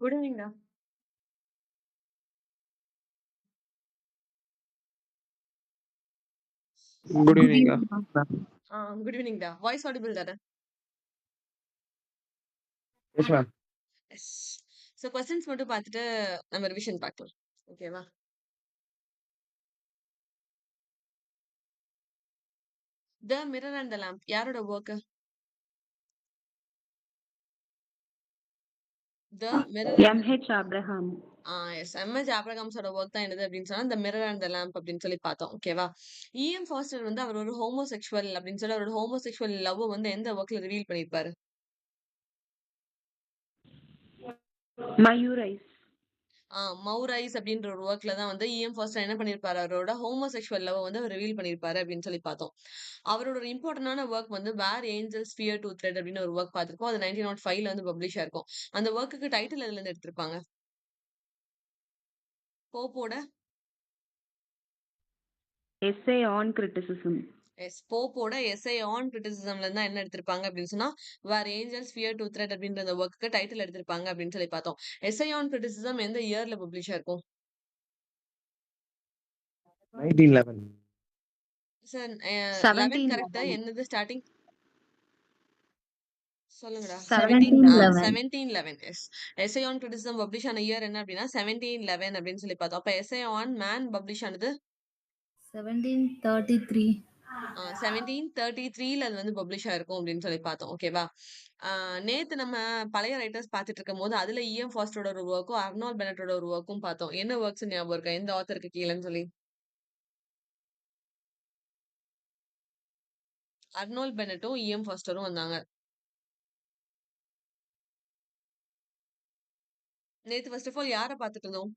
Good ஈவினிங்டா. Good ஈவினிங்கா. Good ஈவினிங்டா. வாய்ஸ் ஆடிபிள் தானே? Yes ma'am. Yes. So questions மட்டும் பார்த்துட்டு நம்ம ரிவிஷன் பார்க்கலாம். ஓகேவா? The mirror and the lamp யாரோட work? The mirror and M.H. Abraham. Yes MS ஆப்ரகாம்ஸோட ஒர்க் தான் என்னது அப்படின்னு சொன்னா the mirror and the lamp அப்படின்னு சொல்லி பார்த்தோம். ஓகேவா? இஎம் ஃபாஸ்டர் வந்து அவர் ஒரு ஹோமோசெக்சுவல் அப்படின்னு சொல்லி அவரோட ஹோமோசெக்சுவல் லவ் வந்து எந்த ஒர்க்ல ரிவீல் பண்ணியிருப்பாரு? Mayurais. மௌரைஸ் அப்படின்ற ஒரு ஒர்க்ல தான் வந்து இஎம் ஃபாஸ்டர் என்ன பண்ணியிருப்பாரு, அவரோட ஹோமோசெக்சுவல் லவ் வந்து அவர் ரிவீல் பண்ணியிருப்பாரு அப்படின்னு சொல்லி பார்த்தோம். அவரோட ஒரு இம்பார்ட்டன்டான ஒர்க் வந்து வேர் ஏஞ்சல்ஸ் ஃபியர் டு த்ரெட் அப்படின்னு ஒரு ஒர்க் பார்த்திருக்கோம். அது 1905ல வந்து பப்ளிஷ் ஆயிருக்கும். அந்த ஒர்க்குக்கு டைட்டில் எதுல இருந்து எடுத்திருப்பாங்க? போப்போட Essay on criticism. போப்போட எஸ்ஐ ஆன் கிரிட்டிசிசம்ல இருந்தா என்ன எடுத்திருப்பாங்க அப்படின்னு சொன்னா where angels fear to tread அப்படின்ற அந்த ஒர்க்குக்கு டைட்டில் எடுத்திருப்பாங்க அப்படின்னு சொல்லி பார்த்தோம். எஸ்ஐ ஆன் கிரிட்டிசிசம் எந்த இயர்ல பப்ளிஷ் ஆயிருக்கும்? 1911. சார் 11 கரெக்டா? 1711. என்னது ஸ்டார்டிங் சொல்லுங்கடா. 1711. 1711. Yes. Essay on criticism publish ஆன இயர் என்ன அப்படின்னா 1711 அப்படின்னு சொல்லி பார்த்தோம். அப்ப எஸ்ஐ ஆன் மேன் பப்ளிஷ் ஆனது 1733. 1733ல அது வந்து பப்ளிஷ் ஆயிருக்கும் அப்படின்னு சொல்லி பார்த்தோம். ஓகேவா? நேத்து நம்ம பழைய ரைட்டர்ஸ் பார்த்துட்டு இருக்கும் போது அதுல இஎம் ஃபாஸ்டரோட ஒரு ஒர்க்கும் அர்னால்ட் பெனட்டோட ஒரு ஒர்க்கும் பார்த்தோம். என்ன ஒர்க்ஸ் ஞாபகம் இருக்கா? எந்த ஆத்தருக்கு கீழேன்னு சொல்லி? அர்னால்ட் பெனட்டும் இஎம் ஃபாஸ்டரும் வந்தாங்க. நேத்து ஃபர்ஸ்ட் ஆஃப் ஆல் யாரை பார்த்துட்டு இருந்தோம்?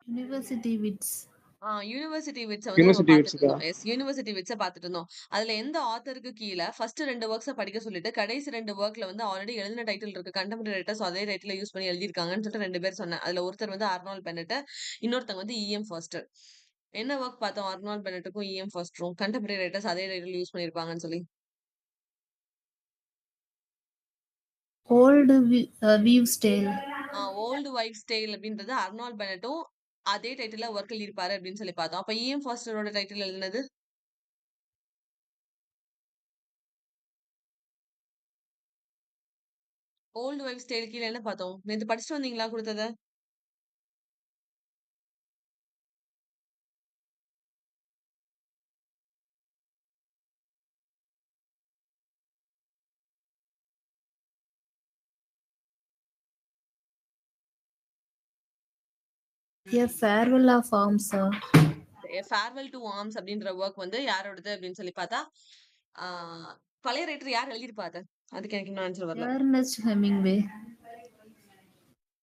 University wits. யூனிவர்சிட்டி விட்ஸ வந்து நம்ம யூனிவர்சிட்டி பார்த்துட்டு விட்ஸ்க்கா? இருந்தோம். எஸ், யூனிவர்சிட்டி விட்ஸ பார்த்துட்டு இருந்தோம். அதுல எந்த ஆத்தருக்கு கீழ ஃபர்ஸ்ட் 2 வொர்க்ஸ படிக்க சொல்லிட்டு, கடைசி 2 வொர்க்ல வந்து ஆல்ரெடி எழுதின டைட்டில் இருக்கு. கண்டெம்பரரி ரைட்டர்ஸ் அதே டைட்டில யூஸ் பண்ணி எழுதியிருக்காங்கன்னு சொல்லிட்டு 2 பேர் சொன்னேன். அதுல ஒருத்தர் வந்து அர்னால்ட் பெனட், இன்னொருத்தங்க வந்து இஎம் ஃபாஸ்டர். என்ன வொர்க் பார்த்தோம் அர்னால்ட் பெனட்டுக்கும் இஎம் ஃபாஸ்டரும்? கண்டெம்பரரி ரைட்டர்ஸ் அதே டைட்டில் யூஸ் பண்ணியிருப்பாங்கன்னு சொல்லி. Old Wives' Tale. Old wife's tale அப்படின்றது அர்னால்ட் பெனட்டும் அதே டைட்டில ஒர்க் எழுதியிருப்பாரு அப்படின்னு சொல்லி பார்த்தோம். அப்ப இஎம் ஃபாஸ்டரோட டைட்டில் எழுதினது ஓல்டு வைஃப்ஸ் டேல் கீழ என்ன பார்த்தோம்? நேத்து படிச்சுட்டு வந்தீங்களா கொடுத்தத? A Farewell of Arms. Farewell to arms அப்படின்ற ஒர்க் வந்து யாரோடது அப்படின்னு சொல்லி பார்த்தா பழைய ரைட்டர் யார் எழுதியிருப்பாரு? அதுக்கு எனக்கு இன்னும் ஆன்சர் வரல. Ernest Hemingway.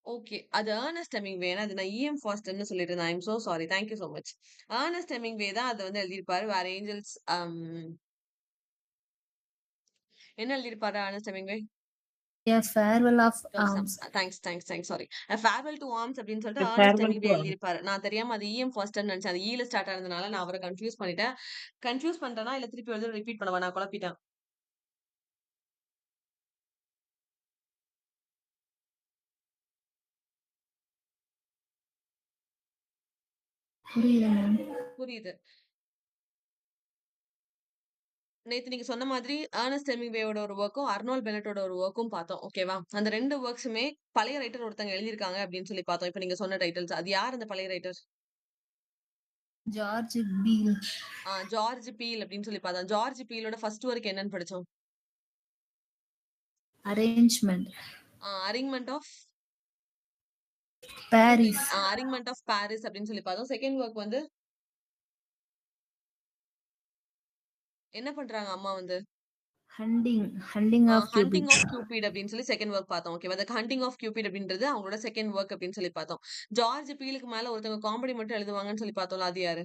ஓகே, அது ஏர்னஸ்ட் ஹெமிங்வே. அது நான் இஎம் ஃபாஸ்டர்னு சொல்லிட்டு இருந்தேன். I'm so sorry. Thank you so much. Ernest Hemingway தான் அதை வந்து எழுதியிருப்பாரு. வேற ஏஞ்சல்ஸ் என்ன எழுதியிருப்பாரு Ernest Hemingway? A Farewell of Arms. Thanks sorry. Farewell to arms அப்படின்னு சொல்லிட்டு A Ernest farewell Hemingway to எழுதியிருப்பாரு. நான் தெரியாம அது இஎம் ஃபாஸ்டர்னு நினைச்சேன். அது ஈல ஸ்டார்ட் ஆனதுனால நான் அவரை கன்ஃபியூஸ் பண்ணிட்டேன். கன்ஃபியூஸ் பண்ணிட்டேனா இல்ல திருப்பி வந்து ரிப்பீட் பண்ணவா? நான் குழப்பிட்டேன். புரியல மேம். புரியுது. நேத்து நீங்க சொன்ன மாதிரி ஏர்னஸ்ட் ஹெமிங்வேயோட ஒரு ஒர்க்கும் அர்னால்ட் பெனட்டோட ஒரு ஒர்க்கும் பார்த்தோம். ஓகேவா? அந்த 2 ஒர்க்ஸுமே பழைய ரைட்டர் ஒருத்தங்க எழுதியிருக்காங்க அப்படின்னு சொல்லி பார்த்தோம். இப்ப நீங்க சொன்ன டைட்டில்ஸ். அது யார் அந்த பழைய writer? George Beale. George Beale அப்படின்னு சொல்லி பார்த்தோம். ஜார்ஜ் பீலோட ஃபர்ஸ்ட் ஒர்க் என்னன்னு படிச்சோம்? Arrangement. Arrangement of Paris. Arrangement of Paris அப்படின்னு சொல்லி பார்த்தோம். செகண்ட் ஒர்க் வந்து என்ன பண்றாங்க அம்மா வந்து? Hunting of Cupid. Hunting of Cupid அப்படின்னு சொல்லி செகண்ட் ஒர்க் பார்த்தோம். ஓகேவா? அந்த ஹண்டிங் ஆஃப் கியூபிட் அப்படின்றது அவங்களோட செகண்ட் ஒர்க் அப்படின்னு சொல்லி பார்த்தோம். ஜார்ஜ் பீலுக்கு மேல ஒருத்தவங்க காமெடி மட்டும் எழுதுவாங்கன்னு சொல்லி பார்த்தோம்ல, அது யாரு?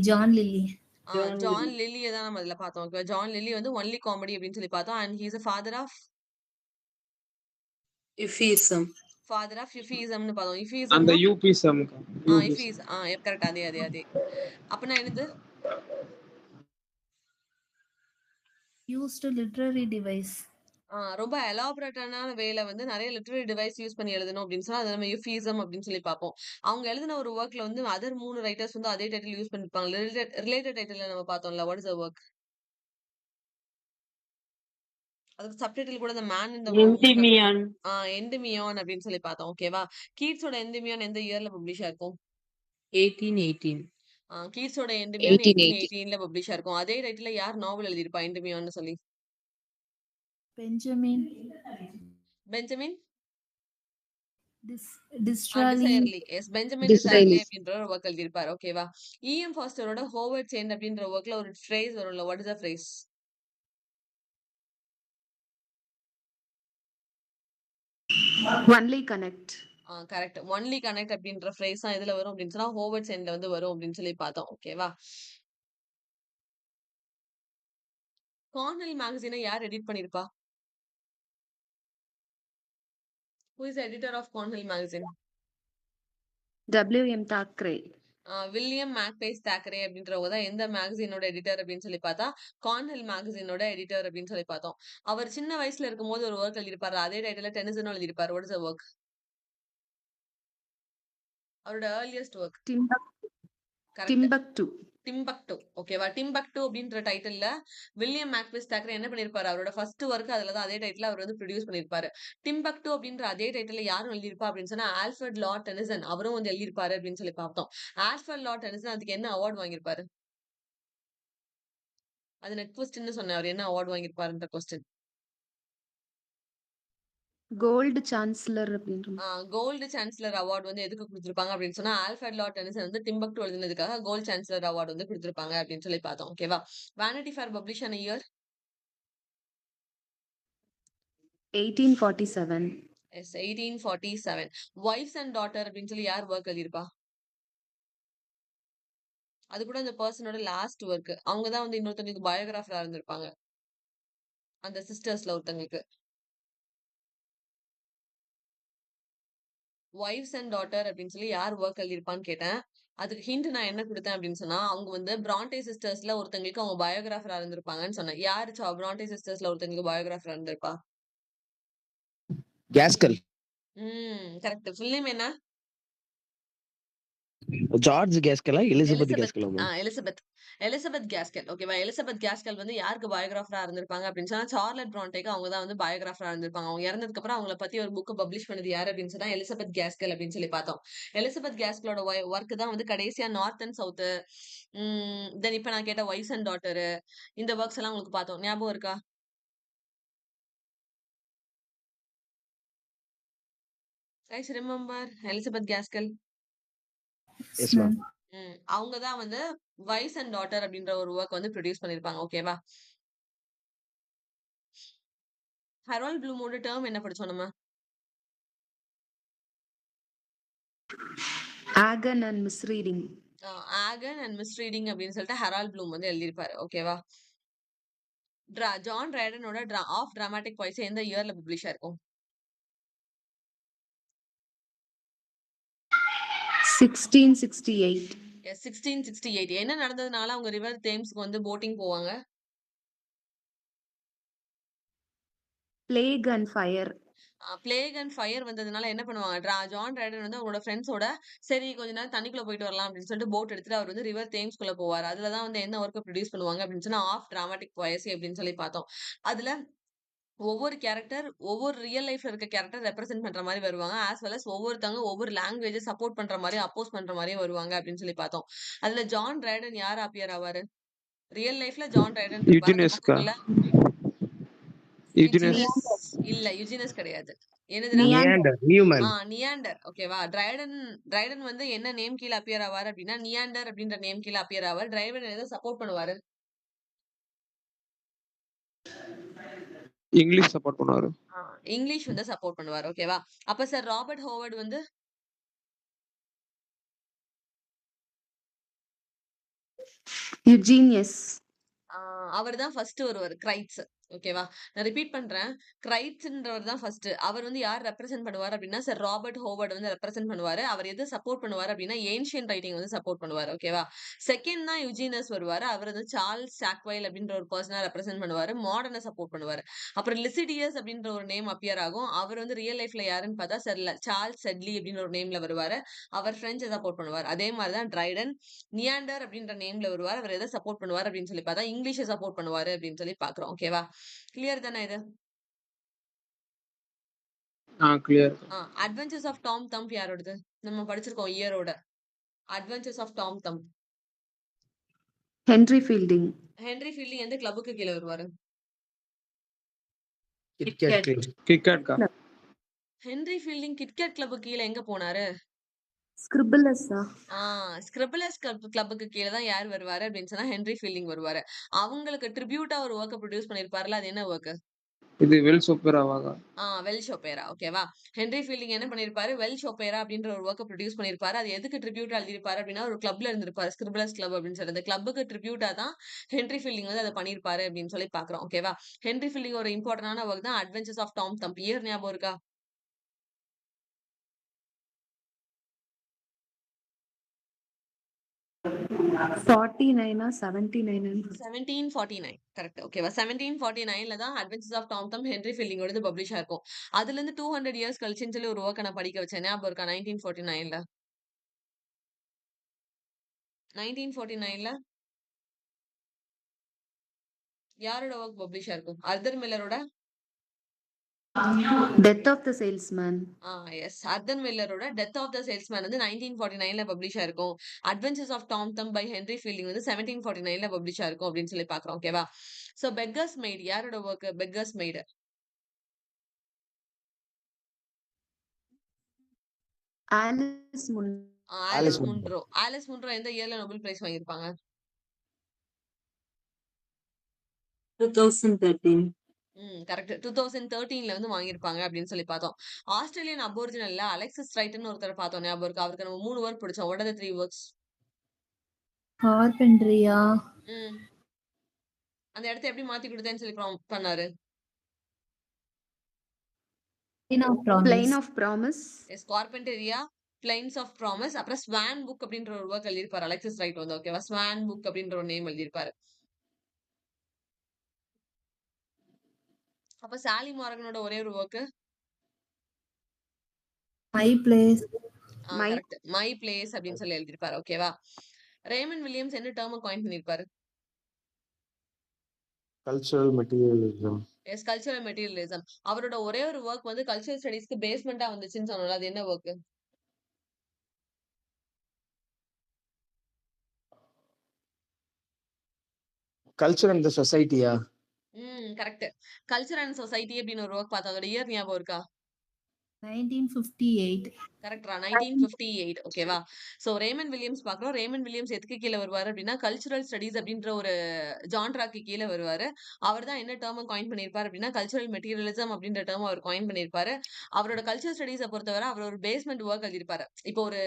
John Lilly. ஜான் லில்லியை தான் நம்ம இதுல பார்த்தோம். ஓகேவா? ஜான் லில்லி வந்து ஒன்லி காமெடி அப்படின்னு சொல்லி பார்த்தோம். And his father of Euphemism. யுஃபிசம்னு பார்த்தோம். அந்த யுஃபிசம்னா யூபிசம்க்கா. யுஃபிஸ் கரெக்ட். அதே. அப்பனா என்னது? Used literary device. ரொம்ப எலாபரேட்டான வேல வந்து நெறைய லிட்டரரி டிவைஸ் யூஸ் பண்ணி எழுதணும் அப்படின்னு சொன்னா, அத நம்ம யூஃபிசம் அப்படின்னு சொல்லி பார்ப்போம். அவங்க எழுதின ஒரு வொர்க்ல வந்து அதர் 3 ரைட்டர்ஸ் வந்து அதே டைட்டில் யூஸ் பண்ணிருப்பாங்க. ரிலேட்டட் டைட்டில்ல நம்ம பார்த்தோம்ல. What is the work? அதுக்கு சப்டைட்டில் கூட "the man in the moon" என்டிமியான் எண்டுமியான் அப்படின்னு சொல்லி பார்த்தோம். ஓகேவா? கீட்ஸோட எண்டுமியான் எந்த இயர்ல பப்ளிஷ் ஆயிருக்கும்? 1818 கீட்ஸோட எண்டுமியான் 1880. 1818ல பப்ளிஷ் ஆயிருக்கும். அதே டைட்டில்ல யார் நாவல் எழுதியிருப்பா எண்டுமியான்னு சொல்லி? Benjamin Benjamin Disraeli. Disraeli. Yes, Benjamin Disraeli. Disraeli அப்படின்ற ஒரு ஒர்க் எழுதியிருப்பாரு. ஓகேவா? இஎம் ஃபாஸ்டரோட ஹோவர்ட்ஸ் எண்ட் அப்படின்ற ஒர்க்ல ஒரு ஃப்ரேஸ் வரும்ல. What is the phrase? Only connect. Correct. Only connect அப்படின்ற ஃப்ரேஸ் தான் எதுல வரும் அப்படின்னு சொன்னா ஹோவர்ட்ஸ் எண்ட்ல வந்து வரும் அப்படின்னு சொல்லி பார்த்தோம். ஓகேவா? கார்னல் மேகசினை யார் எடிட் பண்ணிருப்பா? Who is editor of Cornhill magazine? WM Thackeray. William Makepeace Thackeray அப்படின்றவங்க தான் எந்த மேகசினோட எடிட்டர் அப்படின்னு சொல்லி பார்த்தா கார்னல் மேகசினோட எடிட்டர் அப்படின்னு சொல்லி பார்த்தோம். அவர் சின்ன வயசுல இருக்கும்போது ஒரு ஒர்க் எழுதியிருப்பாரு. அதே டைட்டில் டென்னிசனும் எழுதியிருப்பாரு. What is the work? அவரோட earliest work. Correct. Timbuctoo. Timbuctoo. ஓகேவா? டிம்பக்டு அப்படின்ற டைட்டில்ல வில்லியம் மேக்பேஸ் தாக்கரே என்ன பண்ணிருப்பாரு? அவரோட ஃபர்ஸ்ட் ஒர்க் அதுலதான் அதே டைட்டில் அவர் வந்து ப்ரொடியூஸ் பண்ணிருப்பாரு. டிம்பக்டு அப்படின்ற அதே டைட்டில் யாரும் எழுதியிருப்பா அப்படின்னு சொன்னா ஆல்ஃபர்ட் லார்ட் டெனிசன். அவரும் வந்து எழுதியிருப்பாரு அப்படின்னு சொல்லி பார்த்தோம். ஆல்ஃபர்ட் லார்ட் டெனிசன் அதுக்கு என்ன அவார்ட் வாங்கியிருப்பாரு? அது நெட் கொஸ்டின்னு சொன்னேன். அவர் என்ன அவார்ட் வாங்கியிருப்பாருன்ற கொஸ்டின். கோல்டு சான்சலர் அப்படின்ற கோல்டு சான்சலர் அவார்ட் வந்து எதுக்கு கொடுத்திருப்பாங்க அப்படின்னு சொன்னா ஆல்ஃபர்ட் லார்ட் டெனிசன் வந்து டிம்பக்டு எழுதினதுக்காக கோல்டு சான்சலர் அவார்ட் வந்து கொடுத்திருப்பாங்க அப்படின்னு சொல்லி பார்த்தோம். ஓகேவா? வானிட்டி ஃபேர் பப்ளிஷ் ஆன year? 1847. Yes, 1847. Wives and daughter அப்படின்னு சொல்லி யார் ஒர்க் எழுதியிருப்பா? அது கூட அந்த பர்சனோட லாஸ்ட் ஒர்க். அவங்க தான் வந்து இன்னொருத்தங்களுக்கு பயோகிராஃபரா இருந்திருப்பாங்க. அந்த சிஸ்டர்ஸ்ல ஒருத்தங்களுக்கு. வைஃப்ஸ் அண்ட் டாட்டர் அப்படின்னு சொல்லி யார் ஒர்க் எழுதியிருப்பான்னு கேட்டேன். அதுக்கு ஹிண்ட் நான் என்ன கொடுத்தேன் அப்படின்னு சொன்னா அவங்க வந்து பிராண்டே சிஸ்டர்ஸ்ல ஒருத்தங்களுக்கு அவங்க பயோகிராஃபரா இருந்திருப்பாங்கன்னு சொன்னேன். யாரு பிராண்டே சிஸ்டர்ஸ்ல ஒருத்தங்களுக்கு பயோகிராஃபரா இருந்திருப்பா? Gaskell. கரெக்ட். ஃபுல் நேம் என்ன? ஜார்ஜ் கேஸ்கலா எலிசபெத் கேஸ்கலா? எலிசபெத். Elizabeth Gaskell. ஓகேவா? எலிசபெத் கேஸ்கெல் வந்து யாருக்கு பயோகிராஃபரா இருந்திருப்பாங்க அப்படின்னு சொன்னா சார்லட் பிராண்டேக்கு அவங்க தான் வந்து பயோகிராஃபரா இருந்திருப்பாங்க. அவங்க இறந்ததுக்கு அப்புறம் அவங்கள பத்தி ஒரு புக் பப்ளிஷ் பண்ணது யாரு அப்படின்னு சொன்னா எலிசபெத் கேஸ்கெல் அப்படின்னு சொல்லி பார்த்தோம். எலிசபெத் கேஸ்கலோட ஒர்க் தான் வந்து கடைசியா நார்த் அண்ட் சவுத் தென் இப்ப நான் கேட்ட வைஃப்ஸ் அண்ட் டாட்டர் இந்த ஒர்க்ஸ் எல்லாம் உங்களுக்கு பார்த்தோம். ஞாபகம் இருக்கா? Guys remember Elizabeth Gaskell? Yes, ma'am. அவங்க தான் வந்து வைஃப்ஸ் அண்ட் டாட்டர் அப்படின்ற ஒரு ஒர்க் வந்து ப்ரொடியூஸ் பண்ணிருப்பாங்க. ஓகேவா? ஹெரால்ட் ப்ளூமோட டேர்ம் என்ன படிச்சோம் நம்ம? ஆகன் அண்ட் மிஸ்ரீடிங். ஆகன் அண்ட் மிஸ்ரீடிங் அப்படின்னு சொல்லிட்டு ஹெரால்ட் ப்ளூம் வந்து எழுதியிருப்பாரு. ஓகேவா? ஜான் ரைடனோட ஆஃப் டிராமாட்டிக் வாய்ஸ் எந்த இயர்ல பப்ளிஷ் ஆயிருக்கும்? 1668. 1668. என்ன நடந்ததுனால அவங்க ரிவர் தேம்ஸ்க்கு வந்து போட்டிங் போவாங்க? Plague and fire. Plague and fire வந்ததுனால என்ன பண்ணுவாங்க? ஜான் ரைடன் வந்து அவங்களோட ஃப்ரெண்ட்ஸோட சரி கொஞ்ச நேரம் தண்ணிக்குள்ள போயிட்டு வரலாம் அப்படின்னு சொல்லிட்டு போட் எடுத்துட்டு அவர் வந்து ரிவர் தேம்ஸ்குள்ள போவார். அதுலதான் வந்து என்ன ஒர்க்கை ப்ரொடியூஸ் பண்ணுவாங்க அப்படின்னு சொன்னா ஆஃப் டிராமாட்டிக் வாய்ஸ் அப்படின்னு சொல்லி பார்த்தோம். அதுல ஒவ்வொரு கேரக்டர் ஒவ்வொரு ரியல் லைஃப்ல இருக்க கேரக்டர் ரெப்ரசென்ட் பண்ற மாதிரி வருவாங்க. ஆஸ் வெல் அஸ் ஒவ்வொருத்தவங்க ஒவ்வொரு லாங்குவேஜ் சப்போர்ட் பண்ற மாதிரி அப்போஸ் பண்ற மாதிரியும் வருவாங்க அப்படின்னு சொல்லி பார்த்தோம். அதுல ஜான் ரைடன் யார் அப்பியர் ஆவாரு? ரியல் லைஃப்ல ஜான் ரைடன் இருப்பாரு. அந்த யூஜினஸ்கா? புக்குக்குள்ள யூஜினஸ். இல்ல யுஜினஸ் கிடையாது. என்னதுன்னா நியாண்டர். நியூமன். நியாண்டர். ஓகேவா? ரைடன் வந்து என்ன நேம் கீழ அப்பியர் ஆவாரு அப்படின்னா நியாண்டர் அப்படின்ற நேம் கீழ அப்பியர் ஆவார். ரைடன் எதை சப்போர்ட் பண்ணுவாரு? இங்கிலீஷ் சப்போர்ட் பண்ணுவாரு. இங்கிலீஷ் வந்து சப்போர்ட் பண்ணுவார். ஓகேவா? அப்ப சார் ராபர்ட் ஹோவர்ட் வந்து யுஜீனியஸ். அவர் தான் ஃபர்ஸ்ட் ஒருவர் கிரைட்ஸ். ஓகேவா? நான் ரிப்பீட் பண்றேன். கிரைட்ஸ்ன்றவர் தான் ஃபர்ஸ்ட். அவர் வந்து யார் ரெப்ரசென்ட் பண்ணுவாரு அப்டின்னா, சர் ராபர்ட் ஹோவர்ட் வந்து ரெப்ரசென்ட் பண்ணுவாரு. அவர் எத சப்போர்ட் பண்ணுவாரு அப்டின்னா, ஏன்ஷியன்ட் ரைட்டிங் வந்து சப்போர்ட் பண்ணுவாரு. ஓகேவா? செகண்ட் தான் யுஜினஸ் வருவாரு. அவர் வந்து சார்ல்ஸ் சாக்வைல் அப்டின்ற ஒரு பெர்சன ரெப்ரசென்ட் பண்ணுவாரு. மாடர்ன சப்போர்ட் பண்ணுவாரு. அப்புறம் லிசிடியஸ் அப்டின்ற ஒரு நேம் அப்பியர் ஆகும். அவர் வந்து ரியல் லைஃப்ல யாருன்னு பார்த்தா, சார்ல்ஸ் செட்லி அப்டின்ற ஒரு நேம்ல வருவாரு. அவர் பிரெஞ்ச சப்போர்ட் பண்ணுவாரு. அதே மாரி தான் ட்ரைடன், நியாண்டர் அப்டின்ற நேம்ல வருவாரு. அவர் எத சப்போர்ட் பண்ணுவாரு அப்டின்னு சொல்லி பார்த்தா, இங்கிலீஷ சப்போர்ட் பண்ணுவாரு அப்டின்னு சொல்லி பார்க்குறோம். ஓகேவா? கிளியர் தானே இது? clear. Adventures of Tom Thumb யாரோடது? நம்ம படிச்சிருக்கோம் இயரோட. Adventures of Tom Thumb. Henry Fielding. Henry Fielding எந்த கிளப்புக்கு கீழ வருவாரு? Kit Cat club. Cricket का ஹென்றி ஃபீல்டிங் கிட்கேட் கிளப்புக்கு கீழ எங்க போனாரு? ஸ்கிரிபிளஸா? ஸ்கிரிபிளர்ஸ் கிளப்புக்கு கீழ தான் யார் வருவாரு அப்படின்னு சொன்னா ஹென்றி ஃபீல்டிங் வருவாரு. அவங்களுக்கு ட்ரிபியூட்டா ஒரு வொர்க்க ப்ரொடியூஸ் பண்ணிருப்பாருல, அது என்ன வொர்க்? இது வெல்ஸ் ஒப்பேராவாக வெல்ஷ் ஒப்பேரா. ஓகேவா? ஹென்றி ஃபீல்டிங் என்ன பண்ணிருப்பாரு? வெல்ஷ் ஒப்பேரா அப்படின்ற ஒரு வொர்க்க ப்ரொடியூஸ் பண்ணிருப்பாரு. அது எதுக்கு ட்ரிபியூட்டா எழுதியிருப்பாரு அப்படின்னா, ஒரு கிளப்ல இருந்திருப்பாரு. ஸ்கிரிபிளர்ஸ் கிளப் அப்படின்னு சொல்லி. அந்த கிளப்புக்கு ட்ரிபியூட்டா தான் ஹென்றி ஃபீல்டிங் வந்து அத பண்ணிருப்பாரு அப்படின்னு சொல்லி பார்க்கிறோம். ஓகேவா? ஹென்றி ஃபீல்டிங் ஒரு இம்பார்ட்டன்டான வொர்க் தான் adventures of Tom Thumb. Year ஞாபகம் இருக்கா? 49 79? 1749 கரெக்ட். ஓகேவா? 1749ல தான் adventures of Tom Thumb Henry ஃபீல்டிங்கோடது பப்ளிஷ் ஆயிருக்கும். அதுல இருந்து 200 இயர்ஸ் கழிச்சுன்னு சொல்லி ஒரு வொர்க்க நான் படிக்க வச்சேன். ஞாபகம் இருக்கா? 1949ல 1949ல யாரோட வொர்க் பப்ளிஷ் ஆயிருக்கும்? அர்தர் மில்லரோட death of the salesman. Yes. Arthur மில்லரோட டெத் ஆஃப் த சேல்ஸ்மேன் வந்து 1949ல பப்ளிஷ் ஆயிருக்கும். Adventures of Tom Thumb by Henry Fielding வந்து 1749ல பப்ளிஷ் ஆயிருக்கும் அப்படின்னு சொல்லி பார்க்கிறோம். ஓகேவா? சோ பெக்கர்ஸ் மெய்ட் யாரோட வொர்க்? பெக்கர்ஸ் மெய்ட் ஆலிஸ் முன். Alice Alice Munro. Munro. Alice Munro எந்த இயர்ல நோபல் பிரைஸ் வாங்கியிருப்பாங்க? 2013 கரெக்ட். 2013ல வந்து வாங்கியிருப்பாங்க அப்படின்னு சொல்லி பார்த்தோம். ஆஸ்திரேலியன் அபோரிஜினல்ல அலெக்சிஸ் ரைட்ன்னு ஒருத்தர பார்த்தோம். ஞாபகம் இருக்கா? அவருக்கு நம்ம 3 வொர்க் படிச்சோம். What are the 3 works? Carpentaria? ம். அந்த இடத்த எப்படி மாத்தி குடுத்தேன்னு சொல்லி பண்ணாரு? Plain of plain Promise. Of promise. Yes. Carpentaria, plains of promise, அப்புறம் ஸ்வான் புக் அப்படின்ற ஒரு வொர்க் எழுதியிருப்பாரு அலெக்சிஸ் ரைட் வந்து. ஓகேவா? ஸ்வான் புக் அப்படின்ற ஒரு நேம் எழுதியிருப்பாரு. அப்ப சாலி மார்கனோட ஒரே ஒரு work My Place. My correct. My place அப்படின்னு சொல்லி எழுதியிருப்பாரு. ஓகேவா? ரேமன் வில்லியம்ஸ் என்ன டேர்ம் காயின் பண்ணிருப்பாரு? Cultural materialism. Yes. Cultural materialism. அவரோட ஒரே ஒரு வொர்க் வந்து கல்ச்சரல் ஸ்டடீஸ்க்கு பேஸ்மெண்டா வந்துச்சுன்னு சொன்னோம்ல, அது என்ன வொர்க்? கல்ச்சர் அண்ட் த சொசைட்டியா? கரெக்ட். கல்ச்சர் அண்ட் சொசைட்டி அப்படின்னு ஒரு வொர்க் பார்த்தோம். அதோட இயர் ஞாபகம் இருக்கா? 1958. கரெக்ட்ரா. 1958. ஓகேவா? சோ ரேமன் வில்லியம்ஸ் பார்க்கிறோம். ரேமன் வில்லியம்ஸ் எதுக்கு கீழ வருவாரு அப்படின்னா, கல்ச்சுரல் ஸ்டடீஸ் அப்படின்ற ஒரு ஜான்ராக்கு கீழ வருவாரு. அவர் தான் என்ன டேர்ம காயின் பண்ணியிருப்பாரு அப்படின்னா, கல்ச்சுரல் மெட்டீரியலிசம் அப்படின்ற டேர்ம் அவர் காயின் பண்ணியிருப்பாரு. அவரோட கல்ச்சரல் ஸ்டடீஸ பொறுத்தவரை அவர் ஒரு பேஸ்மெண்ட் வொர்க் எழுதியிருப்பாரு. இப்போ ஒரு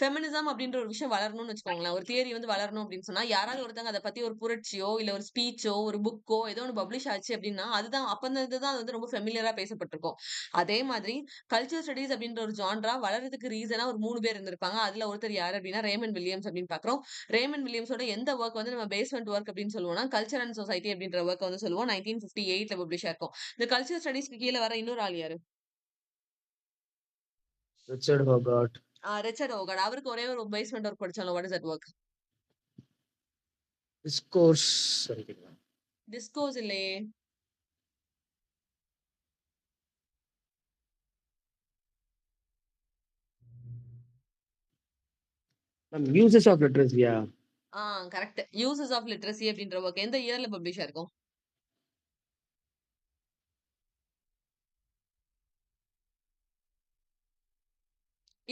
ஃபெமினிசம் அப்படின்ற ஒரு விஷயம் வளரணும்னு வச்சுக்கோங்களேன். ஒரு தியரி வந்து வளரணும் அப்படின்னு சொன்னா, யாராவது ஒருத்தங்க அத பத்தி ஒரு புரட்சியோ, இல்ல ஒரு ஸ்பீச்சோ, ஒரு புக்கோ ஏதோ ஒண்ணு பப்ளிஷ் ஆச்சு அப்படின்னா, அதுதான் அப்ப அந்த இதுதான் அது வந்து ரொம்ப ஃபெமிலியரா பேசப்பட்டிருக்கும். அதே மாதிரி கல்ச்சர் ஸ்டடீஸ் அப்படின்ற ஒரு ஜான்ரா வளர்றதுக்கு ரீசனா ஒரு 3 பேர் இருந்திருப்பாங்க. அதுல ஒருத்தர் யாரு அப்படின்னா, ரேமன் வில்லியம்ஸ் அப்படின்னு பார்க்கிறோம். ரேமன் வில்லியம்ஸோட எந்த வொர்க் வந்து நம்ம பேஸ்மெண்ட் வொர்க் அப்படின்னு சொல்லுவோம்னா, கல்ச்சர் அண்ட் சொசைட்டி அப்படின்ற வொர்க் வந்து சொல்லுவோம். 1958ல பப்ளிஷ் ஆயிருக்கும். இந்த கல்ச்சர் ஸ்டடீஸ்க்கு கீழ வர இன்னொரு ஆள் யாரு? Richard Hoggart. Richard Hoggart. அவருக்கு ஒரே ஒரு பேஸ்மெண்ட் வொர்க் படிச்சோம்ல. What is that work? Discourse. Discourse இல்லையே. மியூசஸ் ஆஃப் லிட்ரஸியா? கரெக்ட். யூசஸ் ஆஃப் லிட்ரஸி அப்படின்ற வொர்க் எந்த இயர்ல பப்ளிஷ் ஆயிருக்கும்?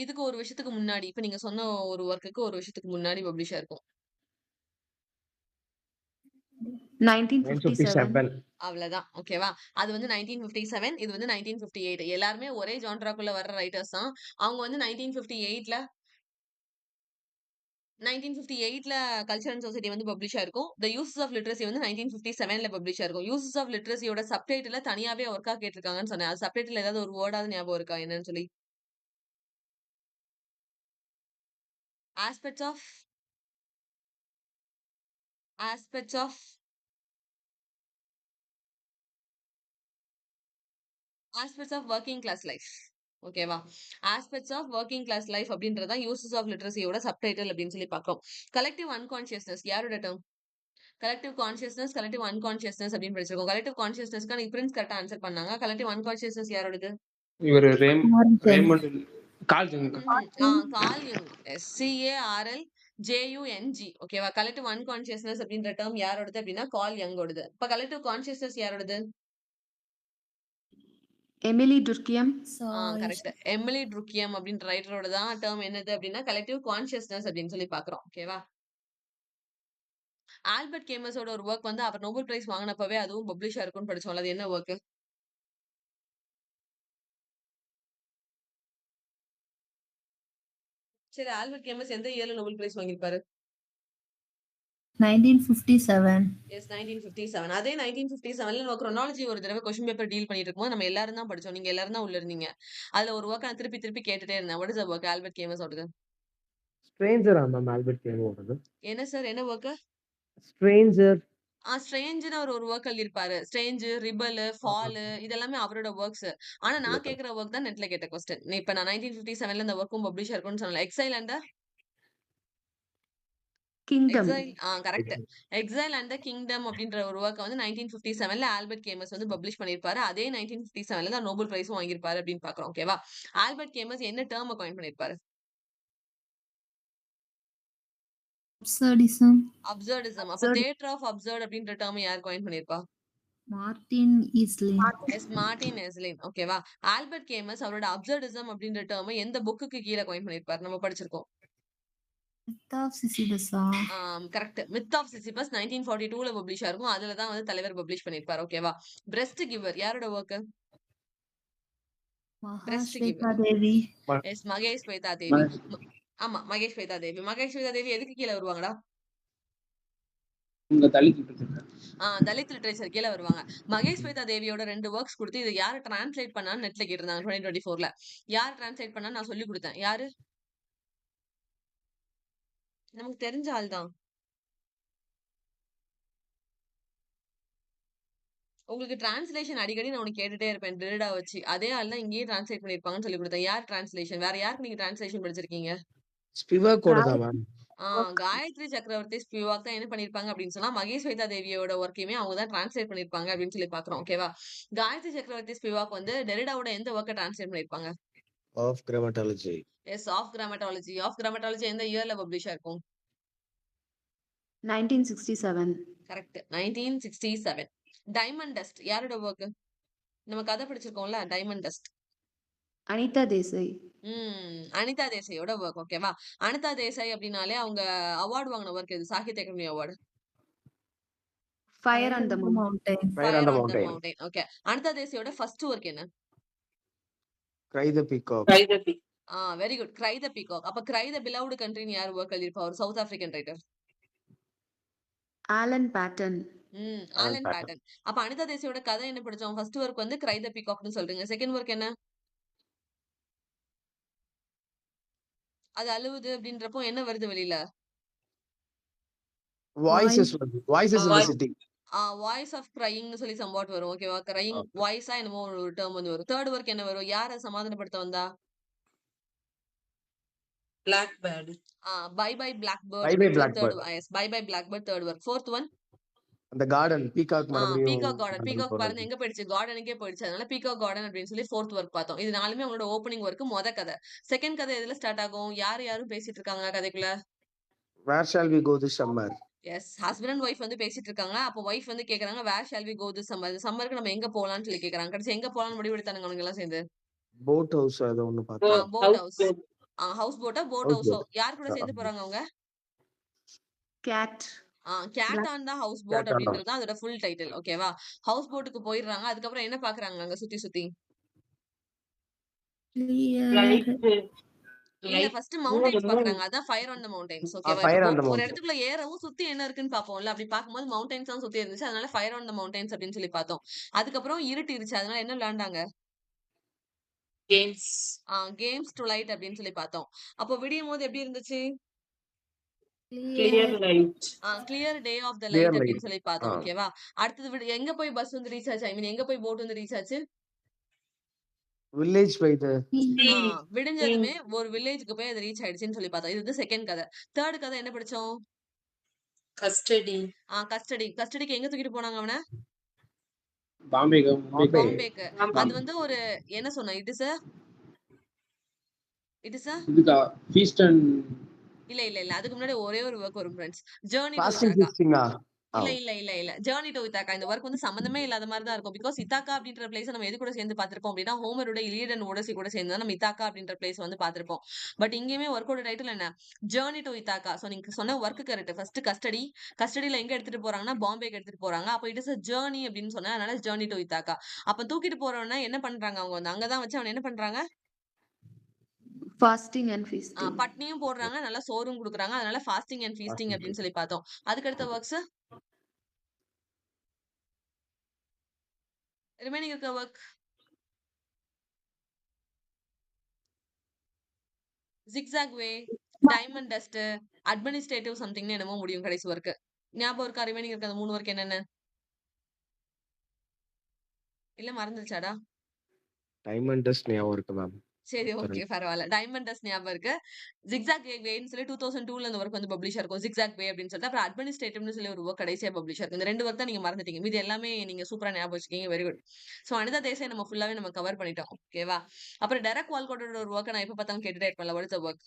இதுக்கு ஒரு விஷயத்துக்கு முன்னாடி. இப்ப நீங்க சொன்ன ஒரு வொர்க்குக்கு ஒரு விஷயத்துக்கு முன்னாடி பப்ளிஷ் ஆயிருக்கும். 1957. 957. அவ்வளவுதான். ஓகேவா? அது வந்து 1957. இது வந்து 1958. எல்லாருமே ஒரே ஜான்ராக்குள்ள வர்ற ரைட்டர்ஸ் தான். அவங்க வந்து 1958ல 1958ல கல்ச்சர் அண்ட் சொசைட்டி வந்து பப்ளிஷ் ஆயிருக்கும். தி யூசஸ் ஆஃப் லிட்ரஸி வந்து 1957ல பப்ளிஷ் ஆயிருக்கும். யூசஸ் ஆஃப் லிட்ரஸியோட சப்டைட்டில தனியாவே ஒர்க்கா கேட்டிருக்காங்கன்னு சொன்னேன். அது சப்டைட்டில் ஏதாவது ஒரு வேர்டாவது ஞாபகம் இருக்கா என்னன்னு சொல்லி? Aspects of aspects of aspects of working class life. ஓகேவா? Aspects of working class life அப்படின்றது தான் யூசஸ் ஆஃப் லிட்ரஸியோட சப்டைட்டில் அப்படின்னு சொல்லி பார்க்கிறோம். கலெக்டிவ் அன்கான்ஷியஸ்னஸ் யாரோட term? Collective consciousness, collective unconsciousness அப்படின்னு படிச்சிருக்கோம். கலெக்டிவ் கான்ஷியஸ்னஸ்க்கு அன்னைக்கு பிரின்ஸ் கரெக்டா ஆன்சர் பண்ணாங்க. கலெக்டிவ் அன்கான்ஷியஸ்னஸ் யாரோடது? இவர் மார்டன். Raymond Carl Jung. கால் யுங். CARLJUNG. ஓகேவா? கலெக்டிவ் அன்கான்ஷியஸ்னஸ் அப்படின்ற டேர்ம் யாரோடது அப்படின்னா கால் யங்கோடது. இப்ப கலெக்டிவ் கான்ஷியஸ்னஸ் யாரோடது? எமிலி டுர்கியம். கரெக்ட். எமிலி ட்ருக்கியம் அப்படின்ற ரைட்டரோட தான் டேர்ம் என்னது அப்படின்னா கலெக்டிவ் கான்ஷியஸ்னஸ் அப்படின்னு சொல்லி பாக்குறோம். ஓகேவா? ஆல்பர்ட் கேமஸோட ஒரு ஒர்க் வந்து அவர் நோபல் பிரைஸ் வாங்கினப்பவே அதுவும் பப்ளிஷ் ஆயிருக்கும்னு படிச்சோம்ல. அது என்ன ஒர்க்? சரி, ஆல்பர்ட் கேமஸ் எந்த இயர்ல நோபல் பிரைஸ் வாங்கியிருப்பாரு? 1957. எஸ், 1957. அதே 1957ல நம்ம chronology ஒரு தடவை கொஸ்டின் பேப்பர் டீல் பண்ணிட்டு இருக்கும்போது நம்ம எல்லாரும் தான் படிச்சோம். நீங்க எல்லாரும் தான் உள்ள இருந்தீங்க. அதுல ஒரு ஒர்க் நான் திருப்பி திருப்பி கேட்டுட்டே இருந்தேன். What is the work Albert கேமஸோடது? ஸ்ட்ரேஞ்சரா மேம் ஆல்பர்ட் கேமோடது? என்ன சார், என்ன ஒர்க்? ஸ்ட்ரேஞ்சர். ஸ்ட்ரேஞ்சுன்னு ஒரு ஒர்க் எழுதியிருப்பாரு. ஸ்ட்ரேஞ்சு, ரிபல், ஃபால் இதெல்லாமே அவரோட ஒர்க்ஸ். ஆனா நான் கேக்குற ஒர்க் தான் நெட்ல கேட்ட கொஸ்டின். இப்ப நான் 1957ல இந்த ஒர்க்கும் பப்ளிஷ் ஆயிருக்கும்னு சொன்னேன். Exile and kingdom. Exile correct. Exile and the kingdom அப்படின்ற ஒரு ஒர்க் வந்து 1957ல ஆல்பர்ட் கேமஸ் வந்து பப்ளிஷ் பண்ணிருப்பாரு. அதே 1957ல தான் நோபல் பிரைஸும் வாங்கியிருப்பாரு அப்படின்னு பாக்குறோம். ஓகேவா? ஆல்பர்ட் கேமஸ் என்ன டேர்ம் காயின் பண்ணிருப்பாரு? Absurdism. அப்சர்டிசம். அப்ப தியேட்டர் ஆஃப் அப்சர்ட் அப்படின்ற டேர்ம் யார் காயின் பண்ணிருப்பா? Martin Easley. Yes, Martin Esslin. ஓகேவா? ஆல்பர்ட் கேமஸ் அவரோட அப்சர்டிசம் அப்படின்ற டேர்ம் எந்த புக்குக்கு கீழே காயின் பண்ணிருப்பாரு? நம்ம படிச்சிருக்கோம். Myth of Sisyphus. Correct. Myth of Sisyphus 1942ல பப்ளிஷ் ஆயிருக்கும். அதுல தான் வந்து தலைவர் பப்ளிஷ் பண்ணிருப்பாரு. ஓகேவா? பிரஸ்ட் கிவர் யாரோட ஒர்க்? Mahashweta Devi. Yes, Mahashweta Devi. ஆமா, மகேஷ் ஸ்வேதா தேவி. மகேஷ் ஸ்வேதா தேவி எதுக்கு கீழே வருவாங்கடா? உங்க தலித் லிட்ரேச்சர். தலித் லிட்ரேச்சர் கீழே வருவாங்க. மகேஷ் ஸ்வேதா தேவியோட 2 ஒர்க்ஸ் கொடுத்து இது யாரு டிரான்ஸ்லேட் பண்ணான்னு நெட்ல கேட்டிருந்தாங்க 2024ல. யார் டிரான்ஸ்லேட் பண்ணா நான் சொல்லி கொடுத்தேன். யாரு? நமக்கு தெரிஞ்ச ஆள் தான். உங்களுக்கு டிரான்ஸ்லேஷன் அடிக்கடி நான் உனக்கு கேட்டுட்டே இருப்பேன் டிரிடா வச்சு. அதே ஆள் தான் இங்கேயே டிரான்ஸ்லேட் பண்ணிருப்பாங்கன்னு சொல்லி கொடுத்தேன். யார் டிரான்ஸ்லேஷன்? வேற யாருக்கு நீங்க டிரான்ஸ்லேஷன் படிச்சிருக்கீங்க? ஸ்பிவாக்கோட தான் மேம். காயத்ரி சக்கரவர்த்தி ஸ்பிவாக் தான் என்ன பண்ணிருப்பாங்க அப்படின்னு சொன்னா மகேஷ் ஸ்வேதா தேவியோட ஒர்க்கையுமே அவங்க தான் டிரான்ஸ்லேட் பண்ணிருப்பாங்க அப்படின்னு சொல்லி பாக்குறோம். ஓகேவா? காயத்ரி சக்கரவர்த்தி ஸ்பிவாக் வந்து டெரிடாவோட எந்த ஒர்க்கை டிரான்ஸ்லேட் பண்ணிருப்பாங்க? Of grammatology. Yes, of grammatology. Of grammatology எந்த இயர்ல பப்ளிஷ் ஆயிருக்கும்? 1967. கரெக்ட். 1967. டைமண்ட் டஸ்ட் யாரோட ஒர்க்? நம்ம கதை படிச்சிருக்கோம்ல, டைமண்ட் டஸ்ட். அனிதா தேசாய். அனிதா தேசாயோட ஒர்க். ஓகேவா? அனிதா தேசாய் அப்படின்னாலே அவங்க அவார்டு வாங்கின ஒர்க் எது? Sahitya Akademi award. Fire on the moon. Mountain. Fire on the mountain. Mountain. Okay. Anita தேசாயோட ஃபர்ஸ்ட் ஒர்க் என்ன? Cry the peacock. Very good. Cry the peacock. அப்ப கிரை த பிலவ்டு கண்ட்ரின்னு யார் ஒர்க் எழுதியிருப்பா? ஒரு South African writer. Alan Paton. Alan Paton. அப்ப அனிதா தேசாயோட கதை என்ன படிச்சோம்? ஃபர்ஸ்ட் ஒர்க் வந்து கிரை த பீகாக்னு சொல்றீங்க. செகண்ட் ஒர்க் என்ன? அது அழுவுது அப்படின்றப்போ என்ன வருது வெளியில? Voices voices in the city. Voice of கிரையிங்னு சொல்லி சம்வாட் வரும். ஓகேவா? கிரையிங் வாய்ஸா என்னமோ ஒரு டேர்ம் வந்து வரும். தேர்ட் ஒர்க் என்ன வரும்? யார சமாதானப்படுத்த வந்தா? Blackbird. Bye bye blackbird. Bye Bye Blackbird. Yes, bye bye blackbird third work. Fourth one அந்த கார்டன் பீகாக் மறுபடியும் பீகாக் கார்டன். நடந்து பீகாக் போறது. பாருங்க எங்க போயிடுச்சு? கார்டனுக்கே போயிடுச்சு. அதனால பீகாக் கார்டன் அப்படின்னு சொல்லி ஃபோர்த் ஒர்க் பார்த்தோம். இது நாலுமே அவங்களோட ஓப்பனிங் ஒர்க். மொத கதை. செகண்ட் கதை எதுல ஸ்டார்ட் ஆகும்? யாரும் பேசிட்டு இருக்காங்க கதைக்குள்ள? Where shall we go this summer. Yes, husband and wife வந்து பேசிட்டு இருக்காங்க. அப்போ ஒய்ஃப் வந்து கேக்குறாங்க where shall we go this summer? சம்மருக்கு நம்ம எங்க போலாம்னு சொல்லி கேக்குறாங்க. கடைசி எங்க போலாம்னு முடிவெடுத்தானுங்க அவங்க எல்லாம் சேர்ந்து? போட் ஹவுஸ் அது ஒன்னு பார்த்தோம். Boat house. ஹவுஸ் போட்டா போட் House ஹவுஸோ? boat. யார் கூட சேர்ந்து போறாங்க அவங்க? Cat. Cat on the house boat அப்படின்றது தான் அதோட ஃபுல் டைட்டில். ஓகேவா? ஹவுஸ் போட்டுக்கு போயிடுறாங்க. அதுக்கப்புறம் என்ன பாக்குறாங்க அங்க சுத்தி சுத்தி? Clear. இல்ல ஃபர்ஸ்ட் மவுண்டன்ஸ் பாக்குறாங்க. அதான் ஃபயர் ஆன் தி மவுண்டன்ஸ். ஓகேவா? Fire இப்போ on the ஒரு mountain. இடத்துக்குள்ள ஏறவும் சுத்தி என்ன இருக்குன்னு பாப்போம்ல. அப்படி பாக்கும்போது மவுண்டன்ஸ் தான் சுத்தி இருந்துச்சு. அதனால ஃபயர் ஆன் தி மவுண்டன்ஸ் அப்படின்னு சொல்லி பார்த்தோம். அதுக்கப்புறம் இருட்டிருச்சு. அதனால என்ன விளையாண்டாங்க? கேம்ஸ் கேம்ஸ் டு லைட் அப்படின்னு சொல்லி பார்த்தோம். அப்போ விடியும்போது எப்படி இருந்துச்சு? Clear light clear day of the Clear light light. அப்படின்னு சொல்லி பார்த்தோம். ஆ. ஓகேவா? அடுத்தது எங்க போய் பஸ் வந்து ரீச் ஆச்சு? ஐ மீன் எங்க போய் போட் வந்து ரீச் ஆச்சு? Village by the விடிஞ்சதுமே ஒரு வில்லேஜ்க்கு போய் அது ரீச் ஆயிடுச்சுன்னு சொல்லி பார்த்தோம். இது வந்து செகண்ட் கதை. தேர்ட் கதை என்ன படிச்சோம்? கஸ்டடி கஸ்டடிக்கு எங்க தூக்கிட்டு போனாங்க அவன? பாம்பேக்கு பாம்பேக்கு. அது வந்து ஒரு என்ன சொன்ன? இட் இஸ் இதுக்கா ஃபீஸ்ட் அண்ட் இல்ல. அதுக்கு முன்னாடி ஒரே ஒரு ஒர்க் வரும் friends. Journey to fasting Ithaca. feasting. இல்ல. Journey to Ithaca. இந்த ஒர்க் வந்து சம்பந்தமே இல்லாத மாதிரி தான் இருக்கும். பிகாஸ் இத்தாக்கா அப்படின்ற பிளேஸ் நம்ம எது கூட சேர்ந்து பார்த்திருப்போம் அப்படின்னா ஹோமரோட இலியட் அண்ட் ஓடசி கூட சேர்ந்து தான் நம்ம இத்தாக்கா அப்படின்ற பிளேஸ் வந்து பார்த்திருப்போம். பட் இங்கேயுமே ஒர்க்கோட டைட்டில் என்ன? Journey to Ithaca. சோ நீங்க சொன்ன ஒர்க் கரெக்ட். ஃபர்ஸ்ட் கஸ்டடில எங்க எடுத்துட்டு போறாங்கன்னா பாம்பேக்கு எடுத்துட்டு போறாங்க. அப்ப இட் இஸ் a ஜர்னி அப்படின்னு சொன்னா அதனால ஜர்னி டு இத்தாக்கா. அப்ப தூக்கிட்டு போறவன என்ன பண்றாங்க? அவங்க வந்து அங்கதான் வச்சு அவன் என்ன பண்றாங்க? Fasting and feasting. பட்னியும் போடுறாங்க, நல்லா சோறும் குடுக்குறாங்க. அதனால ஃபாஸ்டிங் அண்ட் ஃபீஸ்டிங் அப்படின்னு சொல்லி பார்த்தோம். அதுக்கு அடுத்த ஒர்க்ஸ் ரிமைனிங் இருக்க ஒர்க் ஜிக்ஸாக் வே, டைமண்ட் டஸ்ட், அட்மினிஸ்ட்ரேட்டிவ் சம்திங்னு என்னமோ முடியும் கடைசி ஒர்க். ஞாபகம் இருக்கா? ரிமைனிங் இருக்க அந்த 3 ஒர்க் என்னென்ன? இல்ல மறந்துருச்சாடா? Diamond dust ஞாபகம் இருக்கு மேம். சரி ஓகே பரவாயில்ல. டைமண்ட் டஸ்ட் ஞாபகம் இருக்கு. ஜிக்ஸாக் வேன்னு சொல்லி 2002ல அந்த ஒர்க் வந்து பப்ளிஷ் இருக்கும். ஜிக்ஸாக் வே அப்படின்னு சொல்லிட்டு அப்புறம் அட்மினிஸ்ட்ரேட்டிவ்னு சொல்லி ஒரு ஒர்க் கடைசியா பப்ளிஷ் இருக்கும். இந்த 2 ஒர்க் தான் நீங்க மறந்துட்டீங்க. மீதி எல்லாமே நீங்க சூப்பரா ஞாபகம் வச்சுக்கீங்க. Very good. So Anita Desai நம்ம ஃபுல்லாவே நம்ம கவர் பண்ணிட்டோம். ஓகேவா? அப்புறம் டெரக் வால்கோட்டோட ஒரு ஒர்க் நான் எப்ப பார்த்தாலும் கேட்டுட்டே இருப்பேன்ல. What is the work?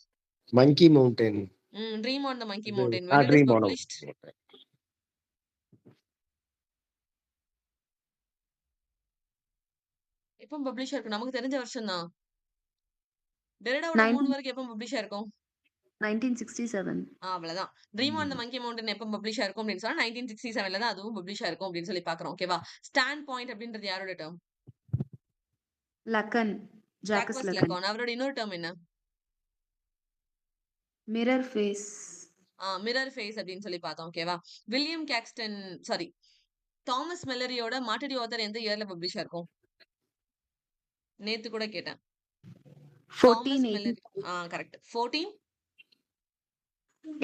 Monkey Mountain. Dream on the monkey mountain. when it is Dream on. published? எப்ப பப்ளிஷ் ஆயிருக்கு? நமக்கு தெரிஞ்ச வருஷம் தான். டெரடாவோட 3 ஒர்க் எப்ப பப்ளிஷ் ஆயிருக்கும்? 1967. அவ்வளவுதான். Dream on the monkey mountain எப்ப பப்ளிஷ் ஆயிருக்கும் அப்படின்னு சொன்னா 1967ல தான் அதுவும் பப்ளிஷ் ஆயிருக்கும் அப்படின்னு சொல்லி பாக்குறோம். ஓகேவா? ஸ்டாண்ட் பாயிண்ட் அப்படின்றது யாரோட term? Lacan. Jacques Jacques Lacan. லெகான். அவரோட இன்னொரு டேர்ம் என்ன? Mirror face. மிரர் ஃபேஸ் அப்படின்னு சொல்லி பார்த்தோம். ஓகேவா? வில்லியம் கேக்ஸ்டன் சாரி தாமஸ் மெல்லரியோட மாட்டடி ஆத்தர் எந்த இயர்ல பப்ளிஷ் ஆயிருக்கும்? நேத்து கூட கேட்டேன். Thomas Malory 1485. கரெக்ட். 14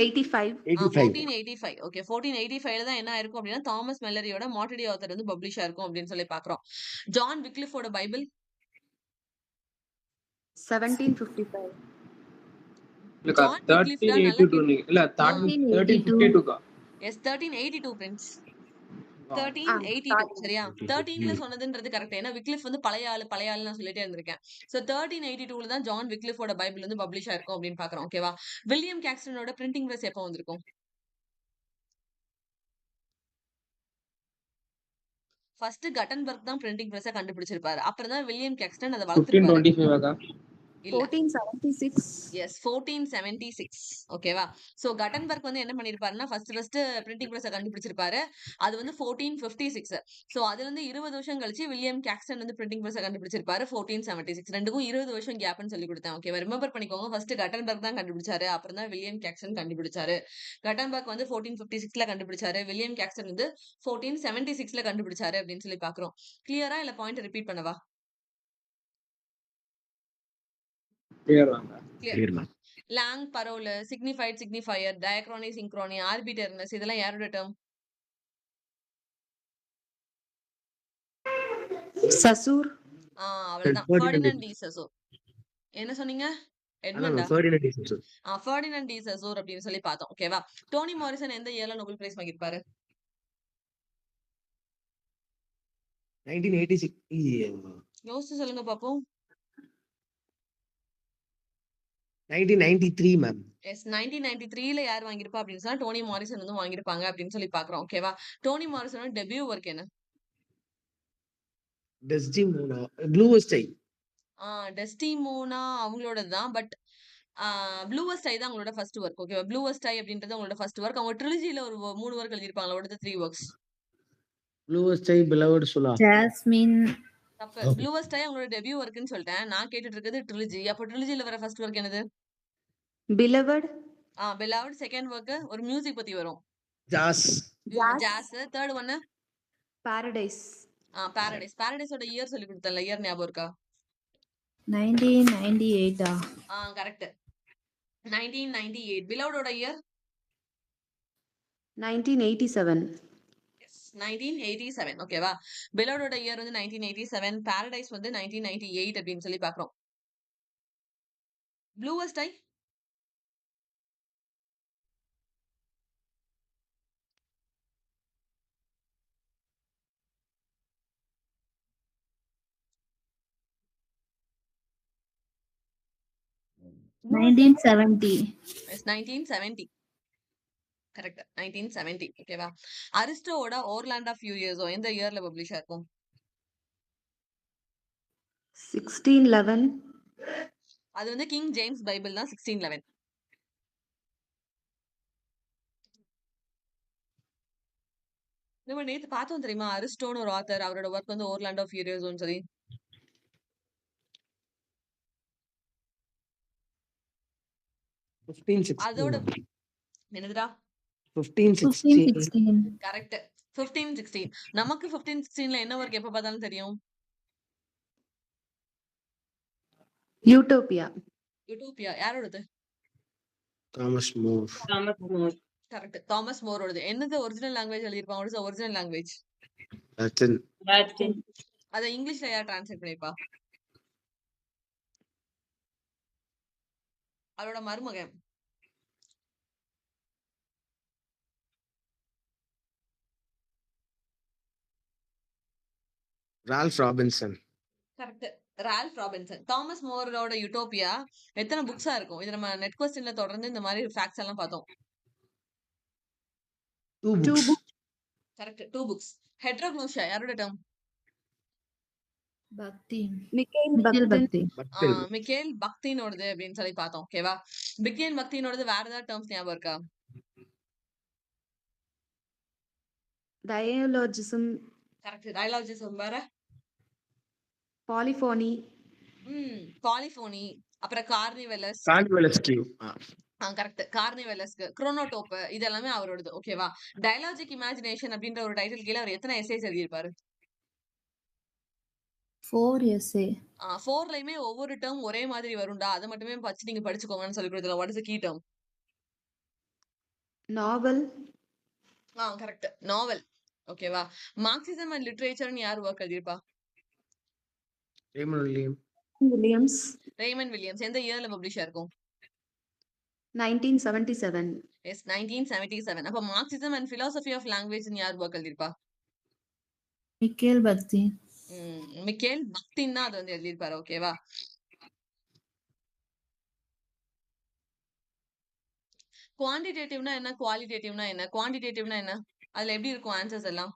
85. 1485. ஓகே 1485ல தான் என்ன ஆயிருக்கும் அப்படின்னா தாமஸ் மெல்லரியோட மாட்டடி ஆத்தர் வந்து பப்ளிஷ் ஆயிருக்கும் அப்படின்னு சொல்லி பாக்குறோம். ஜான் விக்லிஃபோட பைபிள் 1755. இல்லக்கா ஜான் விக்லிஃப் தான் நல்லா 1382 இல்ல 1352கா. S 1382 Prince. ஆ. 1382 சரியா? 13ல சொன்னதுன்றது கரெக்ட். ஏன்னா விக்லிஃப் வந்து பழைய ஆளு நான் சொல்லிட்டே இருந்திருக்கேன். சோ 1382ல தான் ஜான் விக்லிஃபோட பைபிள் வந்து பப்ளிஷ் ஆயிருக்கும் அப்படின்னு பாக்குறோம். ஓகேவா? வில்லியம் கேக்ஸ்டனோட பிரிண்டிங் பிரஸ் எப்போ வந்திருக்கும்? ஃபர்ஸ்ட் கட்டன்பர்க் தான் பிரிண்டிங் பிரஸ் கண்டுபிடிச்சிருப்பாரு. அப்புறம் தான் வில்லியம் கேக்ஸ்டன் அதை வளர்த்துப்பாரு. 1525 இல்ல 1476. எஸ் 1476. ஓகேவா? சோ கட்டன்பர்க் வந்து என்ன பண்ணிருப்பாருன்னா ஃபர்ஸ்ட் பிரிண்டிங் பிரஸ் கண்டுபிடிச்சிருப்பாரு. அது வந்து 1456. சோ அதுல இருந்து 20 வருஷம் கழிச்சு வில்லியம் கேக்ஸ்டன் வந்து பிரிண்டிங் பிரஸ் கண்டுபிடிச்சிருப்பாரு 1476. ரெண்டுக்கும் 20 வருஷம் கேப்னு சொல்லி கொடுத்தேன். ஓகேவா? ரிமெம்பர் பண்ணிக்கோங்க. ஃபர்ஸ்ட் கட்டன்பர்க் தான் கண்டுபிடிச்சாரு. அப்புறம் தான் வில்லியம் கேக்ஸ்டன் கண்டுபிடிச்சாரு. கட்டன்பர்க் வந்து 1456ல கண்டுபிடிச்சாரு. வில்லியம் கேக்ஸ்டன் வந்து 1476ல கண்டுபிடிச்சாரு அப்படின்னு சொல்லி பாக்குறோம். கிளியரா இல்ல பாயிண்ட் ரிப்பீட் பண்ணவா? கிளியர் வாங்க. Clear ma'am. Langue parole, signified, signifier, diachrony, synchrony, arbitrariness இதெல்லாம் யாரோட டேர்ம்? Saussure. அவ்வளவுதான். Ferdinand de Saussure. என்ன சொன்னீங்க? எட்மண்டா? Ferdinand de Saussure. Ferdinand de Saussure அப்படின்னு சொல்லி பார்த்தோம். ஓகேவா? டோனி மாரிசன் எந்த இயர்ல நோபல் பிரைஸ் வாங்கியிருப்பாரு? 1986. யோசிச்சு சொல்லுங்க பாப்போம். 1993 ma'am. எஸ் 1993ல யார் வாங்கியிருப்பா அப்படின்னு சொன்னா டோனி மாரிசன் வந்து வாங்கியிருப்பாங்க அப்படின்னு சொல்லி பாக்குறோம். ஓகேவா? டோனி மாரிசனோட டெபியூ ஒர்க் என்ன? Desdemona. Bluest Eye. டெஸ்டிமோனா அவங்களோட தான். பட் ப்ளூவஸ்ட் ஐ தான் அவங்களோட ஃபர்ஸ்ட் ஒர்க். ஓகேவா? ப்ளூவஸ்ட் ஐ அப்படின்றது அவங்களோட ஃபர்ஸ்ட் ஒர்க். அவங்க ட்ரிலஜில ஒரு 3 work எழுதிருப்பாங்க. what are the 3 works? Bluest Eye, Beloved Sula. Jasmine. தப்பு. ப்ளூவஸ்ட் ஐ அவங்களோட டெபியூ ஒர்க்னு சொல்லிட்டேன். நான் கேட்டுட்டு இருக்கிறது ட்ரிலஜி. அப்ப ட்ரிலஜில வர ஃபர்ஸ்ட் ஒர்க் என்னது? Beloved. beloved செகண்ட் ஒர்க் ஒரு மியூசிக் பத்தி வரும். ஜாஸ். ஜாஸ். தேர்ட் ஒன்னு Paradise. பாரடைஸ். பாரடைஸோட இயர் சொல்லி கொடுத்தல, இயர் ஞாபகம் இருக்கா? 1998. கரெக்ட். 1998. பிலவுடோட இயர் 1987. 1987. ஓகேவா? பிலவுடோட இயர் வந்து 1987. பாரடைஸ் வந்து 1998 அப்படின்னு சொல்லி பாக்குறோம். ப்ளூவஸ்ட் ஐ Ah, 1970. 1970. கரெக்ட். 1970. ஓகேவா? அரிஸ்டோவோட ஓர்லாண்ட் ஆஃப் ஃபியூரியஸோ எந்த இயர்ல பப்ளிஷ் ஆயிருக்கும்? 1611. அது வந்து கிங் ஜேம்ஸ் பைபிள் தான் 1611. நம்ம நேத்து பார்த்தோம் தெரியுமா, அரிஸ்டோன்னு ஒரு ஆத்தர், அவரோட ஒர்க் வந்து ஓர்லாண்ட் ஆஃப் ஃபியூரியஸோன்னு சொல்லி. 1516. அதோட என்னதுடா? 1516. 1516. கரெக்ட். 1516. நமக்கு 1516ல என்ன ஒர்க் எப்ப பார்த்தாலும் தெரியும்? Utopia. யூட்டோபியா. யாரோடது? Thomas More. Thomas More. Correct. Thomas மோரோடது. என்னது ஒரிஜினல் லாங்குவேஜ் எழுதியிருப்பாங்க? Original language Latin. Latin. அத இங்கிலீஷ்ல யார் டிரான்ஸ்லேட் பண்ணிருப்பா? அவரோட மருமகன். Ralph Robinson. Correct. Ralph Robinson. Thomas மோரோட யூட்டோபியா எத்தனை புக்ஸா இருக்கும்? இது நம்ம நெட் கொஸ்டின்ல தொடர்ந்து இந்த மாதிரி ஃபேக்ட்ஸ் எல்லாம் பார்த்தோம். 2 Two books. books. கரெக்ட். 2 புக்ஸ். ஹெட்ரோக்னோஷியா யாரோட term? Bhakti. Mikhail Mikhail Bakhtin. Bhakti. பக்தில். மிக்கேல் பக்தினோடது அப்படின்னு சொல்லி பார்த்தோம். ஓகேவா? மிக்கேல் பக்தினோடது வேற ஏதாவது டேர்ம்ஸ் ஞாபகம் இருக்கா? Dialogism. கரெக்ட். டயலாஜிசம் வேற. Polyphony. பாலிஃபோனி. அப்புறம் கார்னிவெலஸ். கார்னிவலஸ்கியூ. கரெக்ட். கார்னிவெலஸ்க்கு குரோனோடோப் இது எல்லாமே அவரோடது. ஓகேவா? டயலாஜிக் இமேஜினேஷன் அப்படின்ற ஒரு டைட்டில் கீழே அவர் எத்தனை எஸ்ஏஸ் எழுதியிருப்பாரு? 4 essay. 4லையுமே ஒவ்வொரு டேர்ம் ஒரே மாதிரி வரும்டா, அதை மட்டுமே வச்சு நீங்க படிச்சுக்கோங்கன்னு சொல்லி கொடுத்தல. What is key term? Novel. Correct. Novel. ஓகேவா? மார்க்சிசம் அண்ட் லிட்ரேச்சர்னு யார் ஒர்க் எழுதியிருப்பா? Raymond William. Williams. Raymond Williams. எந்த இயர்ல பப்ளிஷ் ஆயிருக்கும்? 1977. எஸ், 1977. அப்ப Marxism and philosophy of language யார் ஒர்க் எழுதியிருப்பா? Mikhail Bhakti. மிக்கேல் பக்தின் தான் அது வந்து எழுதியிருப்பாரு. ஓகேவா? குவான்டிடேட்டிவ்னா என்ன, குவாலிட்டேட்டிவ்னா என்ன? குவான்டிடேட்டிவ்னா என்ன? அதுல எப்படி இருக்கும் ஆன்சர்ஸ் எல்லாம்?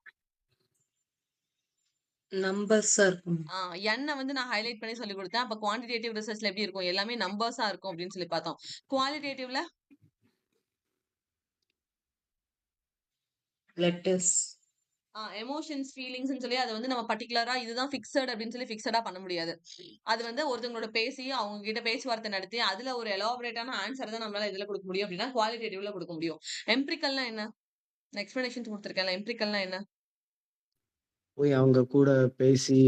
Numbers இருக்கும். எண்ண வந்து நான் ஹைலைட் பண்ணி சொல்லி கொடுத்தேன். அப்ப குவான்டிடேட்டிவ் ரிசர்ச்ல எப்படி இருக்கும்? எல்லாமே நம்பர்ஸா இருக்கும் அப்படின்னு சொல்லி பார்த்தோம். குவாலிட்டேட்டிவ்ல Letters. எமோஷன்ஸ், ஃபீலிங்ஸ் சொல்லி அதை வந்து நம்ம பர்டிகுலரா இதுதான் ஃபிக்ஸட் அப்படின்னு சொல்லி ஃபிக்ஸடா பண்ண முடியாது. அது வந்து ஒருத்தவங்களோட பேசி அவங்க கிட்ட பேச்சுவார்த்தை நடத்தி அதுல ஒரு எலாபரேட்டான ஆன்சர் தான் நம்மளால இதுல கொடுக்க முடியும். அப்படின்னா குவாலிட்டேட்டிவ்ல கொடுக்க முடியும். எம்பிரிக்கல்னா என்ன? எக்ஸ்பிளனேஷன் கொடுத்துருக்கேன்ல. எம்பிரிக்கல்னா என்ன? போய் அவங்க கூட பேசி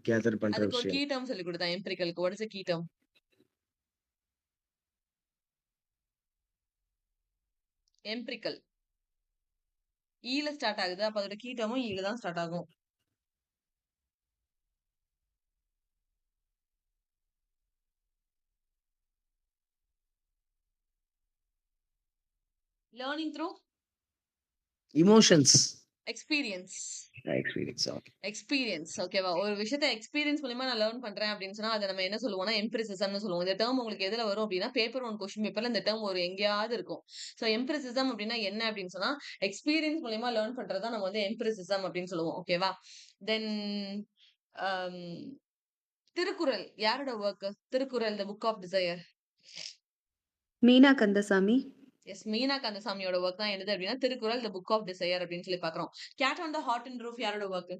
கேதர் பண்ற அதுக்கு ஒரு விஷயம். கீ டேர்ம் சொல்லி கொடுத்தேன். எம்பிரிக்கலுக்கு what is key term? Empirical ஈல ஸ்டார்ட் ஆகுது. அப்ப அதோட கீ டேர்மும் ஈல தான் ஸ்டார்ட் ஆகும். Learning through emotions. Experience. Experience. Experience. ஓகேவா? ஒரு விஷயத்த எக்ஸ்பீரியன்ஸ் மூலமா நான் லேர்ன் பண்றேன் அப்படின்னு சொன்னா அதை நம்ம என்ன சொல்லுவோம்னா எம்பிரிசிசம்னு சொல்லுவோம். இந்த டேர்ம் உங்களுக்கு எதுல வரும் அப்படின்னா பேப்பர் 1 கொஸ்டின் பேப்பர்ல இந்த டேர்ம் ஒரு எங்கேயாவது இருக்கும். சோ எம்பிரிசிசம் அப்படின்னா என்ன அப்படின்னு சொன்னா எக்ஸ்பீரியன்ஸ் மூலமா லேர்ன் பண்றதா நம்ம வந்து எம்பிரிசிசம் அப்படின்னு சொல்லுவோம். ஓகேவா? தென் திருக்குறள் யாரோட work? Thirukkural the book of desire. Meena Kandasamy. Yes, Meena கந்தசாமியோட ஒர்க் தான் என்னது அப்படின்னா Thirukkural the book of desire அப்படின்னு சொல்லி பாக்குறோம். Cat on the hot and roof யாரோட ஒர்க்?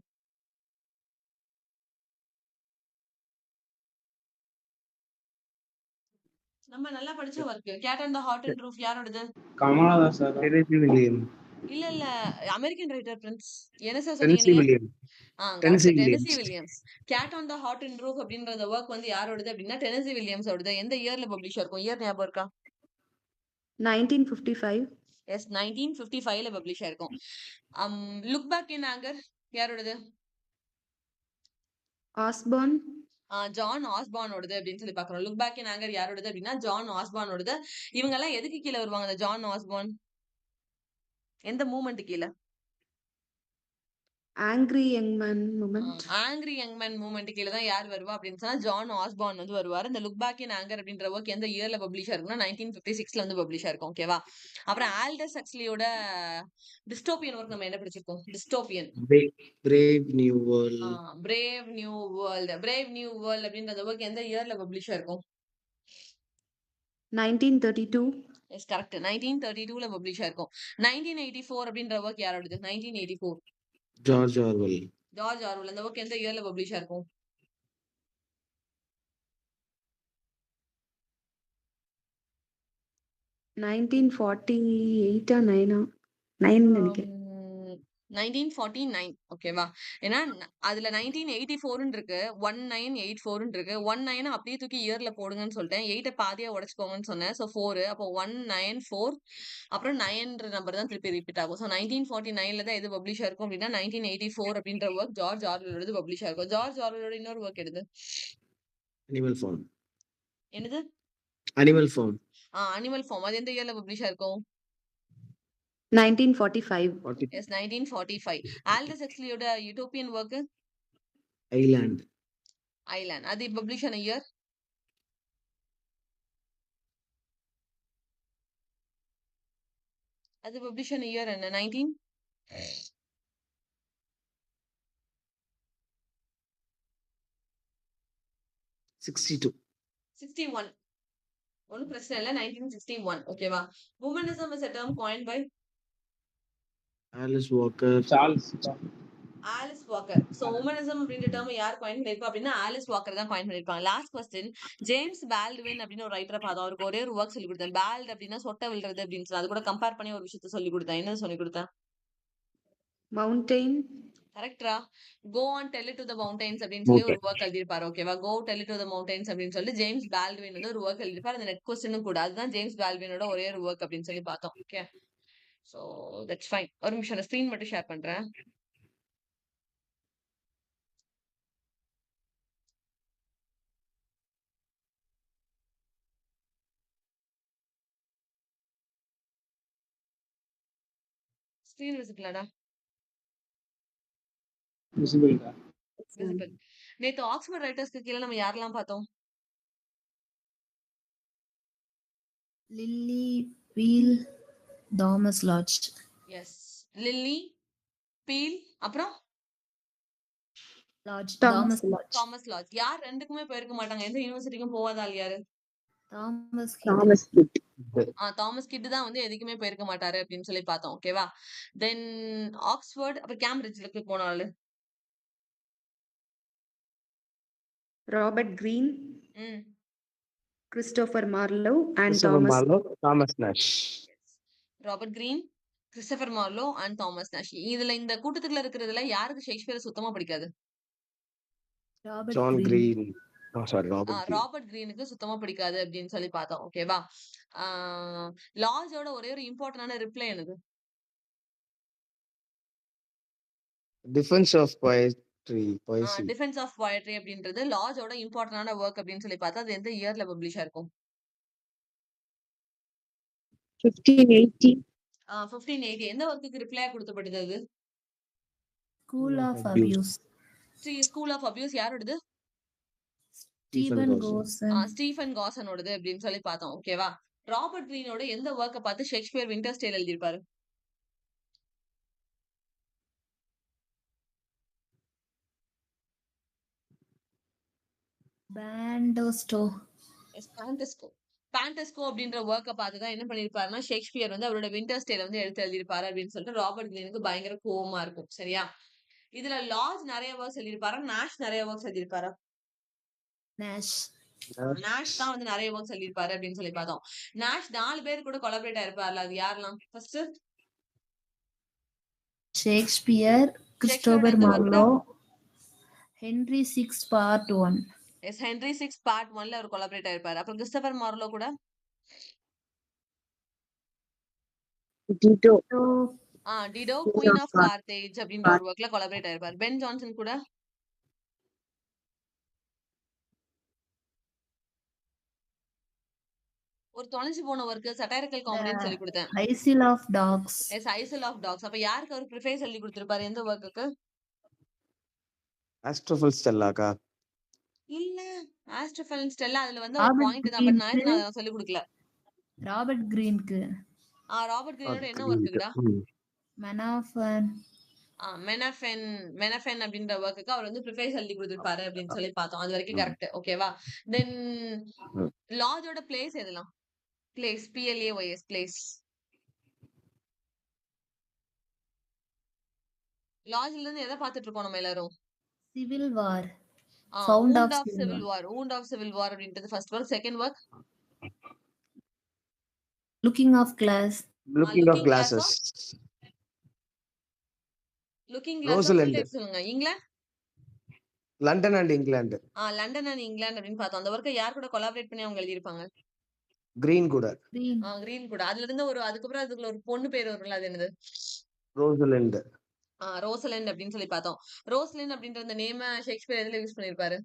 நம்ம நல்லா படிச்ச work. Cat and the hot and roof யாரோடது? கமலா சார். Tennessee William. இல்ல அமெரிக்கன் ரைட்டர் பிரின்ஸ். என்ன சார் சொன்னீங்க டெனசி நீங்க? William. Correct. Tennessee Tennessee Williams. Williams. Cat on the hot and roof அப்படின்ற ஒர்க் வந்து யாரோடது அப்படின்னா டெனசி வில்லியம்ஸ் ஓடது. எந்த இயர்ல பப்ளிஷ் இருக்கும்? இயர் ஞாபகம் இருக்கா? 1955. எஸ் 1955ல பப்ளிஷ் ஆயிருக்கும். லுக் பேக் இன் ஆங்கர் யாரோடது? Osborne. ஜான் ஆஸ்பானோடது அப்படின்னு சொல்லி பாக்குறோம். லுக் பேக் இன் ஆங்கர் யாரோடது அப்படின்னா ஜான் ஆஸ்பானோடது. இவங்க எல்லாம் எதுக்கு கீழே வருவாங்க? இந்த ஜான் ஆஸ்பான் எந்த மூமெண்ட் கீழே? Angry Young Man Movement. Angry young man movement கீழே தான் யார் வருவா அப்படின்னு சொன்னா ஜான் ஆஸ்பான் வந்து வருவார். இந்த லுக் பேக் இன் ஆங்கர் அப்படின்ற ஒர்க் எந்த இயர்ல பப்ளிஷ் ஆயிருக்குன்னா 1956ல வந்து பப்ளிஷ் ஆயிருக்கும். ஓகேவா? அப்புறம் ஆல்டஸ் ஹக்ஸ்லியோட டிஸ்டோபியன் ஒர்க் நம்ம என்ன படிச்சிருக்கோம்? Dystopian. Brave new world. Brave new world. Brave new world அப்படின்ற ஒர்க் எந்த இயர்ல பப்ளிஷ் ஆயிருக்கும்? 1932. Yes correct. 1932ல பப்ளிஷ் ஆயிருக்கும். 1984 அப்படின்ற ஒர்க் யாரோடது? 1984 ஜார்ஜ் ஆர்வெல். George Orwell. அந்த ஒர்க் எந்த இயர்ல பப்ளிஷ் ஆயிருக்கும்? 1948 or 9 நினைக்கிறேன். 1949 ஓகேவா? ஏன்னா அதுல 1984 இருக்கு, 1984 இருக்கு. 19 அப்படியே தூக்கி இயர்ல போடுங்கன்னு சொல்லிட்டேன். 8 பாதியா உடைச்சுக்கோங்கன்னு சொன்னேன். ஸோ 4 அப்போ 194 அப்புறம் 9ன்ற நம்பர் தான் திருப்பி ரிப்பீட் ஆகும். ஸோ 1949ல தான் எது பப்ளிஷ் ஆயிருக்கும் அப்படின்னா 1984 அப்படின்ற ஒர்க் ஜார்ஜ் ஆர்வெலோட பப்ளிஷ் ஆயிருக்கும். ஜார்ஜ் ஆர்வெலோட இன்னொரு ஒர்க் எடுது. Animal farm. என்னது? Animal farm. Animal farm. அது எந்த இயர்ல பப்ளிஷ் ஆயிருக்கும்? 1945. எஸ் 1945. ஆல்டஸ் ஹக்ஸ்லியோட யூட்டோபியன் ஒர்க் ஐலாண்ட். ஐலாண்ட். அது பப்ளிஷ் ஆன இயர்? அது பப்ளிஷ் ஆன இயர் என்ன? 19 62. 61. ஒன்னும் பிரச்சனை இல்ல. 1961 ஓகேவா? Womanism is a term coined by Alice Walker. Charles. Alice Walker. So womanism அப்படின்ற டேர்ம் யார் காயின் பண்ணிருப்பா அப்படின்னா ஆலிஸ் வாக்கர் தான் காயின் பண்ணிருப்பாங்க. Last question. ஜேம்ஸ் பால்ட்வின் அப்படின்னு ஒரு ரைட்டரை பார்த்தோம். அவருக்கு ஒரே ஒரு ஒர்க் சொல்லி கொடுத்தேன். பால்ட் அப்படின்னா சொட்ட விழுறது அப்படின்னு சொல்லி அது கூட கம்பேர் பண்ணி ஒரு விஷயத்த சொல்லி கொடுத்தேன். என்ன சொல்லி கொடுத்தேன்? Mountain. கரெக்டா? Go on tell it to the mountains அப்படின்னு சொல்லி ஒரு ஒர்க் எழுதிருப்பாரு. ஓகேவா? Go tell it to the mountains அப்படின்னு சொல்லி ஜேம்ஸ் பால்ட்வின் வந்து ஒரு ஒர்க் எழுதிருப்பாரு. அந்த நெட் கொஸ்டினும் கூட அதுதான் ஜேம்ஸ் பால்ட்வினோட ஒரே ஒரு ஒர்க் அப்படின்னு சொல்லி பார்த்தோம். Okay, so that's fine. ஒரு நிமிஷம் நான் ஸ்கிரீன் மட்டும் ஷேர் பண்றேன். ஸ்கிரீன் விசிபிளாடா? விசிபிள். விசிபிள். நேத்து ஆக்ஸ்போர்ட் ரைட்டர்ஸ்க்கு கீழ நம்ம யாரெல்லாம் பார்த்தோம்? Lyly Peele Thomas Lodge. Yes, Lyly Peele அப்புறம் Lodge Thomas Thomas Lodge. Thomas Lodge. யார் ரெண்டுக்குமே போயிருக்க மாட்டாங்க. எந்த யூனிவர்சிட்டிக்கும் போகாத ஆள் யாரு? Thomas Thomas Kidd. Thomas Kyd தான் வந்து எதுக்குமே போயிருக்க மாட்டாரு அப்படின்னு சொல்லி பார்த்தோம். ஓகேவா? தென் ஆக்ஸ்போர்ட் அப்புறம் கேம்பிரிட்ஜ்க்கு போன ஆளு. Robert Greene. ம் Christopher Marlowe and Christopher Thomas. Marlowe, Thomas Nashe. Robert Greene, Christopher Marlowe and Thomas Nashe. இதுல இந்த கூட்டத்துக்குள்ள இருக்கிறதுல யாருக்கு ஷேக்ஸ்பியர் சுத்தமா பிடிக்காது? Robert John Greene. Greene. Sorry, Robert Greene. Robert கிரீனுக்கு சுத்தமா பிடிக்காது அப்படின்னு சொல்லி பார்த்தோம். ஓகேவா? லாஜோட ஒரே ஒரு இம்பார்ட்டன்டான ரிப்ளை எனக்கு defence of poetry. Defence of poetry அப்படின்றது லாஜோட இம்பார்ட்டன்டான ஒர்க் அப்படின்னு சொல்லி பார்த்தா அது எந்த இயர்ல பப்ளிஷ் ஆயிருக்கும்? 1580. 1580. எந்த ஒர்க்குக்கு ரிப்ளையா கொடுத்தப்பட்டது அது? School of abuse. School of abuse யாரோடது? Steven Gosson. ஸ்டீஃபன் காசனோடது அப்படின்னு சொல்லி பார்த்தோம். ஓகேவா? ராபர்ட் கிரீனோட எந்த ஒர்க்கை பார்த்து ஷேக்ஸ்பியர் விண்டர்ஸ் டேல் எழுதியிருப்பாரு? பேண்டோஸ்டோ. பேண்டஸ்கோ அப்படின்ற ஒர்க்கை பார்த்து தான் என்ன பண்ணிருப்பாருன்னா ஷேக்ஸ்பியர் வந்து அவரோட விண்டர்ஸ் டேல வந்து எடுத்து எழுதியிருப்பாரு அப்படின்னு சொல்லிட்டு ராபர்ட் கிரீனுக்கு பயங்கர கோவமா இருக்கும். சரியா? இதுல லாஜ் நிறைய ஒர்க்ஸ் எழுதியிருப்பாரா? நாஷ் நிறைய ஒர்க்ஸ் எழுதியிருப்பாரா? நேஷ். நாஷ் தான் வந்து நிறைய ஒர்க்ஸ் எழுதியிருப்பாரு அப்படின்னு சொல்லி பார்த்தோம். நாஷ் 4 பேர் கூட கொலாபரேட் ஆயிருப்பார்ல, அது யாரெல்லாம்? ஃபர்ஸ்ட் ஷேக்ஸ்பியர், ஷேக்ஸ்பியரோட கிறிஸ்டோபர் எந்த ஒர்க்ல? Marlowe, Henry 6 part 1. Yes, Henry 6 part 1ல அவர் கொலாபரேட் ஆயிருப்பாரு. அப்புறம் கிறிஸ்டோபர் மார்லோ கூட Tito. Dido queen of Carthage அப்படின்ற ஒரு ஒர்க்ல கொலாபரேட் ஆயிருப்பாரு. பென் ஜான்சன் கூட ஒரு தொலைஞ்சு போன ஒர்க் சட்டைரிக்கல் காமெடின்னு சொல்லி கொடுத்தேன். Isle of dogs. Yes, isle of dogs. அப்ப யாருக்கு அவர் ப்ரிஃபேஸ் எழுதி கொடுத்திருப்பாரு எந்த ஒர்க்குக்கு? ஆஸ்ட்ரோஃபில் ஸ்டெல்லாக்கா? இல்ல, ஆஸ்ட்ரோஃபெல் ஸ்டெல்லா அதுல வந்து ஒரு ராபர்ட் பாயிண்ட் தான், பட் நான் கிரீனுக்கு நான் சொல்லி கொடுக்கல. ராபர்ட் கிரீனுக்கு ராபர்ட் கிரீனோட என்ன ஒர்க்குடா? மெனாஃபன். மெனஃபென் அப்படின்ற ஒர்க்குக்கு அவர் வந்து ப்ரிஃபேஸ் எழுதி கொடுத்திருப்பாரு அப்படின்னு சொல்லி பார்த்தோம். அது வரைக்கும் கரெக்ட். ஓகேவா? தென் லாஜோட பிளேஸ் எதெல்லாம்? Plays, PLAYS, plays. லாஜ்ல இருந்து எதை பார்த்துட்டு இருக்கோம் நம்ம எல்லாரும்? Civil war. Wound Sound of of Civil Civil War. Wound of Civil War அப்படின்றது first work. Second work looking of glass. Looking of glasses. Looking glass Rosalind. சொல்லுங்க. England, London and England. London and England அப்படின்னு பார்த்தோம். அந்த ஒர்க்கை யார் கூட collaborate பண்ணி அவங்க எழுதியிருப்பாங்க? கிரீன் கூட. கிரீன். கிரீன் கூட. அதுல இருந்து ஒரு அதுக்கப்புறம் அதுக்குள்ள ஒரு பொண்ணு பேர் வரும்ல, அது என்னது? ரோசலண்ட். ரோசலண்ட் அப்படின்னு சொல்லி பார்த்தோம். ரோசலின் அப்படின்ற அந்த நேம ஷேக்ஸ்பியர் எதுல யூஸ் பண்ணிருப்பாரு?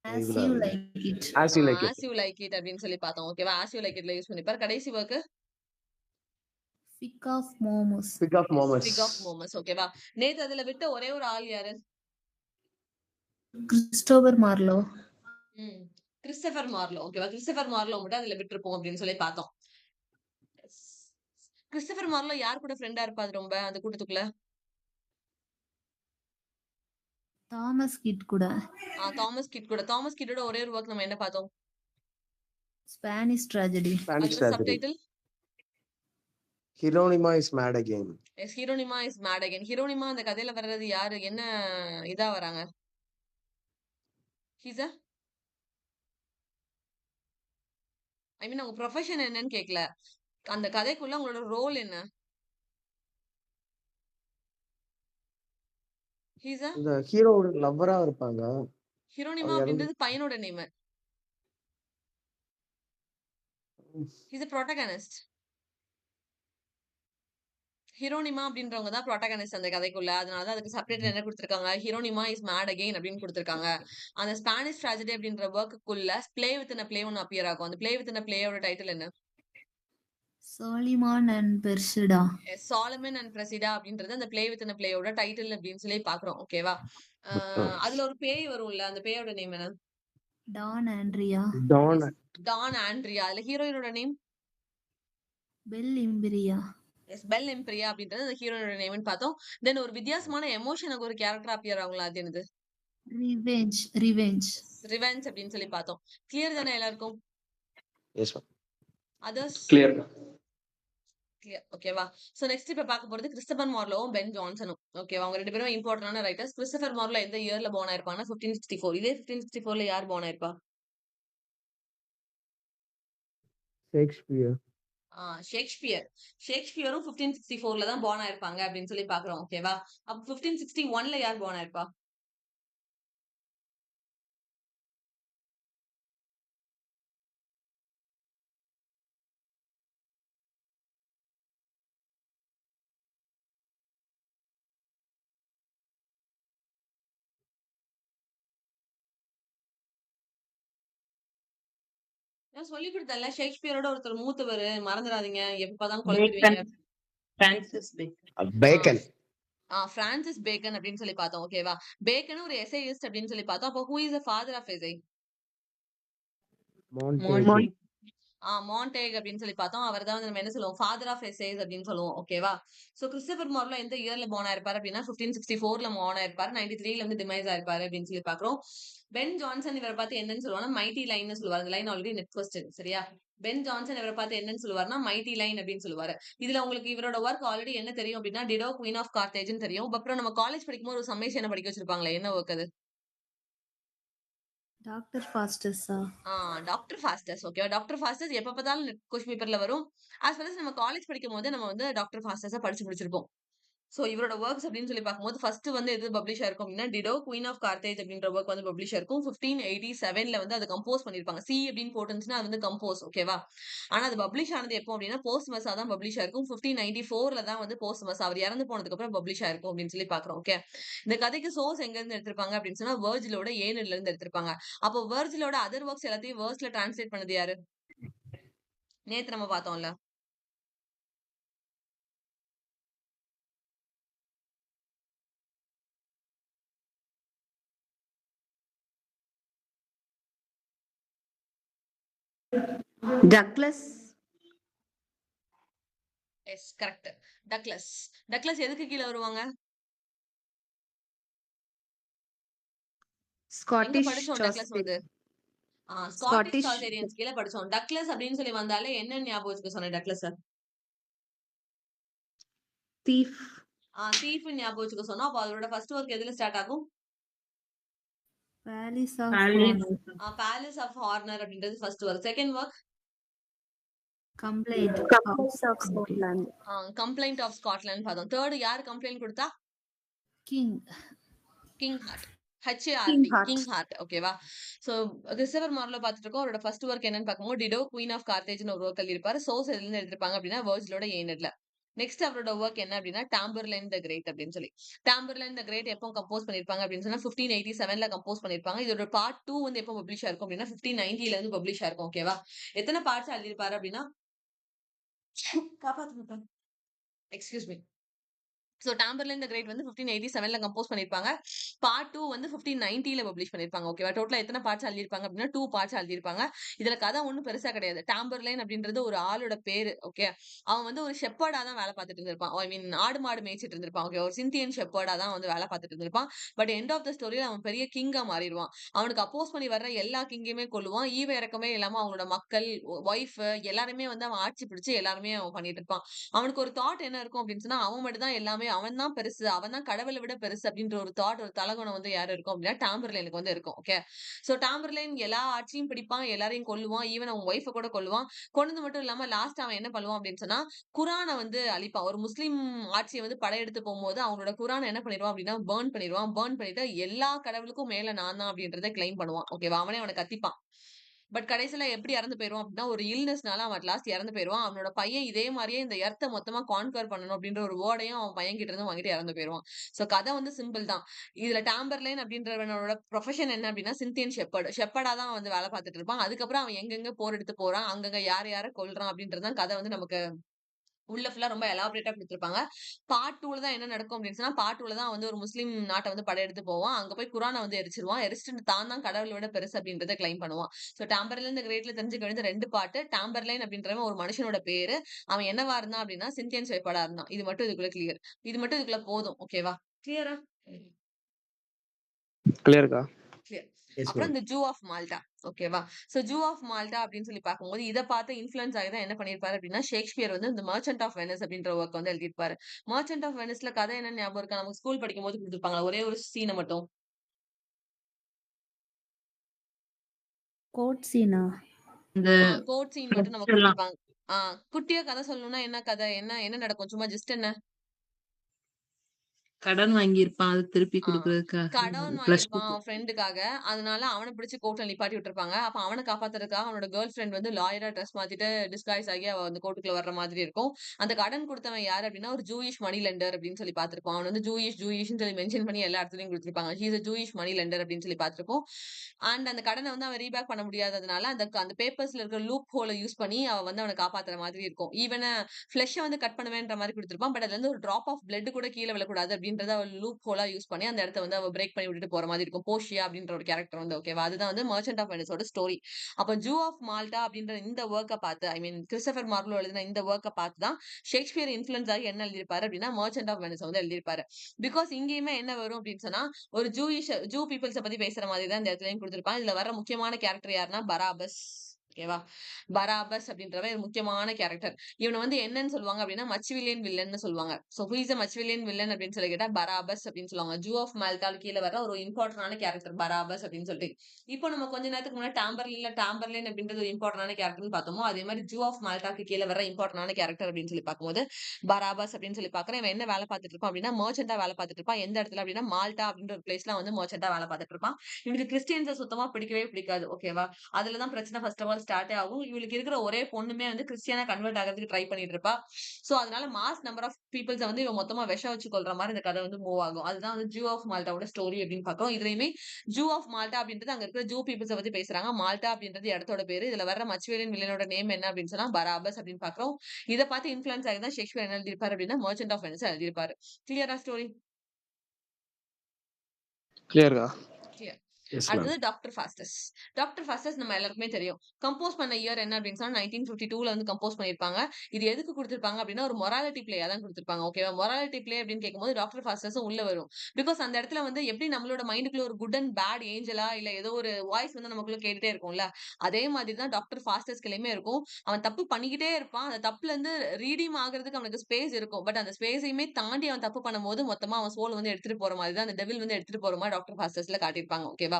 As you like it. As you like it. As you like it அப்படின்னு சொல்லி பார்த்தோம். ஓகேவா? As you like itல யூஸ் பண்ணிருப்பாரு. கடைசி work Fic of Momus. Fig of Momus. Fig of Momus. ஓகேவா? நேத்து அதுல விட்ட ஒரே ஒரு ஆள் யாரு? Christopher Marlowe. Christopher Marlowe. ஓகேவா? கிறிஸ்டோபர் மார்லோ மட்டும் அதுல விட்டுருப்போம் அப்படின்னு சொல்லி பார்த்தோம். கிறிஸ்டோபர் மார்லோ யார் கூட ஃப்ரெண்டா இருப்பாரு ரொம்ப அந்த கூட்டத்துக்குள்ள? தாமஸ் கிட் கூட. தாமஸ் கிட் கூட. தாமஸ் கிட்டோட ஒரே ஒரு ஒர்க் நம்ம என்ன பார்த்தோம்? Spanish tragedy. Spanish அதோட tragedy. Subtitle Hieronyma is mad again. Yes, Hieronimo is mad again. Hieronimo அந்த கதையில வர்றது யாரு? என்ன இதா வராங்க? ஹீஸ் ஐ மீன் அவங்க ப்ரொஃபஷன் என்னன்னு கேட்கல. அந்த கதைக்குள்ள உங்களோட ரோல் என்ன? ஹீஸ் இந்த ஹீரோவோட லவ்வரா இருப்பாங்க. ஹீரோனிமா அது அப்படின்றது பையனோட நேம். He's a protagonist. ஹீரோனிமா அப்படின்றவங்க தான் ப்ரோட்டகனிஸ்ட் அந்த கதைக்குள்ள. அதனாலதான் அதுக்கு செப்பரேட் என்ன கொடுத்திருக்காங்க? ஹீரோனிமா இஸ் மேட் அகைன் அப்படின்னு கொடுத்திருக்காங்க. அந்த ஸ்பானிஷ் ட்ராஜடி அப்படின்ற ஒர்க்குள்ள பிளே வித் பிளே ஒன்னு அப்பியர் ஆகும். அந்த பிளே வித் பிளேயோட டைட்டில் என்ன? சோலிமான் அண்ட் பெர்சிடா. சாலமன் அண்ட் பிரசிடா அப்படின்றது அந்த பிளே வித் பிளேயோட டைட்டில் அப்படின்னு சொல்லி பாக்குறோம். ஓகேவா? அதுல ஒரு பேய் வரும்ல, அந்த பேயோட நேம் என்ன? Don Andrea. Don Andrea. அதுல ஹீரோயினோட name Bel Imperia. Yes, Bel Imperia அப்படின்றது அந்த ஹீரோயினோட நேம்னு பார்த்தோம். தென் ஒரு வித்தியாசமான எமோஷனுக்கு ஒரு கேரக்டர் அப்பியர் ஆகுங்களா, அது என்னது? ரிவெஞ்ச். ரிவெஞ்ச் அப்படின்னு சொல்லி பார்த்தோம். கிளியர் தானே எல்லாருக்கும்? Yes ma'am. Others clear. Clear. ஓகேவா? சோ நெக்ஸ்ட் இப்ப பார்க்க போறது கிறிஸ்டோபர் மார்லோவும் பென் ஜான்சனும். ஓகேவா? அவங்க ரெண்டு பேரும் இம்பார்ட்டன்டான ரைட்டர்ஸ். கிறிஸ்டோபர் மார்லோ எந்த இயர்ல born ஆயிருப்பாங்கன்னா 1564. இதே 1564ல யார் born ஆயிருப்பா? Shakespeare. ஷேக்ஸ்பியரும் 1564ல தான் born ஆயிருப்பாங்க அப்படின்னு சொல்லி பாக்குறோம். ஓகேவா? அப்ப 1561ல யார் born ஆயிருப்பா? நான் சொல்லி கொடுத்தேன்ல, ஷேக்ஸ்பியரோட ஒருத்தர் மூத்தவர், மறந்துடாதீங்க. எப்பதான் குழப்பிடுவீங்க. Francis Bacon. Bacon. Francis Bacon அப்படின்னு சொல்லி பார்த்தோம். ஓகேவா? பேக்கன் ஒரு எசேயிஸ்ட் அப்படின்னு சொல்லி பார்த்தோம். அப்போ who is the father of எசே? Montaigne. Montek அப்படின்னு சொல்லி பார்த்தோம். அவர் தான் நம்ம என்ன சொல்லுவோம்? ஃபாதர் ஆஃப் எசேஸ் அப்படின்னு சொல்லுவோம். ஓகேவா? சோ கிறிஸ்டோபர் மார்லோ எந்த இயர்ல born ஆயிருப்பாரு அப்படின்னா 1564ல born ஆயிருப்பாரு. 93ல வந்து டிமைஸ் ஆயிருப்பாரு அப்படின்னு சொல்லி பாக்குறோம். பென் ஜான்சன் இவரை பார்த்து என்னன்னு சொல்லுவாங்கன்னா மைட்டி லைன் சொல்லுவாரு. அந்த லைன் ஆல்ரெடி நெட் கொஸ்டின். சரியா? பென் ஜான்சன் இவரை பார்த்து என்னன்னு சொல்லுவாருன்னா மைட்டி லைன் அப்படின்னு சொல்லுவாரு. இதுல உங்களுக்கு இவரோட ஒர்க் ஆல்ரெடி என்ன தெரியும் அப்படின்னா டிடோ குயின் ஆஃப் கார்த்தேஜ்னு தெரியும். அப்புறம் நம்ம காலேஜ் படிக்கும்போது ஒரு சம்மேஷனை படிக்க வச்சிருப்பாங்களே, என்ன ஒர்க் அது? டாக்டர் ஃபாஸ்டஸா? Doctor Faustus. ஓகேவா? டாக்டர் ஃபாஸ்டஸ் எப்ப பார்த்தாலும் கொஸ்டின் பேப்பர்ல வரும். ஆஸ் வெல் அஸ் நம்ம காலேஜ் படிக்கும்போது நம்ம வந்து டாக்டர் ஃபாஸ்டஸ படிச்சு முடிச்சிருப்போம். சோ இவரோட வொர்க்ஸ் அப்படின்னு சொல்லி பார்க்கும்போது ஃபர்ஸ்ட் வந்து எது பப்ளிஷ் ஆயிருக்கும் அப்படின்னா டிடோ குயின் ஆஃப் கார்த்தேஜ் அப்படின்ற ஒர்க் வந்து பப்ளிஷ் ஆயிருக்கும் 1587ல வந்து அது கம்போஸ் பண்ணிருப்பாங்க. சி அப்படின்னு போட்டுருந்துச்சுன்னா அது வந்து கம்போஸ். ஓகேவா? ஆனா அது பப்ளிஷ் ஆனது எப்போ அப்படின்னா போஸ்ட்மஸா தான் பப்ளிஷ் ஆயிருக்கும். 1594ல தான் வந்து போஸ்ட்மஸ் அவர் இறந்து போனதுக்கு அப்புறம் பப்ளிஷ் ஆயிருக்கும் அப்படின்னு சொல்லி பாக்குறோம். ஓகே, இந்த கதைக்கு சோர்ஸ் எங்க இருந்து எடுத்திருப்பாங்க அப்படின்னு சொன்னா வேர்ஜிலோட ஏனிட்ல இருந்து எடுத்திருப்பாங்க. அப்போ வேர்ஜிலோட அதர் ஒர்க்ஸ் எல்லாத்தையும் வேர்ஸ்ல டிரான்ஸ்லேட் பண்ணது யாரு? நேத்து நம்ம பார்த்தோம்ல. Douglas. Yes, correct. Douglas. Douglas எதுக்கு கீழ வருவாங்க? எங்க ஸ்காட்டிஷ் படிச்சோம் டக்ளஸ் வந்து? ஸ்காட்டிஷ் ஸ்காட்டிஷ் சாசேரியன்ஸ் கீழ படிச்சோம். டக்ளஸ் அப்படின்னு சொல்லி வந்தாலே என்ன ஞாபகம் வச்சுக்க சொன்னேன் டக்ளஸ்? தீஃப். தீஃப் ஞாபகம் வச்சுக்க சொன்னோம். அப்போ அதோட ஃபர்ஸ்ட் ஒர்க் எதுல ஸ்டார்ட் ஆகும்? Palace of Palace. Honour. Palace of honour அப்படின்றது first work. Second work complaint complaints of Scotland. Complaint of Scotland பார்த்தோம். தேர்ட் யார் கம்ப்ளைண்ட் கொடுத்தா? King. King Hart. King HART. Hart. King Hart. ஓகேவா? So Christopher Marlowe பார்த்துட்டு இருக்கோம். அவரோட first work என்னன்னு பார்க்கும்போது டிடோ குயின் ஆஃப் கார்த்தேஜ்னு ஒரு ஒர்க் எழுதியிருப்பாரு. சோர்ஸ் எதுல இருந்து எடுத்திருப்பாங்க அப்படின்னா வேர்ஜிலோட ஏனிட்ல. நெக்ஸ்ட் அவரோட ஒர்க் என்ன அப்படின்னா டாம்பர்லைன் த கிரேட் அப்படின்னு சொல்லி. டாம்பர்லைன் த கிரேட் எப்போ கம்போஸ் பண்ணிருப்பாங்க அப்படின்னு சொன்னா 1587ல கம்போஸ் பண்ணிருப்பாங்க. இதோட பார்ட் 2 வந்து எப்போ பப்ளிஷ் ஆயிருக்கும் அப்படின்னா 1590ல இருந்து பப்ளிஷ் ஆயிருக்கும். ஓகேவா? எத்தனை பார்ட்ஸ் எழுதியிருப்பாரு அப்படின்னா காப்பாத்துங்க. Excuse me. So Tamburlaine the great வந்து 1587ல கம்போஸ் பண்ணிருப்பாங்க. பார்ட் 2 வந்து 1590ல பப்ளிஷ் பண்ணிருப்பாங்க. ஓகேவா? டோட்டலா எத்தனை பார்ட்ஸ் எழுதிருப்பாங்க அப்படின்னா 2 பார்ட்ஸ் எழுதிருப்பாங்க. இதுல கதை ஒண்ணும் பெருசா கிடையாது. டாம்பர்லைன் அப்படின்றது ஒரு ஆளோட பேரு. ஓகே, அவன் வந்து ஒரு ஷெப்பர்டா தான் வேலை பார்த்துட்டு இருந்திருப்பான். ஐ மீன் ஆடு மாடு மேய்ச்சிட்டு இருந்திருப்பான். ஓகே, ஒரு சிந்தியன் ஷெப்பர்டா தான் வந்து வேலை பார்த்துட்டு இருந்திருப்பான். பட் எண்ட் ஆஃப் த ஸ்டோரியில அவன் பெரிய கிங்கா மாறிடுவான். அவனுக்கு அப்போஸ் பண்ணி வர்ற எல்லா கிங்கையுமே கொல்லுவான். ஈவ இறக்கமே இல்லாம அவங்களோட மக்கள், ஒய்ஃப் எல்லாருமே வந்து அவன் ஆட்சி பிடிச்சு எல்லாருமே அவன் பண்ணிட்டு இருப்பான். அவனுக்கு ஒரு தாட் என்ன இருக்கும் அப்படின்னு சொன்னா அவன் மட்டும் தான் எல்லாமே, அவன் தான் பெருசு, அவன் தான் கடவுளை விட பெருசு அப்படின்ற ஒரு தாட், ஒரு தலகுணம் வந்து யாரு இருக்கும் அப்படின்னா டாம்பர்லைனுக்கு வந்து இருக்கும். ஓகே, சோ டாம்பர்லைன் எல்லா ஆட்சியும் பிடிப்பான், எல்லாரையும் கொல்லுவான், ஈவன் அவன் ஒய்ஃபை கூட கொல்லுவான். கொன்னது மட்டும் இல்லாம லாஸ்ட் அவன் என்ன பண்ணுவான் அப்படின்னு சொன்னா குரானை வந்து அழிப்பான். ஒரு முஸ்லிம் ஆட்சியை வந்து படையெடுத்து போகும்போது அவனோட குரானை என்ன பண்ணிடுவான் அப்படின்னா பேர்ன் பண்ணிடுவான். பேர்ன் பண்ணிட்டு எல்லா கடவுளுக்கும் மேல நான் தான் அப்படின்றத கிளைம் பண்ணுவான். ஓகேவா? அவனே அவனை கத்திப்பான். பட் கடைசியில எப்படி இறந்து போயிருவான் அப்படின்னா ஒரு இல்னஸ்னால அவன் லாஸ்ட் இறந்து போயிருவான். அவனோட பையன் இதே மாதிரியே இந்த எர்த்தை மொத்தமா கான்கர் பண்ணணும் அப்படின்ற ஒரு வேர்டையும் அவன் பையன் கிட்ட இருந்து வாங்கிட்டு இறந்து போயிருவான். சோ கதை வந்து சிம்பிள் தான். இதுல டாம்பர்லைன் அப்படின்றவனோட ப்ரொஃபஷன் என்ன அப்படின்னா சிந்தியன் ஷெப்பர்ட். ஷெப்பர்டா தான் வந்து வேலை பார்த்துட்டு இருப்பான். அதுக்கப்புறம் அவன் எங்கெங்க போர் எடுத்து போறான், அங்கங்க யார கொல்றான் அப்படின்றதான் கதை வந்து நமக்கு உள்ள ஃபுல்லா ரொம்ப எலாபரேட்டா கொடுத்திருப்பாங்க. பார்ட் 2ல தான் என்ன நடக்கும் அப்படின்னு சொன்னா பார்ட் 2ல தான் வந்து ஒரு முஸ்லீம் நாட்டை வந்து படையெடுத்து போவான். அங்க போய் குரானை வந்து எரிச்சிருவான். எரிச்சிட்டு தான் தான் கடவுளை விட பெருசு அப்படின்றத கிளைம் பண்ணுவான். சோ டாம்பர்லைன் இந்த கிரேட்ல தெரிஞ்சுக்க வேண்டியது 2 பார்ட். டாம்பர்லைன் அப்படின்றவன் ஒரு மனுஷனோட பேரு. அவன் என்னவா இருந்தான் அப்படின்னா சிந்தியன் ஷெப்பர்டா இருந்தான். இது மட்டும் இதுக்குள்ள கிளியர். இது மட்டும் இதுக்குள்ள போதும். ஓகேவா? கிளியரா? கிளியர்க்கா? கிளியர். எஸ் அப்புறம் மேம். இந்த ஜூ ஆஃப் மால்டா. ஓகேவா? சோ ஜூ ஆஃப் மால்டா அப்படின்னு சொல்லி பார்க்கும்போது இதை பார்த்து இன்ஃபுளுன்ஸ் ஆகி தான் என்ன பண்ணிருப்பாரு அப்படின்னா ஷேக்ஸ்பியர் வந்து இந்த மர்ச்சன்ட் ஆஃப் வெனிஸ் அப்படின்ற ஒர்க் வந்து எழுதியிருப்பாரு. மர்ச்சன்ட் ஆஃப் வெனிஸ்ல கதை என்ன ஞாபகம் இருக்கா? நமக்கு ஸ்கூல் படிக்கும் போது கொடுத்துருப்பாங்க ஒரே ஒரு சீனை மட்டும். கோட் சீனா? இந்த கோட் சீன் மட்டும் நமக்கு எல்லாம் கொடுத்துருப்பாங்க. குட்டியா கதை சொல்லணும்னா என்ன கதை, என்ன என்ன நடக்கும்? சும்மா ஜஸ்ட் என்ன கடன் வாங்கியிருப்பான் அது திருப்பி ஆ கொடுக்கறதுக்காக கடன் பிளஸ் வாங்கியிருப்பான் அவன் ஃப்ரெண்டுக்காக. அதனால அவனை பிடிச்சு கோர்ட்ல நிப்பாட்டி விட்டுருப்பாங்க. அப்ப அவனை காப்பாத்துறதுக்காக அவனோட கேர்ள் ஃப்ரெண்ட் வந்து லாயரா ட்ரெஸ் மாத்திட்டு டிஸ்கைஸ் ஆகி அவ வந்து கோர்ட்டுக்குள்ள வர்ற மாதிரி இருக்கும். அந்த கடன் கொடுத்தவன் யாரு அப்படின்னா ஒரு ஜூயிஷ் மணி லெண்டர் அப்படின்னு சொல்லி பார்த்திருப்போம். அவன் வந்து ஜூயிஷ்னு சொல்லி மென்ஷன் பண்ணி எல்லா இடத்துலயும் கொடுத்திருப்பாங்க. He is a Jewish money lender அப்படின்னு சொல்லி பார்த்திருப்போம். அண்ட் அந்த கடனை வந்து அவன் ரீபேக் பண்ண முடியாததுனால அந்த பேப்பர்ஸ்ல இருக்கிற லூப் ஹோலை யூஸ் பண்ணி அவன் வந்து அவனை காப்பாத்துற மாதிரி இருக்கும். ஈவன் ஃபிளஷை வந்து கட் பண்ணுவேன்ற மாதிரி கொடுத்திருப்பான். பட் அதுல இருந்து ஒரு டிராப் ஆஃப் பிளட் கூட கீழே விழக்கூடாது அப்படின்றத அவள் லூப் ஹோலா யூஸ் பண்ணி அந்த இடத்த வந்து அவ பிரேக் பண்ணி விட்டுட்டு போற மாதிரி இருக்கும். போஷியா அப்படின்ற ஒரு கேரக்டர் வந்து. ஓகேவா? அதுதான் வந்து மர்ச்சன்ட் ஆஃப் வெனிஸோட ஸ்டோரி. அப்ப ஜூ ஆஃப் மால்டா அப்படின்ற இந்த ஒர்க்கை பார்த்து, ஐ மீன் கிறிஸ்டோபர் மார்லோ எழுதின இந்த ஒர்க்கை பார்த்து தான் ஷேக்ஸ்பியர் இன்ஃபுளுன்ஸ் ஆகி என்ன எழுதியிருப்பாரு அப்படின்னா மர்ச்சன்ட் ஆஃப் வெனிஸ் வந்து எழுதியிருப்பாரு. பிகாஸ் இங்கேயுமே என்ன வரும் அப்படின்னு சொன்னா ஒரு ஜூ பீப்புள்ஸை பத்தி பேசுற மாதிரி தான் இந்த இடத்துலயும் கொடுத்திருப்பாங்க. இதுல வர முக்கியமான கேரக்டர் யாருன்னா பராபஸ். ஓகேவா? பராபஸ் அப்படின்றவன் ஒரு முக்கியமான கேரக்டர். இவன வந்து என்னன்னு சொல்லுவாங்க அப்படின்னா, மச்சிவிலியன் வில்லன்னு சொல்லுவாங்க. So who is a Machiavellian villain அப்படின்னு சொல்லி கேட்டா, பராபஸ் அப்படின்னு சொல்லுவாங்க. ஜூ ஆஃப் மால்டால கீழ வர ஒரு இம்பார்ட்டன்டான கேரக்டர் பராபஸ் அப்படின்னு சொல்லிட்டு. இப்போ நம்ம கொஞ்ச நேரத்துக்கு முன்னாடி டாம்பர்லின் அப்படின்றது ஒரு இம்பார்ட்டன்டான கேரக்டர்னு பார்த்தோமோ, அதே மாதிரி ஜூ ஆஃப் மால்டாக்கு கீழ வர இம்பார்ட்டன்டான கேரக்டர் அப்படின்னு சொல்லி பார்க்கும்போது, பராபஸ் அப்படின்னு சொல்லி பார்க்குறேன். இவன் என்ன வேலை பார்த்துட்டு இருப்பான் அப்படின்னா, மெர்ச்சன்ட்டா வேலை பார்த்துட்டு இருப்பான். எந்த இடத்துல அப்படின்னா, மால்டா அப்படின்ற ஒரு பிளேஸ்ல வந்து மெர்ச்சன்ட்டா வேலை பார்த்துட்டு இருப்பான். இவனுக்கு கிறிஸ்டியன்ஸ சுத்தமா பிடிக்கவே பிடிக்காது. ஓகேவா? அதுலதான் பிரச்சனை ஃபர்ஸ்ட் ஆஃப் ஆல் ஸ்டார்ட்டே ஆகும். இவளுக்கு இருக்கிற ஒரே பொண்ணுமே வந்து கிறிஸ்டியனா கன்வெர்ட் ஆகிறதுக்கு ட்ரை பண்ணிட்டு இருப்பா. சோ அதனால மாஸ் நம்பர் ஆஃப் பீப்பிள்ஸ வந்து இவன் மொத்தமா விஷம் வச்சு கொல்ற மாதிரி இந்த கதை வந்து மூவ் ஆகும். அதுதான் வந்து ஜூ ஆஃப் மால்டாவோட ஸ்டோரி அப்படின்னு பார்க்கிறோம். இதுலயுமே ஜூ ஆஃப் மால்டா அப்படின்றது அங்க இருக்கிற ஜூ பீப்பிள்ஸ பத்தி பேசுறாங்க. மால்டா அப்படின்றது இடத்தோட பேரு. இதுல வர மச்சுவேலியன் வில்லனோட நேம் என்ன அப்படின்னு சொன்னா பராபஸ் அப்படின்னு பார்க்கிறோம். இதை பார்த்து இன்ஃபுளுன்ஸ் ஆகி தான் ஷேக்ஸ்பியர் என்ன எழுதியிருப்பாரு அப்படின்னா மர்ச்சன்ட் ஆஃப் வெனிஸ் எழுதியிருப்பாரு. கிளியரா ஸ்டோரி? கிளியர்க்கா? கிளியர். Yes ma'am. அடுத்தது டாக்டர் ஃபாஸ்டஸ். டாக்டர் ஃபாஸ்டஸ் நம்ம எல்லாருக்குமே தெரியும். கம்போஸ் பண்ண இயர் என்ன அப்படின்னு சொன்னா 1952ல வந்து கம்போஸ் பண்ணிருப்பாங்க. இது எதுக்கு கொடுத்திருப்பாங்க அப்படின்னா ஒரு மொராலிட்டி பிளேயா தான் கொடுத்திருப்பாங்க. ஓகேவா? மொராலிட்டி பிளே அப்படின்னு கேட்கும்போது டாக்டர் ஃபாஸ்டஸும் உள்ள வரும். பிகாஸ் அந்த இடத்துல வந்து எப்படி நம்மளோட மைண்டுக்குள்ள ஒரு குட் அண்ட் பேட் ஏஞ்சலா இல்ல ஏதோ ஒரு வாய்ஸ் வந்து நமக்குள்ள கேட்டுட்டே இருக்கும்ல, அதே மாதிரி தான் டாக்டர் ஃபாஸ்டஸ்க்குலயுமே இருக்கும். அவன் தப்பு பண்ணிக்கிட்டே இருப்பான். அந்த தப்புல இருந்து ரீடீம் ஆகுறதுக்கு அவனுக்கு ஸ்பேஸ் இருக்கும். பட் அந்த ஸ்பேஸையுமே தாண்டி அவன் தப்பு பண்ணும்போது மொத்தமா அவன் சோல் வந்து எடுத்துட்டு போற மாதிரி தான் அந்த டெவில் வந்து எடுத்துட்டு போற மாதிரி டாக்டர் ஃபாஸ்டஸ்ல காட்டியிருப்பாங்க. ஓகேவா?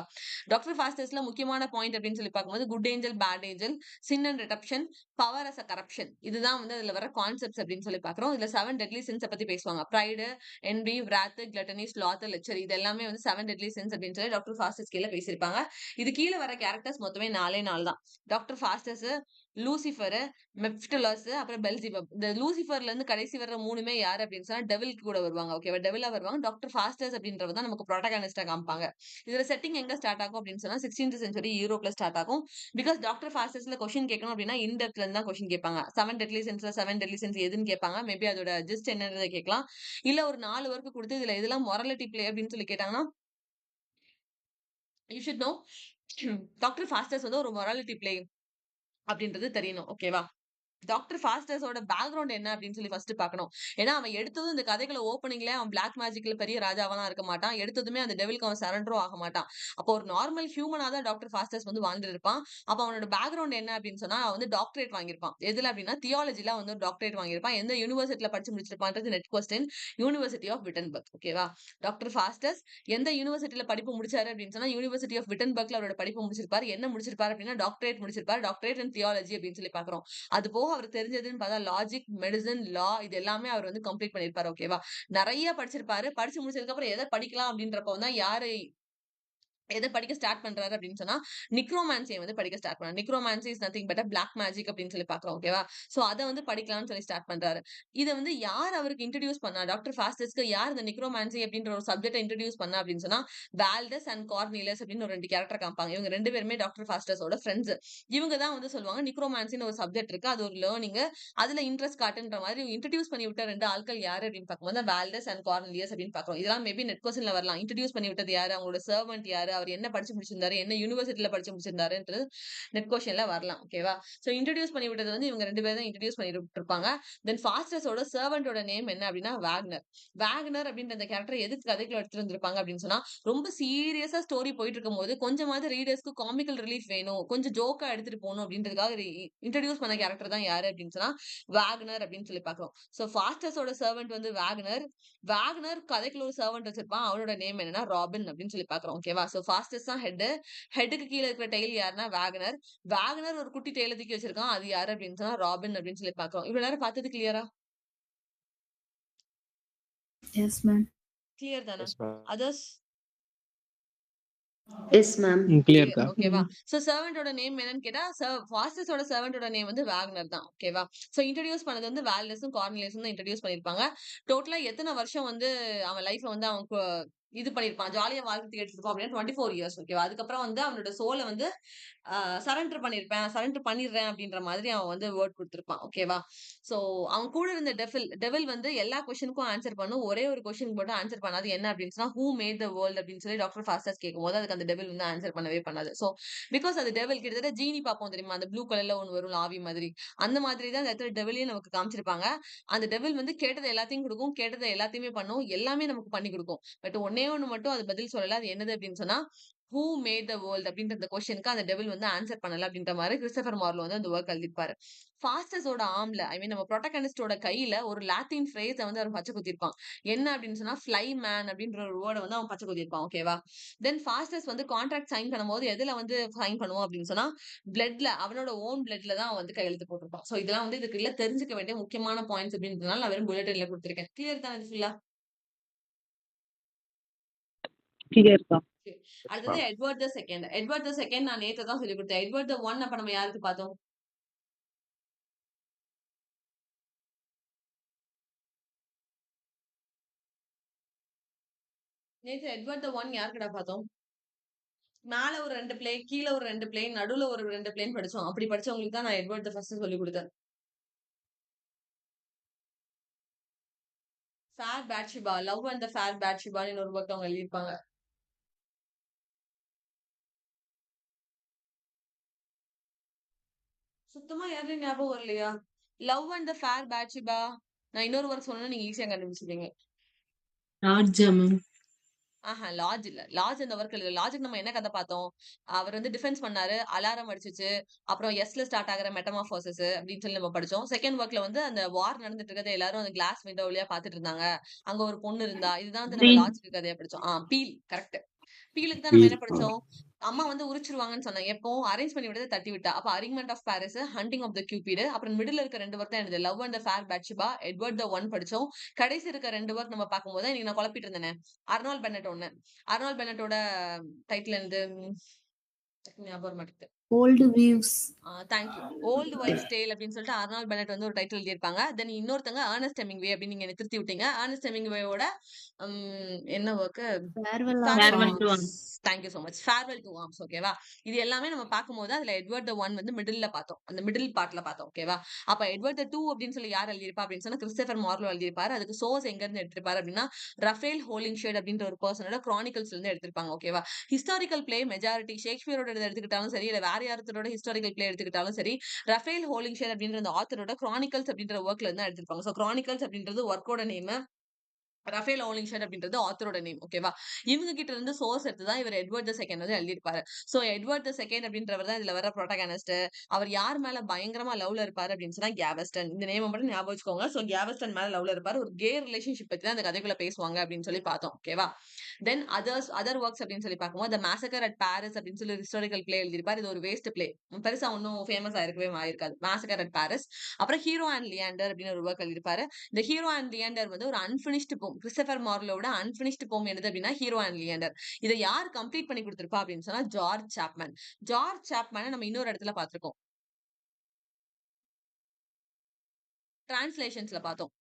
டாக்டர் ஃபாஸ்டஸ்ல முக்கியமான பாயிண்ட் அப்படின்னு சொல்லி பார்க்கும்போது good angel, bad angel, sin and redemption, power as a corruption. இதுதான் வந்து அதுல வர கான்செப்ட்ஸ் அப்படின்னு சொல்லி பார்க்கிறோம். இதுல 7 டெட்லி சின்ஸ் பத்தி பேசுவாங்க. Pride, envy, wrath, gluttony, sloth, lechery இது எல்லாமே வந்து 7 டெட்லி சின்ஸ் அப்படின்னு சொல்லி டாக்டர் ஃபாஸ்டஸ் கீழே பேசியிருப்பாங்க. இது கீழே வர கேரக்டர்ஸ் மொத்தமே 4 தான். டாக்டர் ஃபாஸ்டஸ், லூசிஃபர், மெப்டிலஸ், அப்புறம் பெல்சிபப். இந்த லூசிஃபர்ல இருந்து கடைசி வர 3மே யாரு அப்படின்னு சொன்னா டெவில்க்கு கூட வருவாங்க. ஓகேவா? டெவிலா வருவாங்க. டாக்டர் ஃபாஸ்டஸ் அப்படின்றவர் தான் நமக்கு ப்ரோட்டகானிஸ்டா காமிப்பாங்க. இதுல செட்டிங் எங்க ஸ்டார்ட் ஆகும் அப்படின்னு சொன்னா 16th செஞ்சுரி யூரோப்ல ஸ்டார்ட் ஆகும். பிகாஸ் டாக்டர் ஃபாஸ்டஸ்ல கொஸ்டின் கேட்கணும் அப்படின்னா இன்டெப்த்ல இருந்து தான் கொஸ்டின் கேட்பாங்க. 7 டெட்லி சின்ஸ்ல 7 டெட்லி சின்ஸ் எதுன்னு கேட்பாங்க. மேபி அதோட ஜஸ்ட் என்னன்றதை கேட்கலாம். இல்ல ஒரு 4 ஒர்க் கொடுத்து இதுல இதெல்லாம் மொராலிட்டி பிளே அப்படின்னு சொல்லி கேட்டாங்கன்னா you should know doctor Faustus வந்து ஒரு மொராலிட்டி பிளே அப்படின்றது தெரியணும். ஓகேவா? டாக்டர் ஃபாஸ்டஸோட பேக்ரவுண்ட் என்ன அப்படின்னு சொல்லி ஃபர்ஸ்ட் பார்க்கணும். ஏன்னா அவன் எடுத்ததும் இந்த கதைகளை ஓப்பனிங்ல அவன் பிளாக் மேஜிக்ல பெரிய ராஜாவெல்லாம் இருக்க மாட்டான். எடுத்ததுமே அந்த டெவிலுக்கு அவன் சரண்டரும் ஆக மாட்டான். அப்போ ஒரு நார்மல் ஹியூமனா தான் டாக்டர் ஃபாஸ்டஸ் வந்து வாழ்ந்துட்டு இருப்பான். அப்ப அவனோட பேக்ரவுண்ட் என்ன அப்படின்னு சொன்னா அவன் வந்து டாக்டரேட் வாங்கியிருப்பான். எதுல அப்படின்னா தியாலஜில வந்து ஒரு டாக்டரேட் வாங்கியிருப்பான். எந்த யூனிவர்சிட்டியில படிச்சு முடிச்சிருப்பான்றது net question. University of Wittenberg. ஓகேவா? டாக்டர் ஃபாஸ்டஸ் எந்த யூனிவர்சிட்டியில படிப்பு முடிச்சாரு அப்படின்னு சொன்னா யூனிவர்சிட்டி ஆஃப் விட்டன்பர்க்ல அவரோட படிப்பு முடிச்சிருப்பாரு. என்ன முடிச்சிருப்பாரு அப்படின்னா டாக்டரேட் முடிச்சிருப்பாரு. டாக்டரேட் இன் தியாலஜி அப்படின்னு சொல்லி பாக்குறோம். அது போக அவருக்கு தெரிஞ்சதுன்னு பார்த்தா லாஜிக், மெடிசன், லா இது எல்லாமே அவர் வந்து கம்ப்ளீட் பண்ணிருப்பாரு. ஓகேவா? நிறைய படிச்சிருப்பாரு. படிச்சு முடிச்சதுக்கு அப்புறம் எதை படிக்கலாம் அப்படின்றப்ப தான் யாரு எதை படிக்க ஸ்டார்ட் பண்றாரு அப்படின்னு சொன்னா நிக்ரோமான்சியை வந்து படிக்க ஸ்டார்ட் பண்ணாரு. Necromancy is nothing but black magic அப்படின்னு சொல்லி பாக்குறோம். ஓகேவா? சோ அதை வந்து படிக்கலாம்னு சொல்லி ஸ்டார்ட் பண்றாரு. இதை வந்து யார் அவருக்கு இன்ட்ரடியூஸ் பண்ணா டாக்டர் ஃபாஸ்டஸ்க்கு யார் இந்த நிக்ரோமான்சி அப்படின்ற ஒரு சப்ஜெக்ட் இன்ட்ரடியூஸ் பண்ணா அப்படின்னு சொன்னா வால்டஸ் அண்ட் கார்னிலஸ் அப்படின்னு ஒரு 2 கேரக்டர் காமிப்பாங்க. இவங்க 2 பேருமே டாக்டர் ஃபாஸ்டஸோட ஃப்ரெண்ட்ஸ். இவங்க தான் வந்து சொல்லுவாங்க நிக்ரோமான்சின்னு ஒரு சப்ஜெக்ட் இருக்கு. அது ஒரு லேர்னிங். அதுல இன்ட்ரெஸ்ட் காட்டுன்ற மாதிரி இன்ட்ரடியூஸ் பண்ணி விட்ட 2 ஆட்கள் யாரு அப்படின்னு பார்க்கும்போது வால்டஸ் அண்ட் கார்னிலியஸ் அப்படின்னு பாக்குறோம். இதெல்லாம் மேபி நெட் கொஸ்டின்ல வரலாம். இன்ட்ரடியூஸ் பண்ணி விட்டது யாரு, அவங்களோட சர்வெண்ட் யாரு, அவர் என்ன படிச்சு முடிச்சிருந்தாரு, என்ன யூனிவர்சிட்டியில படிச்சு முடிச்சிருந்தாருன்றது நெட் கொஸ்டின்ல வரலாம். ஓகேவா? சோ இன்ட்ரடியூஸ் பண்ணி விட்டது வந்து இவங்க 2 பேரும் தான் இன்ட்ரடியூஸ் பண்ணி விட்டுருப்பாங்க. தென் ஃபாஸ்டஸோட சர்வெண்டோட நேம் என்ன அப்படின்னா வேக்னர். வேக்னர் அப்படின்ற அந்த கேரக்டர் எதுக்கு கதைக்குள்ள எடுத்துட்டு வந்திருப்பாங்க அப்படின்னு சொன்னா ரொம்ப சீரியஸா ஸ்டோரி போயிட்டு இருக்கும்போது கொஞ்சமாவது ரீடர்ஸ்க்கு காமிக்கல் ரிலீஃப் வேணும், கொஞ்சம் ஜோக்கா எடுத்துட்டு போகணும் அப்படின்றதுக்காக இன்ட்ரடியூஸ் பண்ண கேரக்டர் தான் யாரு அப்படின்னு சொன்னா வேக்னர் அப்படின்னு சொல்லி பாக்குறோம். சோ ஃபாஸ்டஸோட சர்வெண்ட் வந்து வேக்னர். வேக்னர் கதைக்குள்ள ஒரு சர்வெண்ட் வச்சிருப்பான். அவனோட நேம் என்னன்னா ராபின் அப்படின்னு சொல்லி பாக்குறோம். ஓகேவா? சோ ஃபாஸ்டஸ் தான் ஹெட். ஹெட்டுக்கு கீழ இருக்கிற டெய்ல் யாருன்னா வேகனர். வேகனர் ஒரு குட்டி டெய்ல தூக்கி வச்சிருக்கான். அது யாரு அப்படின்னு சொன்னா ராபின் அப்படின்னு சொல்லி பாக்குறோம். இவ்வளவு நேரம் பார்த்தது கிளியரா? Yes, ma'am. கிளியர் தானே? Yes ma'am. Others? Yes ma'am. கிளியர்க்கா? ஓகேவா? சோ சர்வெண்டோட நேம் என்னன்னு கேட்டா ஃபாஸ்டஸோட சர்வெண்டோட நேம் வந்து வேக்னர் தான். ஓகேவா? சோ இன்ட்ரோடியூஸ் பண்ணது வந்து வால்டஸும் கார்னிலியஸும் தான் இன்ட்ரோடியூஸ் பண்ணிருப்பாங்க. டோட்டலா எத்தனை வருஷம் வந்து அவன் லைஃப்ல வந்து அவன் இது பண்ணிருப்பான், ஜாலியா வாழ்க்கை எடுத்துருப்பான் அப்படின்னா 24 இயர்ஸ். ஓகேவா? அதுக்கப்புறம் வந்து அவனோட சோலை வந்து சரண்டர் பண்ணிடுறேன் அப்படின்ற மாதிரி அவன் வந்து வேர்ட் கொடுத்திருப்பான். ஓகேவா? சோ அவன் கூட இருந்த டெவில் வந்து எல்லா கொஸ்டினுக்கும் ஆன்சர் பண்ணும். ஒரே ஒரு கொஸ்டின் மட்டும் ஆன்சர் பண்ணாது. என்ன அப்படின்னு சொன்னா ஹூ மேட் த வேர்ல்ட் அப்படின்னு சொல்லி டாக்டர் ஃபாஸ்டஸ் கேட்கும்போது அதுக்கு அந்த டெவில் வந்து ஆன்சர் பண்ணவே பண்ணாது. சோ பிகாஸ் அது டெவில் கிட்டத்தட்ட ஜீனி பார்ப்போம் தெரியுமா, அந்த ப்ளூ கலர்ல ஒன்னு வரும் ஆவி மாதிரி, அந்த மாதிரி தான் அந்த இடத்துல டெவிலையும் நமக்கு காமிச்சிருப்பாங்க. அந்த டெவில் வந்து கேட்டதை எல்லாத்தையும் கொடுக்கும், கேட்டதை எல்லாத்தையுமே பண்ணும், எல்லாமே நமக்கு பண்ணி கொடுக்கும். பட் ஒன்னே ஒண்ணு மட்டும் அது பதில் சொல்லல. அது என்னது அப்படின்னு சொன்னா ஹூ மேட் த வேர்ல்ட் அப்படின்ற அந்த கொஸ்டினுக்கு அந்த டெவில் வந்து ஆன்சர் பண்ணல அப்படின்ற மாதிரி கிறிஸ்டபர் மார்லோ வந்து அந்த ஒர்க் எழுதிப்பாரு. ஃபாஸ்டஸோட ஆர்ம்ல ஐ மீன் நம்ம ப்ரோட்டகனிஸ்டோட கையில ஒரு லாத்தின் ஃப்ரேஸை வந்து அவன் பச்சை குத்திருப்பான். என்ன அப்படின்னு சொன்னா ஃபிளை மேன் அப்படின்ற ஒரு வேர்டை வந்து அவன் பச்சை குத்திருப்பான். ஓகேவா? தென் ஃபாஸ்டஸ் வந்து கான்ட்ராக்ட் சைன் பண்ணும்போது எதுல வந்து சைன் பண்ணுவோம் அப்படின்னு சொன்னா பிளட்ல, அவனோட ஓன் பிளட்ல தான் அவன் வந்து கையெழுத்து போட்டிருப்பான். சோ இதெல்லாம் வந்து இதுக்குள்ள தெரிஞ்சுக்க வேண்டிய முக்கியமான பாயிண்ட்ஸ் அப்படின்றதுனால நான் வெறும் புல்லட்ல கொடுத்திருக்கேன். கிளியர் தான் இது ஃபுல்லா? கிளியர் தான். அடுத்தது Edward the second. Edward the second நான் நேத்து தான் சொல்லி கொடுத்தேன். எட்வர்ட் த ஒன் அப்ப நம்ம யாருக்கு பார்த்தோம்? நேத்து எட்வர்ட் த ஒன் யாருக்குடா பார்த்தோம்? மேல ஒரு 2 பிளே, கீழ ஒரு 2 பிளே, நடுவுல ஒரு 2 பிளேன் படிச்சோம். அப்படி படிச்சவங்களுக்கு தான் நான் எட்வர்ட் த ஃபர்ஸ்ட் சொல்லி கொடுத்தேன். Fair Bathsheba, love and the fair பேட்ஷிபான்னு ஒரு புக் அவங்க எழுதியிருப்பாங்க. சுத்தமா யாரும் ஞாபகம் வரலையா? Love and the fair Bathsheba. நான் இன்னொரு ஒர்க் சொன்னா நீங்க ஈஸியா கண்டுபிடிச்சிருவீங்க. ராஜா மேம். லார்ஜ் இல்ல. லார்ஜ் அந்த ஒர்க் இல்ல. லார்ஜுக்கு நம்ம என்ன கதை பார்த்தோம்? அவர் வந்து டிஃபென்ஸ் பண்ணாரு. அலாரம் அடிச்சுச்சு. அப்புறம் எஸ்ல ஸ்டார்ட் ஆகுற மெட்டமார்போசிஸ் அப்படின்னு சொல்லி நம்ம படிச்சோம். செகண்ட் ஒர்க்ல வந்து அந்த வார் நடந்துட்டு இருக்கதை எல்லாரும் அந்த கிளாஸ் விண்டோ வழியா பாத்துட்டு இருந்தாங்க. அங்க ஒரு பொண்ணு இருந்தா. இதுதான் வந்து நம்ம லார்ஜுக்கு கதையா படிச்சோம். Feel correct. பீலுக்கு தான் நம்ம என்ன படிச்சோம்? அம்மா வந்து உரிச்சிருவாங்கன்னு சொன்னாங்க. எப்போ அரேஞ்ச் பண்ணி விட்டதை தட்டி விட்டா. அப்ப arraignment of Paris, hunting of the Cupid, அப்புறம் மிடில் இருக்க 2 ஒர்க் தான் என்னது love and fair Bathsheba, Edward the one படிச்சோம். கடைசி இருக்க 2 ஒர்க் நம்ம பார்க்கும்போது இன்னைக்கு நான் குழப்பிட்டு இருந்தேனே. அர்னால்ட் பென்னட் ஒண்ணு. அர்னால்ட் பென்னட்டோட டைட்டில் என்னது? ஞாபகம் மாட்டேங்குது. Old wives. Thank you. Old wife's tale அப்படின்னு சொல்லிட்டு அர்னால்ட் பென்னட் வந்து ஒரு டைட்டில் எழுதியிருப்பாங்க. தென் இன்னொருத்தங்க ஏர்னஸ்ட் ஹெமிங்வே அப்படின்னு நீங்க திருத்தி விட்டீங்க. ஏர்னஸ்ட் ஹெமிங்வேயோட என்ன work? Farewell to Arms. Thank you so much. Farewell to arms. ஓகேவா? இது எல்லாமே நம்ம பார்க்கும்போது அதுல எட்வர்ட் த ஒன் வந்து மிடில்ல பார்த்தோம். அந்த மிடில் பார்ட்ல பார்த்தோம். ஓகேவா? அப்ப எட்வர்ட் த 2 அப்படின்னு சொல்லி யார் எழுதியிருப்பா அப்படின்னு சொன்னா கிறிஸ்டோபர் மார்லோ எழுதியிருப்பாரு. அதுக்கு சோர்ஸ் எங்க இருந்து எடுத்திருப்பாரு அப்படின்னா ரஃபேல் ஹோலிங்ஷேட் அப்படின்ற ஒரு பர்சனோட கிரானிக்கல்ஸ்ல இருந்து எடுத்திருப்பாங்க. ஓகேவா? ஹிஸ்டாரிக்கல் பிளே மெஜாரிட்டி ஷேக்ஸ்பியரோட எடுத்துக்கிட்டாலும் சரி, இல்ல வேற யாரத்தோட ஹிஸ்டாரிக்கல் பிளே எடுத்துக்கிட்டாலும் சரி, ரஃபேல் ஹோலிங்ஷேட் அப்படின்ற அந்த ஆத்தரோட கிரானிக்கல்ஸ் அப்படின்ற ஒர்க்ல இருந்து எடுத்திருப்பாங்க. சோ கிரானிக்கல்ஸ் அப்படின்றது ஒர்க்கோட நேம். ரஃபேல் ஹோலிங்ஷேட் அப்படின்றது ஆத்தரோட நேம். ஓகேவா? இவங்க கிட்ட இருந்து சோர்ஸ் எடுத்து தான் இவர் எட்வர்ட் த செகண்ட் வந்து எழுதியிருப்பாரு. சோ எட்வர்ட் த செகண்ட் அப்படின்றவர் தான் இதுல வர ப்ரோட்டகனிஸ்ட். அவர் யார் மேல பயங்கரமா லவ்ல இருப்பாரு அப்படின்னு சொன்னா கேவஸ்டன். இந்த நேம் மட்டும் ஞாபகம் வச்சுக்கோங்க. சோ கேவஸ்டன் மேல லவ்ல இருப்பாரு. ஒரு கே ரிலேஷன்ஷிப் பத்தி தான் இந்த கதைக்குள்ள பேசுவாங்க அப்படின்னு சொல்லி பார்த்தோம். ஓகேவா? தென் அதர் ஒர்க்ஸ் அப்படின்னு சொல்லி பார்க்கும்போது The Massacre at Paris அப்படின்னு சொல்லி ஒரு ஹிஸ்டாரிக்கல் பிளே எழுதியிருப்பாரு. இது ஒரு வேஸ்ட் பிளே. பெருசா ஒன்னும் ஃபேமஸ் ஆயிருக்கவே ஆயிருக்காது. Massacre at Paris. அப்புறம் ஹீரோ அண்ட் லியாண்டர் அப்படின்னு ஒரு ஒர்க் எழுதியிருப்பாரு. இந்த ஹீரோ அண்ட் லியாண்டர் வந்து ஒரு அன்பினிஷ்டு போம். கிறிஸ்டோபர் மார்லோட அன்பினிஷ்டு போம் என்னது அப்படின்னா ஹீரோ அண்ட் லியாண்டர். இதை யார் கம்ப்ளீட் பண்ணி கொடுத்திருப்பா அப்படின்னு சொன்னா ஜார்ஜ் சாப்மன். ஜார்ஜ் சாப்மனை நம்ம இன்னொரு இடத்துல பார்த்திருக்கோம். டிரான்ஸ்லேஷன்ஸ்ல பார்த்தோம்.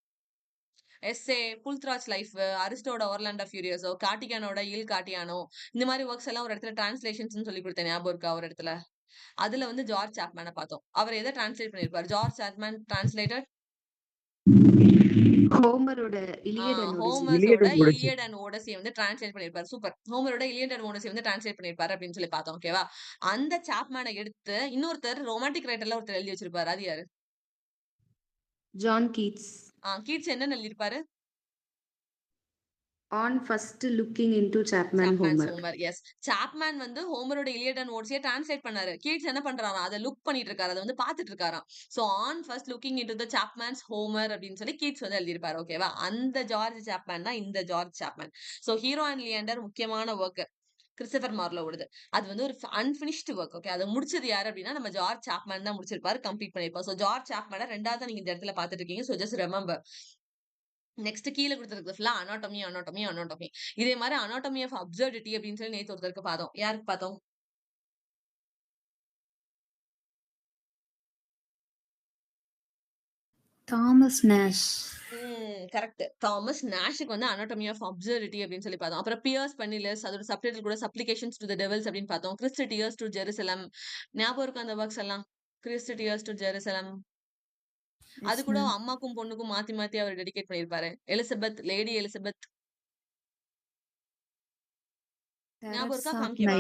எஸ்ஏ, புல்த்ராஜ் லைஃப், அரிஸ்டோட ஒர்லாண்டோ ஃபியூரியஸோ, காட்டியானோட இல் காட்டியானோ, இந்த மாதிரி ஒர்க்ஸ் எல்லாம் ஒரு இடத்துல டிரான்ஸ்லேஷன்ஸ் சொல்லி கொடுத்தேன். ஞாபகம் இருக்கா ஒரு இடத்துல? அதுல வந்து ஜார்ஜ் சாப்மனை பார்த்தோம். அவர் எதை டிரான்ஸ்லேட் பண்ணிருப்பாரு? ஜார்ஜ் சாப்மன் டிரான்ஸ்லேட்டட் ஹோமரோட இலியட் அண்ட் ஒடிசி. ஹோமர்ஸோட இலியட் அண்ட் ஓடசியை வந்து டிரான்ஸ்லேட் பண்ணிருப்பாரு. சூப்பர். ஹோமரோட இலியட் அண்ட் ஓடசியை வந்து டிரான்ஸ்லேட் பண்ணிருப்பாரு அப்படின்னு சொல்லி பார்த்தோம். ஓகேவா? அந்த சாப்மனை எடுத்து இன்னொருத்தர் ரொமான்டிக் ரைட்டர்ல ஒருத்தர் எழுதி வச்சிருப்பாரு. அது யாரு? John Keats. கீட்ஸ் என்ன எழுதியிருப்பாரு? On first looking into Chapman Homer. Yes. Chapman வந்து ஹோமரோட இலியட் அண்ட் ஓடிசியை டிரான்ஸ்லேட் பண்ணாரு. கீட்ஸ் என்ன பண்றாராம்? அதை லுக் பண்ணிட்டு இருக்காரு. அதை வந்து பாத்துட்டு இருக்காராம். So on first looking into the Chapman's Homer அப்படின்னு சொல்லி கீட்ஸ் வந்து எழுதியிருப்பாரு. ஓகேவா? அந்த ஜார்ஜ் சாப்மேன் தான் இந்த George Chapman. So hero and Leander முக்கியமான ஒர்க் கிறிஸ்டோபர் மார்லோவோடது. அது வந்து ஒரு அன்பினிஷ்டு ஒர்க். ஓகே, அதை முடிச்சது யாரு அப்படின்னா நம்ம ஜார்ஜ் சாப்மேன் தான் முடிச்சிருப்பாரு, கம்ப்ளீட் பண்ணிருப்பாரு. சோ ஜார்ஜ் சாப்மேனை ரெண்டாவது நீங்க இந்த இடத்துல பாத்துட்டு இருக்கீங்க. So just remember. நெக்ஸ்ட் கீழே கொடுத்துருக்கு ஃபுல்லா அனாட்டமி. இதே மாதிரி அனாட்டமி ஆஃப் அப்சர்டிட்டி அப்படின்னு சொல்லி நேத்து ஒருத்தருக்கு பார்த்தோம். யாருக்கு பார்த்தோம்? Thomas Nash. கரெக்ட். தாமஸ் நேஷுக்கு வந்து அனாட்டமி ஆஃப் அப்சர்டிட்டி அப்படின்னு சொல்லி பார்த்தோம். அப்புறம் பியர்ஸ் பன்னிலஸ், அதோட சப்டைட்டில் கூட சப்ளிகேஷன்ஸ் டு தி டெவில்ஸ் அப்படின்னு பார்த்தோம். Christ tears to Jerusalem. ஞாபகம் இருக்கு அந்த ஒர்க்ஸ் எல்லாம்? Christ tears to Jerusalem. அது கூட அம்மாக்கும் பொண்ணுக்கும் மாத்தி மாத்தி அவர் டெடிகேட் பண்ணிருப்பாரு. Elizabeth, lady Elizabeth. ஞாபகம் இருக்கா? காமிக்கவா?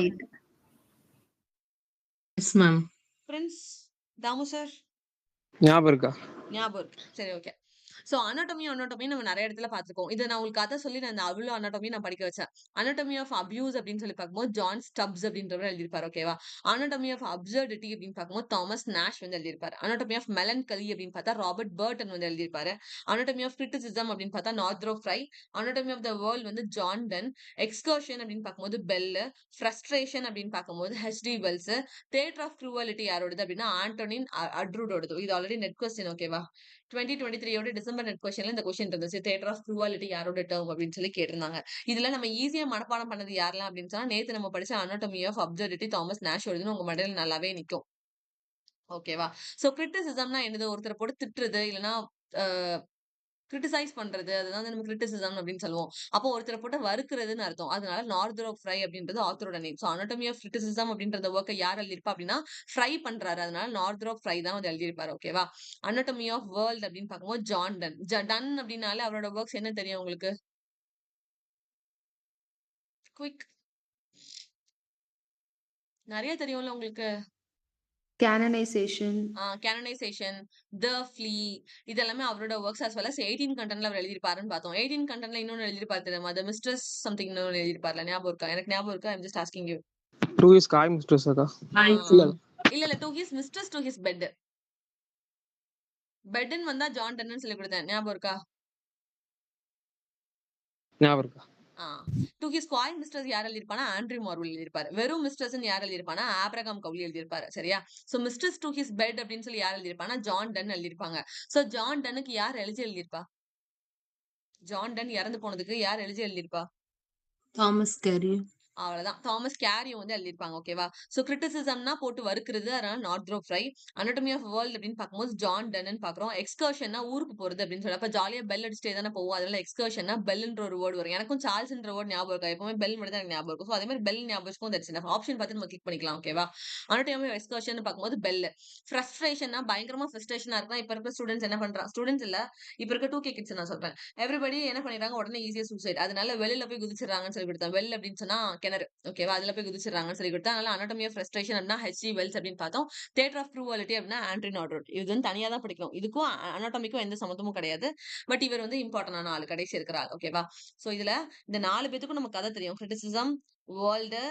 Yes ma'am. Prince Thamu sir ஞாபகம் இருக்கா? ஞாபகம் இருக்கு. சரி, ஓகே. சோ அனாட்டமி நம்ம நிறைய இடத்துல பார்த்திருக்கோம். இத நான் உங்களுக்கு கதை சொல்லி நான் இந்த அவ்ளோ அனாட்டமி நான் படிக்க வச்சேன். அனாட்டமி ஆஃப் அபியூஸ் அப்படின்னு சொல்லி பார்க்கும்போது ஜான் ஸ்டப்ஸ் அப்படின்றவர் எழுதியிருப்பாரு. ஓகேவா? அனாட்டமி ஆஃப் அப்சர்டிட்டி அப்படின்னு பார்க்கும்போது தாமஸ் நாஷ் வந்து எழுதியிருப்பாரு. அனாட்டமி ஆஃப் மெலன்கலி அப்படின்னு பார்த்தா ராபர்ட் பர்டன் வந்து எழுதியிருப்பாரு. அனாட்டமி ஆஃப் கிரிட்டிசிசம் அப்படின்னு பார்த்தா Northrop Frye. Anatomy of the world வந்து ஜான் டன். எக்ஸ்கர்ஷன் அப்படின்னு பார்க்கும்போது பெல். ஃப்ரஸ்ட்ரேஷன் அப்படின்னு பார்க்கும்போது H D Wells. Theatre of cruelty யாரோடது அப்படின்னா ஆண்டோனின் அட்ரூடோடது. இது ஆல்ரெடி நெட் கொஸ்டின். ஓகேவா? 2023 டிசம்பர் நெட் கொஸ்டின்ல இந்த கொஸ்டின் இருந்துச்சு. தியேட்டர் ஆஃப் க்ரூவாலிட்டி யாரோட டேர்ம் அப்படின்னு சொல்லி கேட்டிருந்தாங்க. இதுல நம்ம ஈஸியா மனப்பாடம் பண்ணது யாரெல்லாம் அப்படின்னு சொன்னா நேத்து நம்ம படிச்ச anatomy of absurdity Thomas Nashe எழுதுன்னு உங்க மண்டையில நல்லாவே நிக்கும். ஓகேவா? சோ கிரிட்டிசிசம்னா என்னது? ஒருத்தரை போட்டு திட்டுறது இல்லைன்னா கிரிட்டிசைஸ் பண்றது. அதுதான் நம்ம கிரிட்டிசிசம் அப்படின்னு சொல்லுவோம். அப்போ ஒருத்தரை போட்டு வறுக்கிறதுன்னு அர்த்தம். அதனால நார்த்ரோ ஃப்ரை அப்படின்றது ஆத்தரோட name. So anatomy of criticism அப்படின்ற ஒர்க்கை யார் எழுதியிருப்பா அப்படின்னா ஃப்ரை பண்றாரு. அதனால நார்த்ரோ ஃப்ரை தான் வந்து எழுதியிருப்பாரு. ஓகேவா? அனாட்டமி ஆஃப் வேர்ல்ட் அப்படின்னு பார்க்கும்போது ஜான் டன். டன் அப்படின்னாலே அவரோட ஒர்க்ஸ் என்ன தெரியும் உங்களுக்கு? குயிக். நிறைய தெரியும்ல உங்களுக்கு. Canonization. கேனனைசேஷன், த ஃப்ளீ, இதெல்லாமே அவரோட ஒர்க்ஸ் as well as 18 கண்டென்ட்ல அவர் எழுதியிருப்பாருன்னு பார்த்தோம். 18 கண்டென்ட்ல இன்னொன்னு எழுதியிருப்பாரு தெரியுமா? த மிஸ்ட்ரஸ் சம்திங் இன்னொன்னு எழுதியிருப்பார்ல. ஞாபகம் இருக்கா? எனக்கு ஞாபகம் இருக்கா? I'm just asking you. 2 is காய் மிஸ்ட்ரஸ் அக்கா. இல்ல to his mistress to his bed. பெட்ன்னு வந்தா ஜான் டன்னு சொல்லி கொடுத்தேன். ஞாபகம் இருக்கா? ஞாபகம் இருக்கா? டு ஹிஸ் குவாய் மிஸ்ட்ரஸ் யார் எழுதியிருப்பானா ஆண்ட்ரி மார்வல் எழுதியிருப்பாரு. வெறும் மிஸ்ட்ரஸ் யார் எழுதியிருப்பானா ஆப்ரகாம் கவுலி எழுதியிருப்பாரு. சரியா? So mistress to his bed அப்படின்னு சொல்லி யார் எழுதியிருப்பானா ஜான் டன் எழுதியிருப்பாங்க. சோ ஜான் டன்னுக்கு யார் எழுதியிருப்பா? ஜான் டன் இறந்து போனதுக்கு யார் எழுதியிருப்பா? Thomas Carew. அவ்வளவுதான். தாமஸ் கேரியும் வந்து எழுதியிருப்பாங்க. ஓகேவா? சோ கிரிட்டிசிசம்னா போட்டு வறுக்கிறது. அதனால Northrop Frye. Anatomy of world அப்படின்னு பார்க்கும்போது ஜான் டன்னு பாக்குறோம். எக்ஸ்கர்ஷன்னா ஊருக்கு போறது அப்படின்னு சொல்லி அப்ப ஜாலியா பெல் அடிச்சுட்டே தானே போவோம். அதனால எக்ஸ்கர்ஷன்னா பெல்ன்ற ஒரு வேர்டு வரும். எனக்கும் சார்ல்ஸ்ன்ற வேர்டு ஞாபகம் இருக்கா? எப்பவுமே பெல் மட்டும் தான் எனக்கு ஞாபகம் இருக்கும். சோ அதே மாதிரி பெல் ஞாபகம் வச்சுக்கோ. That's enough. ஆப்ஷன் பார்த்து நம்ம கிளிக் பண்ணிக்கலாம். ஓகேவா? அனாட்டமி ஆஃப் எக்ஸ்கர்ஷன் பார்க்கும்போது பெல். ஃப்ரஸ்ட்ரேஷன்னா பயங்கரமா ஃப்ரஸ்ட்ரேஷனா இருக்குன்னா இப்ப இருக்க ஸ்டூடெண்ட்ஸ் என்ன பண்றாங்க? ஸ்டூடெண்ட்ஸ் இல்ல, இப்ப இருக்க 2K கிட்ஸ் நான் சொல்றேன். எவ்ரிபடி என்ன பண்ணிடுறாங்க? உடனே ஈஸியா சூசைட். அதனால வெளியில போய் குதிச்சிடறாங்கன்னு சொல்லி கொடுத்தேன். வெல் அப்படின்னு சொன்னா கிணறு. ஓகேவா? அதுல போய் குதிச்சிடறாங்கன்னு சொல்லி கொடுத்தா. அதனால அனாட்டமி ஆஃப் ஃப்ரஸ்ட்ரேஷன் அப்படின்னா ஹெச்ஜி வெல்ஸ் அப்படின்னு பார்த்தோம். தியேட்டர் ஆஃப் க்ரூவாலிட்டி அப்படின்னா ஆண்ட்ரி நாட்ரோட். இது வந்து தனியா தான் படிக்கணும். இதுக்கும் அனாட்டமிக்கும் எந்த சம்மந்தமும் கிடையாது. பட் இவர் வந்து இம்பார்ட்டன்டான ஆளு. கடைசி இருக்கிற ஆள். ஓகேவா? சோ இதுல இந்த 4 பேத்துக்கும் நம்ம கதை தெரியும். கிரிட்டிசிசம், வேர்ல்டு,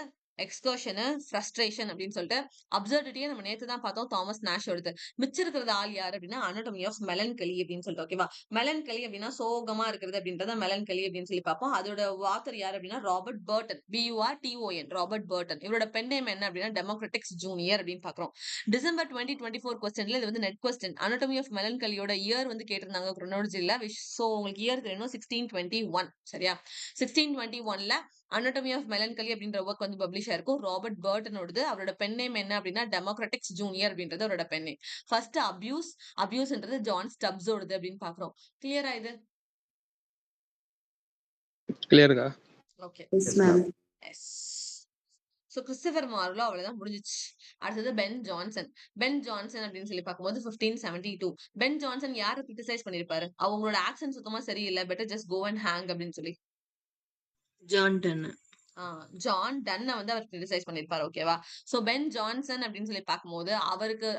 எக்ஸ்கர்ஷன், ஃப்ரஸ்ட்ரேஷன் அப்படின்னு சொல்லிட்டு அப்சர்டிட்டியை நம்ம நேத்து தான் பார்த்தோம். தாமஸ் நாஷ் எடுத்து மிச்சம் இருக்கிறது ஆள் யார் அப்படின்னா அனாட்டமி ஆஃப் மெலன்கலி அப்படின்னு சொல்லிட்டு. ஓகேவா? மெலன்கலி அப்படின்னா சோகமா இருக்கிறது அப்படின்றத மெலன்கலி அப்படின்னு சொல்லி பார்ப்போம். அதோட ஆத்தர் யார் அப்படின்னா Robert Burton. BURTON. Robert Burton. இவரோட பென் நேம் என்ன அப்படின்னா டெமோக்ராட்டிக்ஸ் ஜூனியர் அப்படின்னு பாக்குறோம். டிசம்பர் 2024 கொஸ்டின்ல இது வந்து நெட் கொஸ்டின். அனாட்டமி ஆஃப் மெலன்கலியோட இயர் வந்து கேட்டிருந்தாங்க குரோனாலஜில. சோ உங்களுக்கு இயர் தெரியணும். 1621. சரியா? 1621ல அனாட்டமி ஆஃப் மெலன்கலி அப்படின்ற ஒர்க் வந்து பப்ளிஷ் ஆயிருக்கும். ராபர்ட் பர்டனோடது. அவரோட பென் நேம் என்ன அப்படின்னா டெமோக்ராட்டிக்ஸ் ஜூனியர் அப்படின்றது அவரோட பென் நேம். ஃபர்ஸ்ட் அபியூஸ்ன்றது ஜான் ஸ்டப்ஸோடது அப்படின்னு பாக்குறோம். கிளியரா இது? கிளியருக்கா? Okay. Yes, ma'am. Yes. So Christopher Marlowe அவ்வளவுதான் முடிஞ்சிச்சு. அடுத்தது பென் ஜான்சன். பென் ஜான்சன் அப்படின்னு சொல்லி பார்க்கும்போது 1572. பென் ஜான்சன் யாரை கிரிட்டிசைஸ் பண்ணிருப்பாரு? அவங்களோட ஆக்சன் சுத்தமா சரியில்லை, better just go and hang அப்படின்னு சொல்லி. John ton. ஜான் டன்னை வந்து அவர் கிரிட்டிசைஸ் பண்ணிருப்பாரு. ஓகேவா? சோ பென் ஜான்சன் அப்படின்னு சொல்லி பார்க்கும்போது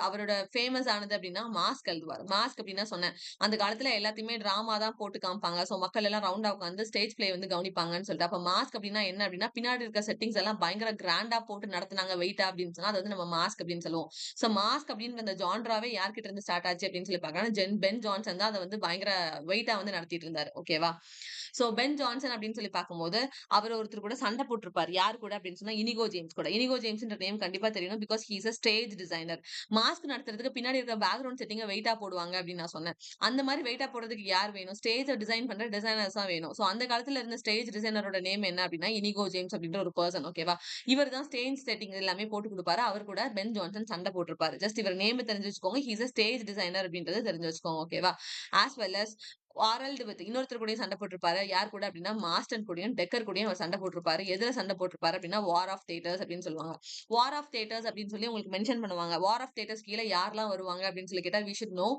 அவரோட ஃபேமஸ் ஆனது அப்படின்னா மாஸ்க் எழுதுவார். மாஸ்க் அப்படின்னா சொன்னேன் அந்த காலத்துல எல்லாத்தையுமே டிராமா தான் போட்டு காமிப்பாங்க. சோ மக்கள் எல்லாம் ரவுண்டா உட்காந்து ஸ்டேஜ் பிளே வந்து கவனிப்பாங்கன்னு சொல்லிட்டு அப்ப மாஸ்க் அப்படின்னா என்ன அப்படின்னா பின்னாடி இருக்க செட்டிங்ஸ் எல்லாம் பயங்கர கிராண்டா போட்டு நடத்துனாங்க வெயிட்டா அப்படின்னு சொன்னா அது வந்து நம்ம மாஸ்க் அப்படின்னு சொல்லுவோம். சோ மாஸ்க் அப்படின்ற அந்த ஜான்ராவே யார்கிட்ட இருந்து ஸ்டார்ட் ஆச்சு அப்படின்னு சொல்லி பாக்கலாம். பென் ஜான்சன் தான் அதை வந்து பயங்கர வெயிட்டா வந்து நடத்திட்டு இருந்தாரு. ஓகேவா? சோ பென் ஜான்சன் அப்படின்னு சொல்லி பார்க்கும்போது அவர் ஒருத்தர் கூட சண்டை போட்டிருப்பாரு. யார் கூட அப்படின்னு சொன்னா இனிகோ ஜேம்ஸ் கூட. இனிகோ ஜேம்ஸ்ன்ற நேம் கண்டிப்பா தெரியணும். Because he is a stage designer. Mask நடத்துறதுக்கு பின்னாடி இருக்க பேக்ரவுண்ட் செட்டிங்க வெயிட்டா போடுவாங்க அப்படின்னு நான் சொன்னேன். அந்த மாதிரி வெயிட்டா போடுறதுக்கு யார் வேணும்? ஸ்டேஜ் டிசைன் பண்ற டிசைனர்ஸ் தான் வேணும். சோ அந்த காலத்துல இருந்த ஸ்டேஜ் டிசைனரோட நேம் என்ன அப்படின்னா இனிகோ ஜேம்ஸ் அப்படின்ற ஒரு பர்சன். ஓகேவா? இவர் தான் ஸ்டேஜ் செட்டிங் எல்லாமே போட்டு கொடுப்பாரு. அவர் கூட பென் ஜான்சன் சண்டை போட்டிருப்பாரு. ஜஸ்ட் இவர் நேம் தெரிஞ்சு வச்சுக்கோங்க. He is a stage designer அப்படின்றது தெரிஞ்சு வச்சுக்கோங்க. ஓகேவா? ஆஸ் வெல் அஸ் வாரல்டு வித் இன்னொருத்தர் கூடயும் சண்டை போட்டிருப்பாரு. யார் கூட அப்படின்னா மாஸ்டன் கூடயும் டெக்கர் கூடயும் அவர் சண்டை போட்டிருப்பாரு. எதுல சண்டை போட்டிருப்பாரு அப்படின்னா வார் ஆஃப் தியேட்டர்ஸ் அப்படின்னு சொல்லுவாங்க. வார் ஆஃப் தியேட்டர்ஸ் அப்படின்னு சொல்லி உங்களுக்கு மென்ஷன் பண்ணுவாங்க. வார் ஆஃப் தியேட்டர்ஸ் கீழே யாரெல்லாம் வருவாங்க அப்படின்னு சொல்லி கேட்டா we should know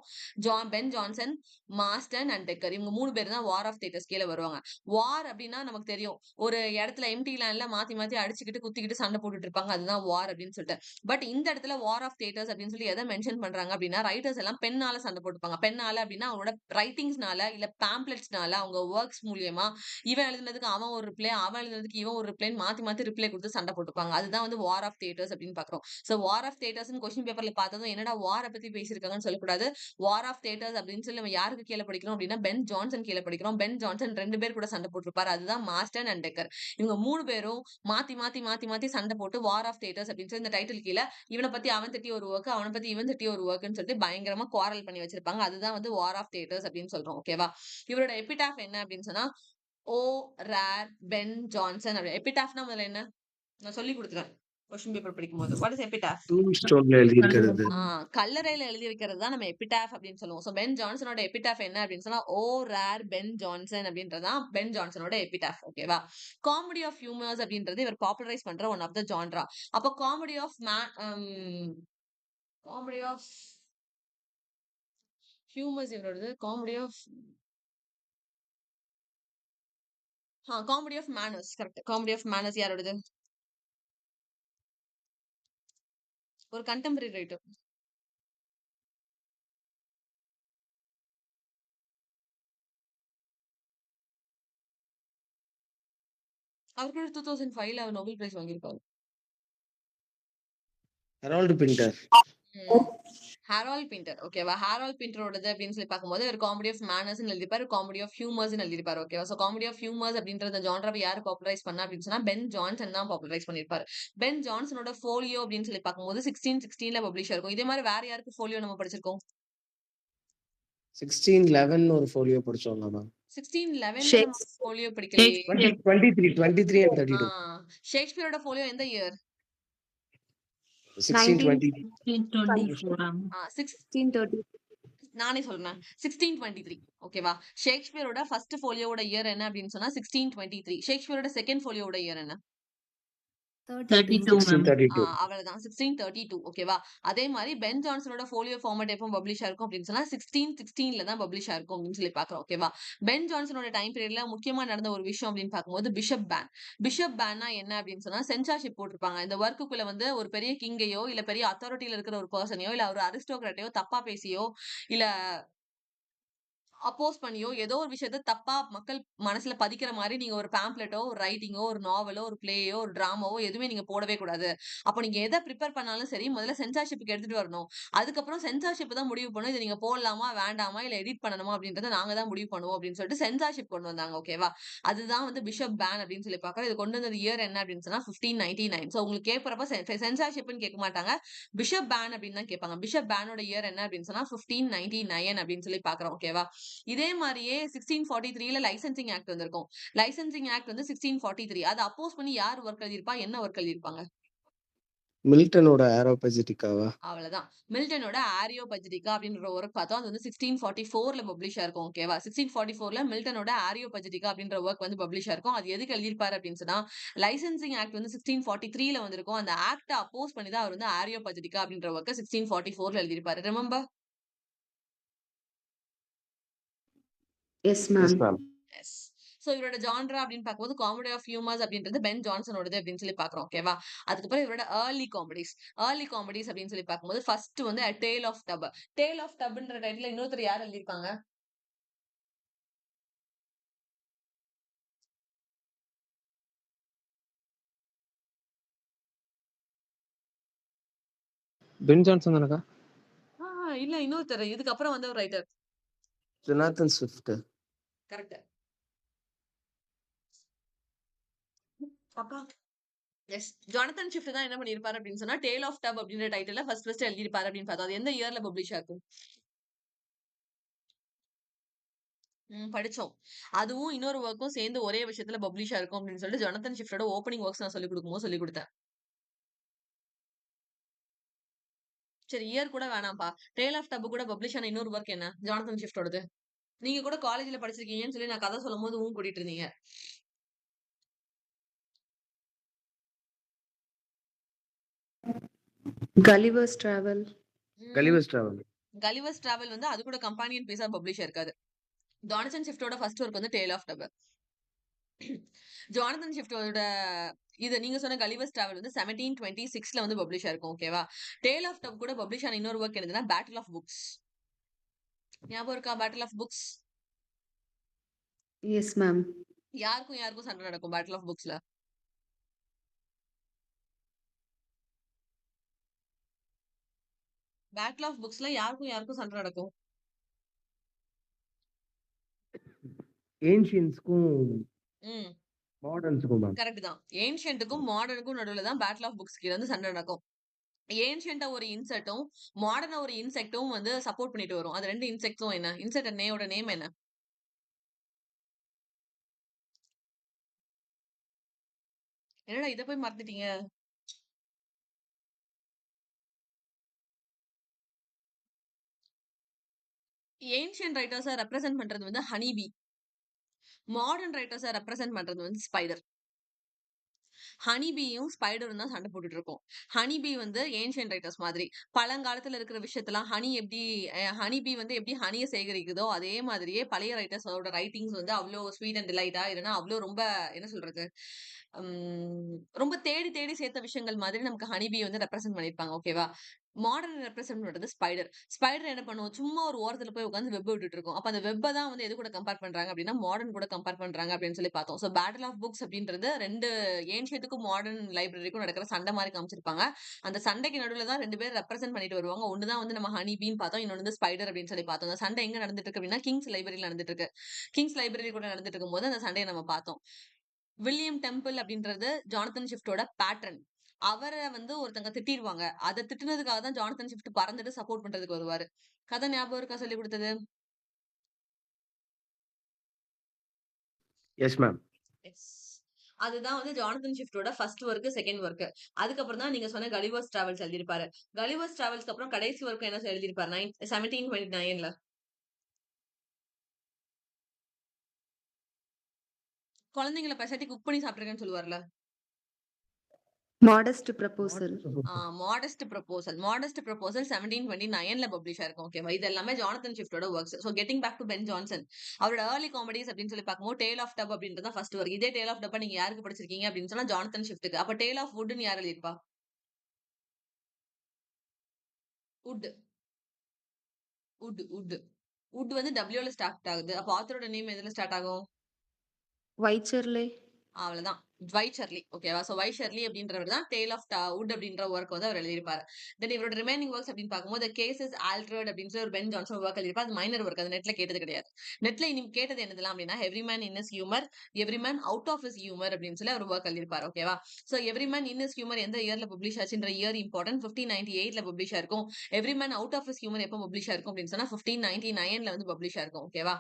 Ben Jonson, Marston and Dekker. இவங்க 3 பேர் தான் வார் ஆஃப் தியேட்டர்ஸ் கீழே வருவாங்க. வார் அப்படின்னா நமக்கு தெரியும். ஒரு இடத்துல எம்டி லேண்ட்ல மாத்தி மாத்தி அடிச்சுக்கிட்டு குத்திக்கிட்டு சண்டை போட்டுட்டு இருப்பாங்க. அதுதான் வார் அப்படின்னு சொல்லிட்டு. பட் இந்த இடத்துல வார் ஆஃப் தியேட்டர்ஸ் அப்படின்னு சொல்லி எதை மென்ஷன் பண்றாங்க அப்படின்னா ரைட்டர்ஸ் எல்லாம் பெண்ணால சண்டை போட்டுப்பாங்க. பெண்ணால அப்படின்னா அவங்களோட ரைட்டிங்ஸ்னால இல்ல பேம்ப்ளெட்ஸ்னால அவங்க ஒர்க்ஸ் மூலியமா இவன் எழுதுனதுக்கு அவன் ஒரு ரிப்ளை, அவன் எழுதுனதுக்கு இவன் ஒரு ரிப்ளைன்னு மாத்தி மாத்தி ரிப்ளை குடுத்து சண்டை போட்டுப்பாங்க. அதுதான் வந்து வார் ஆஃப் தியேட்டர்ஸ் அப்படின்னு பார்க்கிறோம். சோ வார் ஆஃப் தியேட்டர்ஸ்ன்னு கொஸ்டின் பேப்பர்ல பார்த்ததும் என்னடா வார பத்தி பேசியிருக்காங்கன்னு சொல்லக்கூடாது. வார் ஆஃப் தியேட்டர்ஸ் அப்படின்னு சொல்லி நம்ம யாருக்கு கீழ படிக்கிறோம் அப்படின்னா பென் ஜான்சன் கீழ படிக்கிறோம். பென் ஜான்சன் 2 பேர் கூட சண்டை போட்டிருப்பாரு. அதுதான் மார்ஸ்டன் அண்ட் டெக்கர். இவங்க 3 பேரும் மாத்தி சண்டை போட்டு வார் ஆஃப் தியேட்டர்ஸ் அப்படின்னு சொல்லி இந்த டைட்டில் கீழ இவனை பத்தி அவன் திட்டி ஒரு ஒர்க், அவனை பத்தி இவன் திட்டி ஒரு ஒர்க்னு சொல்லிட்டு பயங்கரமா குவாரல் பண்ணி வச்சிருப்பாங்க. அதுதான் வந்து வார் ஆஃப் தியேட்டர்ஸ் அப்படின்னு சொல்றோம். ஓகேவா? இவரோட எபிடாஃப் என்ன அப்படின்னு சொன்னா ஓ ரேர் பென் ஜான்சன் அப்படி. எபிடாஃப்னா முதல்ல என்ன நான் சொல்லி கொடுத்துறேன் கொஸ்டின் பேப்பர் படிக்கும்போது. What is epitaph? டூம் ஸ்டோன்ல எழுதியிருக்கிறது. கல்லறையில எழுதி வைக்கிறது தான் நம்ம எபிடாஃப் அப்படின்னு சொல்லுவோம். சோ பென் ஜான்சனோட எபிடாஃப் என்ன அப்படின்னு சொன்னா ஓ ரேர் பென் ஜான்சன் அப்படின்றதான் பென் ஜான்சனோட எபிடாஃப். ஓகேவா? காமெடி ஆஃப் ஹியூமர்ஸ் அப்படின்றது இவர் பாப்புலரைஸ் பண்ற ஒன் ஆஃப் த ஜான்ரா. அப்போ காமெடி ஆஃப் ஹியூமர்ஸ் இவரோடது comedy of comedy of manners. Correct. Comedy of manners யாரோடது? ஒரு கண்டெம்பரரி ரைட்டர். அவருக்கு 2005ல அவர் நோபல் பிரைஸ் வாங்கியிருக்காரு. Harold Pinter. Harold Pinter. ஓகேவா? ஹாரால்ட் பிண்டரோடது அப்படின்னு சொல்லி பார்க்கும்போது ஒரு காமெடி ஆஃப் மேனர்ஸ் எழுதிப்பாரு, காமெடி ஆஃப் ஹியூமர்ஸ் எழுதிருப்பாரு. ஓகேவா? சோ காமெடி ஆஃப் ஹியூமர்ஸ் அப்படின்ற ஜான்ராவை யாரு பாப்புலரைஸ் பண்ணா அப்படின்னு சொன்னா பென் ஜான்சன் தான் பாப்புலரைஸ் பண்ணிருப்பாரு. பென் ஜான்சனோட ஃபோலியோ அப்படின்னு சொல்லி பார்க்கும்போது 1616ல பப்ளிஷ் ஆயிருக்கும். இதே மாதிரி வேற யாருக்கு ஃபோலியோ நம்ம படிச்சிருக்கோம்? 1611 ஒரு ஃபோலியோ படிச்சோம் நாம. 1611 நம்ம ஃபோலியோ படிக்கலையே. 23 and 32. ஷேக்ஸ்பியரோட ஃபோலியோ எந்த இயர்? 1620. 1630. நானே சொல்றேன் 1623. ஓகேவா? ஷேக்ஸ்பியரோட ஃபர்ஸ்ட் ஃபோலியோட இயர் என்ன அப்படின்னு சொன்னா 1623. ஷேக்ஸ்பியரோட செகண்ட் ஃபோலியோட இயர் என்ன? 32 ma'am. 1632. அவ்வளவுதான் 1632. ஓகேவா? அதே மாதிரி பென் ஜான்சனோட ஃபோலியோ ஃபார்மட் எப்போ பப்ளிஷ் ஆயிருக்கும் அப்படின்னு சொன்னா 1616ல தான் பப்ளிஷ் ஆயிருக்கும் அப்படின்னு சொல்லி பாக்குறோம். ஓகேவா? பென் ஜான்சனோட டைம் பீரியட்ல முக்கியமா நடந்த ஒரு விஷயம் அப்படின்னு பார்க்கும்போது பிஷப் பேன். பிஷப் பேன்னா என்ன அப்படின்னு சொன்னா சென்சார்ஷிப் போட்டிருப்பாங்க. இந்த ஒர்க்குள்ள வந்து ஒரு பெரிய கிங்கையோ இல்ல பெரிய அத்தாரிட்டியில இருக்கிற ஒரு பர்சனையோ இல்ல ஒரு அரிஸ்டோகிராட்டையோ தப்பா பேசியோ இல்ல அப்போஸ் பண்ணியோ ஏதோ ஒரு விஷயத்த தப்பா மக்கள் மனசுல பதிக்கிற மாதிரி நீங்க ஒரு பேம்ப்ளெட்டோ ஒரு ரைட்டிங்கோ ஒரு நாவலோ ஒரு பிளேயோ ஒரு டிராமாவோ எதுவுமே நீங்க போடவே கூடாது. அப்போ நீங்க எதை ப்ரிப்பேர் பண்ணாலும் சரி முதல்ல சென்சார்ஷிப்புக்கு எடுத்துட்டு வரணும். அதுக்கப்புறம் சென்சார்ஷிப் தான் முடிவு பண்ணும். இதை நீங்க போடலாமா வேண்டாமா இல்ல எடிட் பண்ணணுமா அப்படின்றத நாங்க தான் முடிவு பண்ணுவோம் அப்படின்னு சொல்லிட்டு சென்சார்ஷிப் கொண்டு வந்தாங்க. ஓகேவா? அதுதான் வந்து பிஷப் பேன் அப்படின்னு சொல்லி பாக்குறோம். இது கொண்டு வந்தது இயர் என்ன அப்படின்னு சொன்னா 1599. சோ உங்களுக்கு கேட்கறப்ப சென்சார்ஷிப்னு கேட்க மாட்டாங்க, பிஷப் பேன் அப்படின்னு தான் கேட்பாங்க. பிஷப் பேனோட இயர் என்ன அப்படின்னு சொன்னா 1599 அப்படின்னு சொல்லி பாக்குறோம். ஓகேவா? இதே மாதிரியே 1643ல லைசென்சிங் ஆக்ட் வந்திருக்கும். லைசென்சிங் ஆக்ட் வந்து 1643. அதை அப்போஸ் பண்ணி யார் ஒர்க் எழுதியிருப்பா, என்ன ஒர்க் எழுதியிருப்பாங்க? மில்டனோட ஆரோபெஜிட்டிக்காவா? அவ்வளவுதான். மில்டனோட ஆரியோபெஜிடிகா அப்படின்ற ஒர்க் பார்த்தோம். அது வந்து 1644ல பப்ளிஷ் ஆயிருக்கும். ஓகேவா? 1644ல மில்டனோட ஆரியோபெஜிடிகா அப்படின்ற ஒர்க் வந்து பப்ளிஷ் ஆயிருக்கும். அது எதுக்கு எழுதியிருப்பாரு அப்படின்னு சொன்னா லைசென்சிங் ஆக்ட் வந்து 1643ல வந்திருக்கும். அந்த ஆக்ட அப்போஸ் பண்ணி தான் அவர் வந்து ஆரியோபெஜிடிகா அப்படின்ற ஒர்க்கை 1644ல எழுதியிருப்பாரு. Remember? Yes, ma'am. Yes. So இவரோட ஜான்ரா அப்படின்னு பார்க்கும்போது காமெடி ஆஃப் ஹியூமர்ஸ் அப்படின்றது பென் ஜான்சனோடது அப்படின்னு சொல்லி பாக்குறோம். ஓகேவா? அதுக்கப்புறம் இவரோட ஏர்லி காமெடிஸ் அப்படின்னு சொல்லி பார்க்கும்போது ஃபர்ஸ்ட் வந்து tale of tub. Tale of டப்ன்ற டைட்டில் இன்னொருத்தர் யார் எழுதியிருப்பாங்க? பென் ஜான்சன் தானக்கா? இல்ல இன்னொருத்தர் இதுக்கப்புறம் வந்த ஒரு ரைட்டர். Jonathan Swift. கரெக்ட். அப்பா எஸ். ஜொனாதன் ஸ்விஃப்ட் தான் என்ன பண்ணிருப்பாரு அப்படின்னு சொன்னா டேல் ஆஃப் டப் அப்படின்ற டைட்டில ஃபர்ஸ்ட் எழுதிருப்பாரு அப்படின்னு பார்த்தோம். அது எந்த இயர்ல பப்ளிஷ் ஆகும்? படிச்சோம். அதுவும் இன்னொரு ஒர்க்கும் சேர்ந்து ஒரே விஷயத்துல பப்ளிஷ் ஆயிருக்கும் அப்படின்னு சொல்லிட்டு ஜொனாதன் ஸ்விஃப்டோட ஓப்பனிங் ஒர்க்ஸ் நான் சொல்லி கொடுக்கும்போது சொல்லி கொடுத்தேன். சரி இயர் கூட வேணாம்ப்பா. டேல் ஆஃப் டப் கூட பப்ளிஷ் ஆன இன்னொரு ஒர்க் என்ன? ஜொனாதன் ஸ்விஃப்டோடது. நீங்க கூட காலேஜ்ல படிச்சிருக்கீங்கன்னு சொல்லி நான் கதை சொல்லும் போது கூட்டிட்டு இருந்தீங்க. Gulliver's Travel. Gulliver's travel. Gulliver's travel வந்து அது கூட கம்பானியன் பீஸா பப்ளிஷ் ஆயிருக்காது. ஜொனாதன் ஸ்விஃப்டோட ஃபர்ஸ்ட் ஒர்க் வந்து டேல் ஆஃப் டப். ஜொனாதன் ஸ்விஃப்டோட இது நீங்க சொன்ன கலிவர்ஸ் டிராவல் வந்து 1726ல வந்து பப்ளிஷ் ஆயிருக்கும். ஓகேவா? டேல் ஆஃப் டப் கூட பப்ளிஷ் ஆன இன்னொரு ஒர்க் என்னதுன்னா பேட்டில் ஆஃப் புக்ஸ். ஞாபகம் இருக்கா battle of books? Yes ma'am. யாருக்கும் சண்டை நடக்கும் பேட்டில் ஆஃப் புக்ஸ்ல? பேட்டில் ஆஃப் புக்ஸ்ல யாருக்கும் சண்டை நடக்கும்? ஏன்ஷியன்ஸ்க்கும் ம் மாடர்ன்ஸுக்கும் மேம். கரெக்ட் தான். ஏன்ஷியன்ட்டுக்கும் மாடர்னுக்கும் நடுவுல தான் பேட்டில் ஆஃப் புக்ஸ் கீழ வந்து சண்டை நடக்கும். ஏன்ஷியன்ட்ட ஒரு இன்செக்ட்டும் மாடர்ன ஒரு இன்செக்ட்டும் வந்து சப்போர்ட் பண்ணிட்டு வரும். அது 2 இன்செக்ட்ஸும் என்ன? இன்செக்ட் நேயோட நேம் என்ன? என்னடா இத போய் மறந்துட்டீங்க? ஏன்ஷியன்ட் ரைட்டர்ஸ ரெப்ரசன்ட் பண்றது வந்து ஹனி பீ. மாடர்ன் ரைட்டர்ஸ ரெப்ரசன்ட் பண்றது வந்து ஸ்பைடர். ஹனி பீயும் ஸ்பைடரும் தான் சண்டை போட்டுட்டு இருக்கும். ஹனி பீ வந்து ஏன்ஷியன்ட் ரைட்டர்ஸ் மாதிரி. பழங்காலத்துல இருக்கிற விஷயத்தெல்லாம் ஹனி பீ வந்து எப்படி ஹனிய சேகரிக்குதோ, அதே மாதிரியே பழைய ரைட்டர்ஸோட ரைட்டிங்ஸ் வந்து அவ்ளோ ஸ்வீட் அண்ட் டிலைட்டா இல்லன்னா அவ்ளோ ரொம்ப என்ன சொல்றது? ரொம்ப தேடி தேடி சேர்த்த விஷயங்கள் மாதிரி நமக்கு ஹனி பீ வந்து ரெப்ரசன்ட் பண்ணியிருப்பாங்க. ஓகேவா? மாடர்ன் ரெப்ரசன்ட் பண்றது ஸ்பைடர். ஸ்பைடர் என்ன பண்ணும்? சும்மா ஒரு ஓரத்துல போய் உட்கார்ந்து வெப் விட்டுட்டு இருக்கும். அப்ப அந்த வெப்ப தான் வந்து எது கூட கம்பேர் பண்றாங்க அப்படின்னா, மாடர்ன் கூட கம்பேர் பண்றாங்க அப்படின்னு சொல்லி பார்த்தோம். சோ பேட்டில் ஆஃப் புக்ஸ் அப்படின்றது 2 ஏன்ஷியன்ட்க்கும் மாடர்ன் லைப்ரரிக்கும் நடக்கிற சண்டை மாரி காமிச்சிருப்பாங்க. அந்த சண்டைக்கு நடுவுல தான் 2 பேர் ரெப்ரசன்ட் பண்ணிட்டு வருவாங்க. ஒண்ணு தான் வந்து நம்ம ஹனி பீன்னு பார்த்தோம். இன்னொன்னு வந்து ஸ்பைடர் அப்படின்னு சொல்லி பார்த்தோம். அந்த சண்டை எங்க நடந்துட்டு இருக்கு அப்படின்னா, கிங்ஸ் லைப்ரரில நடந்துட்டு இருக்கு. கிங்ஸ் லைப்ரரி கூட நடந்துட்டு இருக்கும்போது அந்த சண்டைய நம்ம பார்த்தோம். வில்லியம் டெம்பிள் அப்படின்றது ஜானத்தன் ஷிஃப்ட்டோட பேட்ரன். அவர வந்து ஒருத்தங்க திட்டிருவாங்க. அத திட்டுனதுக்காக தான் ஜானத்தன் ஷிஃப்ட் பறந்துட்டு சப்போர்ட் பண்றதுக்கு வருவாரு. கதை ஞாபகம் இருக்கா சொல்லிக் குடுத்தது? Yes ma'am. எஸ். அதுதான் வந்து ஜானத்தன் ஷிஃப்ட்டோட ஃபர்ஸ்ட் வொர்க், செகண்ட் வொர்க். அதுக்கப்புறம் தான் நீங்க சொன்ன கலிவர்ஸ் டிராவல்ஸ் எழுதியிருப்பாரு. கலிவர்ஸ் டிராவல்ஸ்க்கு அப்புறம் கடைசி வொர்க் என்ன எழுதியிருப்பாரு? 1729ல. குழந்தைங்கள பெசாட்டி குக் பண்ணி சாப்பிட்டுருக்கேன்னு சொல்லுவார்ல. Modest proposal. Modest proposal. Modest proposal 1729ல பப்ளிஷ் ஆயிருக்கும். ஓகேவா? இது எல்லாமே ஜானத்தன் ஷிஃப்ட்டோட works. So getting back to Ben Johnson. அவரோட ஏர்லி காமெடிஸ் அப்படின்னு சொல்லி பார்க்கும்போது டேல் ஆஃப் டப் அப்படின்றது தான் ஃபர்ஸ்ட் வொர்க். இதே டேல் ஆஃப் டப்ப நீங்க யாருக்கு படிச்சிருக்கீங்க அப்படின்னு சொன்னா ஜானத்தன் ஷிஃப்ட்டுக்கு. அப்ப டேல் ஆஃப் வுட்ன்னு யார் எழுதியிருப்பா? வுட். வுட். வுட் வந்து டபிள்யூல ஸ்டார்ட் ஆகுது. அப்ப ஆத்தரோட நேம் எதுல ஸ்டார்ட் ஆகும்? வைச்சர்லே. அவ்வளவுதான். வைச்சர்லி. ஓகேவா? சோ வைச்சர்லி அப்படின்றவர் தான் டேல் ஆஃப் வுட் அப்படின்ற ஒர்க் வந்து அவர் எழுதியிருப்பாரு. தென் இவரோட ரிமைனிங் ஒர்க்ஸ் அப்படின்னு பார்க்கும்போது கேசஸ் ஆல்டர்ட் அப்படின்னு சொல்லி ஒரு பென் ஜான்சன் ஒர்க் எழுதியிருப்பாரு. அது மைனர் ஒர்க். அது நெட்ல கேட்டது கிடையாது. நெட்ல நீங்க கேட்டது என்னதெல்லாம் அப்படின்னா every man in his humour, every man out of his humour அப்படின்னு சொல்லி அவர் ஒர்க் எழுதியிருப்பாரு. ஓகேவா? So every man in his humour எந்த இயர்ல பப்ளிஷ் ஆச்சுன்ற இயர் இம்பார்ட்டன்ட். 1598ல பப்ளிஷ் ஆயிருக்கும். Every man out of his humour எப்ப பப்ளிஷ் ஆயிருக்கும் அப்படின்னு சொன்னா 1599ல வந்து பப்ளிஷ் ஆயிருக்கும். ஓகேவா?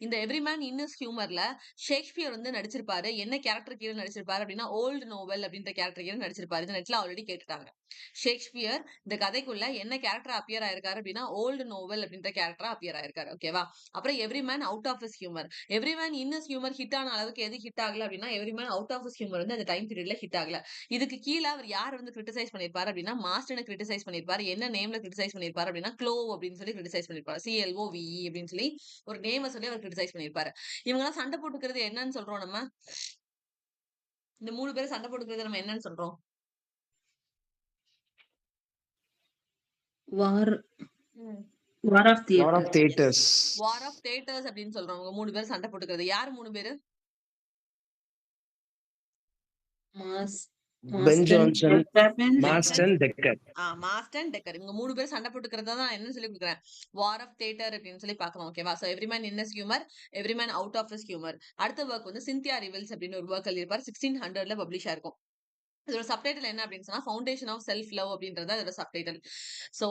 இந்த எவ்ரி மேன் இன் இஸ் ஹியூமர்ல ஷேக்ஸ்பியர் வந்து நடிச்சிருப்பாரு. என்ன கேரக்டர் கீழ நடிச்சிருப்பாரு அப்படின்னா, ஓல்ட் நோவல் அப்படின்ற கேரக்டர் கீழ நடிச்சிருப்பாரு. இது நெட்ல ஆல்ரெடி கேட்டுட்டாங்க. ஷேக்ஸ்பியர் இந்த கதைக்குள்ள என்ன கேரக்டர் அப்பியர் ஆயிருக்காரு அப்படின்னா, ஓல்ட் நோவல் அப்படின்ற கேரக்டரா அப்பியர் ஆயிருக்காரு. ஓகேவா? அப்புறம் every man out of his humour. Every man in his humour hit ஆன அளவுக்கு எது ஹிட் ஆகல அப்படின்னா, every man out of his humour வந்து அந்த டைம் பீரியட்ல ஹிட் ஆகல. இதுக்கு கீழ அவர் யார் வந்து கிரிட்டிசைஸ் பண்ணிருப்பாரு அப்படின்னா, மாஸ்டர்ன கிரிட்டிசைஸ் பண்ணிருப்பாரு. என்ன நேம்ல கிரிட்டிசைஸ் பண்ணிருப்பாரு அப்படின்னா, க்ளோவ் அப்படின்னு சொல்லி கிரிட்டிசைஸ் பண்ணிருப்பாரு. CLOVE அப்படின்னு சொல்லி ஒரு நேம சொல்லி அவர் கிரிட்டிசைஸ் பண்ணிருப்பாரு. இவங்கலாம் சண்டை போட்டுக்கிறது என்னன்னு சொல்றோம் நம்ம? இந்த 3 பேரும் சண்டை போட்டுக்கிறது நம்ம என்னன்னு சொல்றோம்? வார் ம். War of war of theatre. Theatres. War of theatres அப்படின்னு சொல்றோம். அவங்க 3 பேரும் சண்டை போட்டுக்கிறது. யார் 3 பேரு? Mass pen Jonson, மாஸ்டன் மாஸ்டன், decker. மாஸ்டன், decker. இவங்க 3 பேரும் சண்டை போட்டுக்கிறதா தான் என்னன்னு சொல்லி குடுக்குறேன். வார் ஆஃப் தியேட்டர் அப்படின்னு சொல்லி பார்க்கலாம். ஓகேவா? So every man in his humour, every man out of his humour. அடுத்த வொர்க் வந்து சிந்தியா ரிவல்ஸ் அப்படின்னு ஒரு வொர்க் எழுதியிருப்பாரு. 1600ல பப்ளிஷ் ஆயிருக்கும். இதோட சப்டைட்டில் என்ன அப்படின்னு சொன்னா ஃபவுண்டேஷன் ஆஃப் செல்ஃப் லவ் அப்படின்றது இதோட சப்டைட்டில். சோ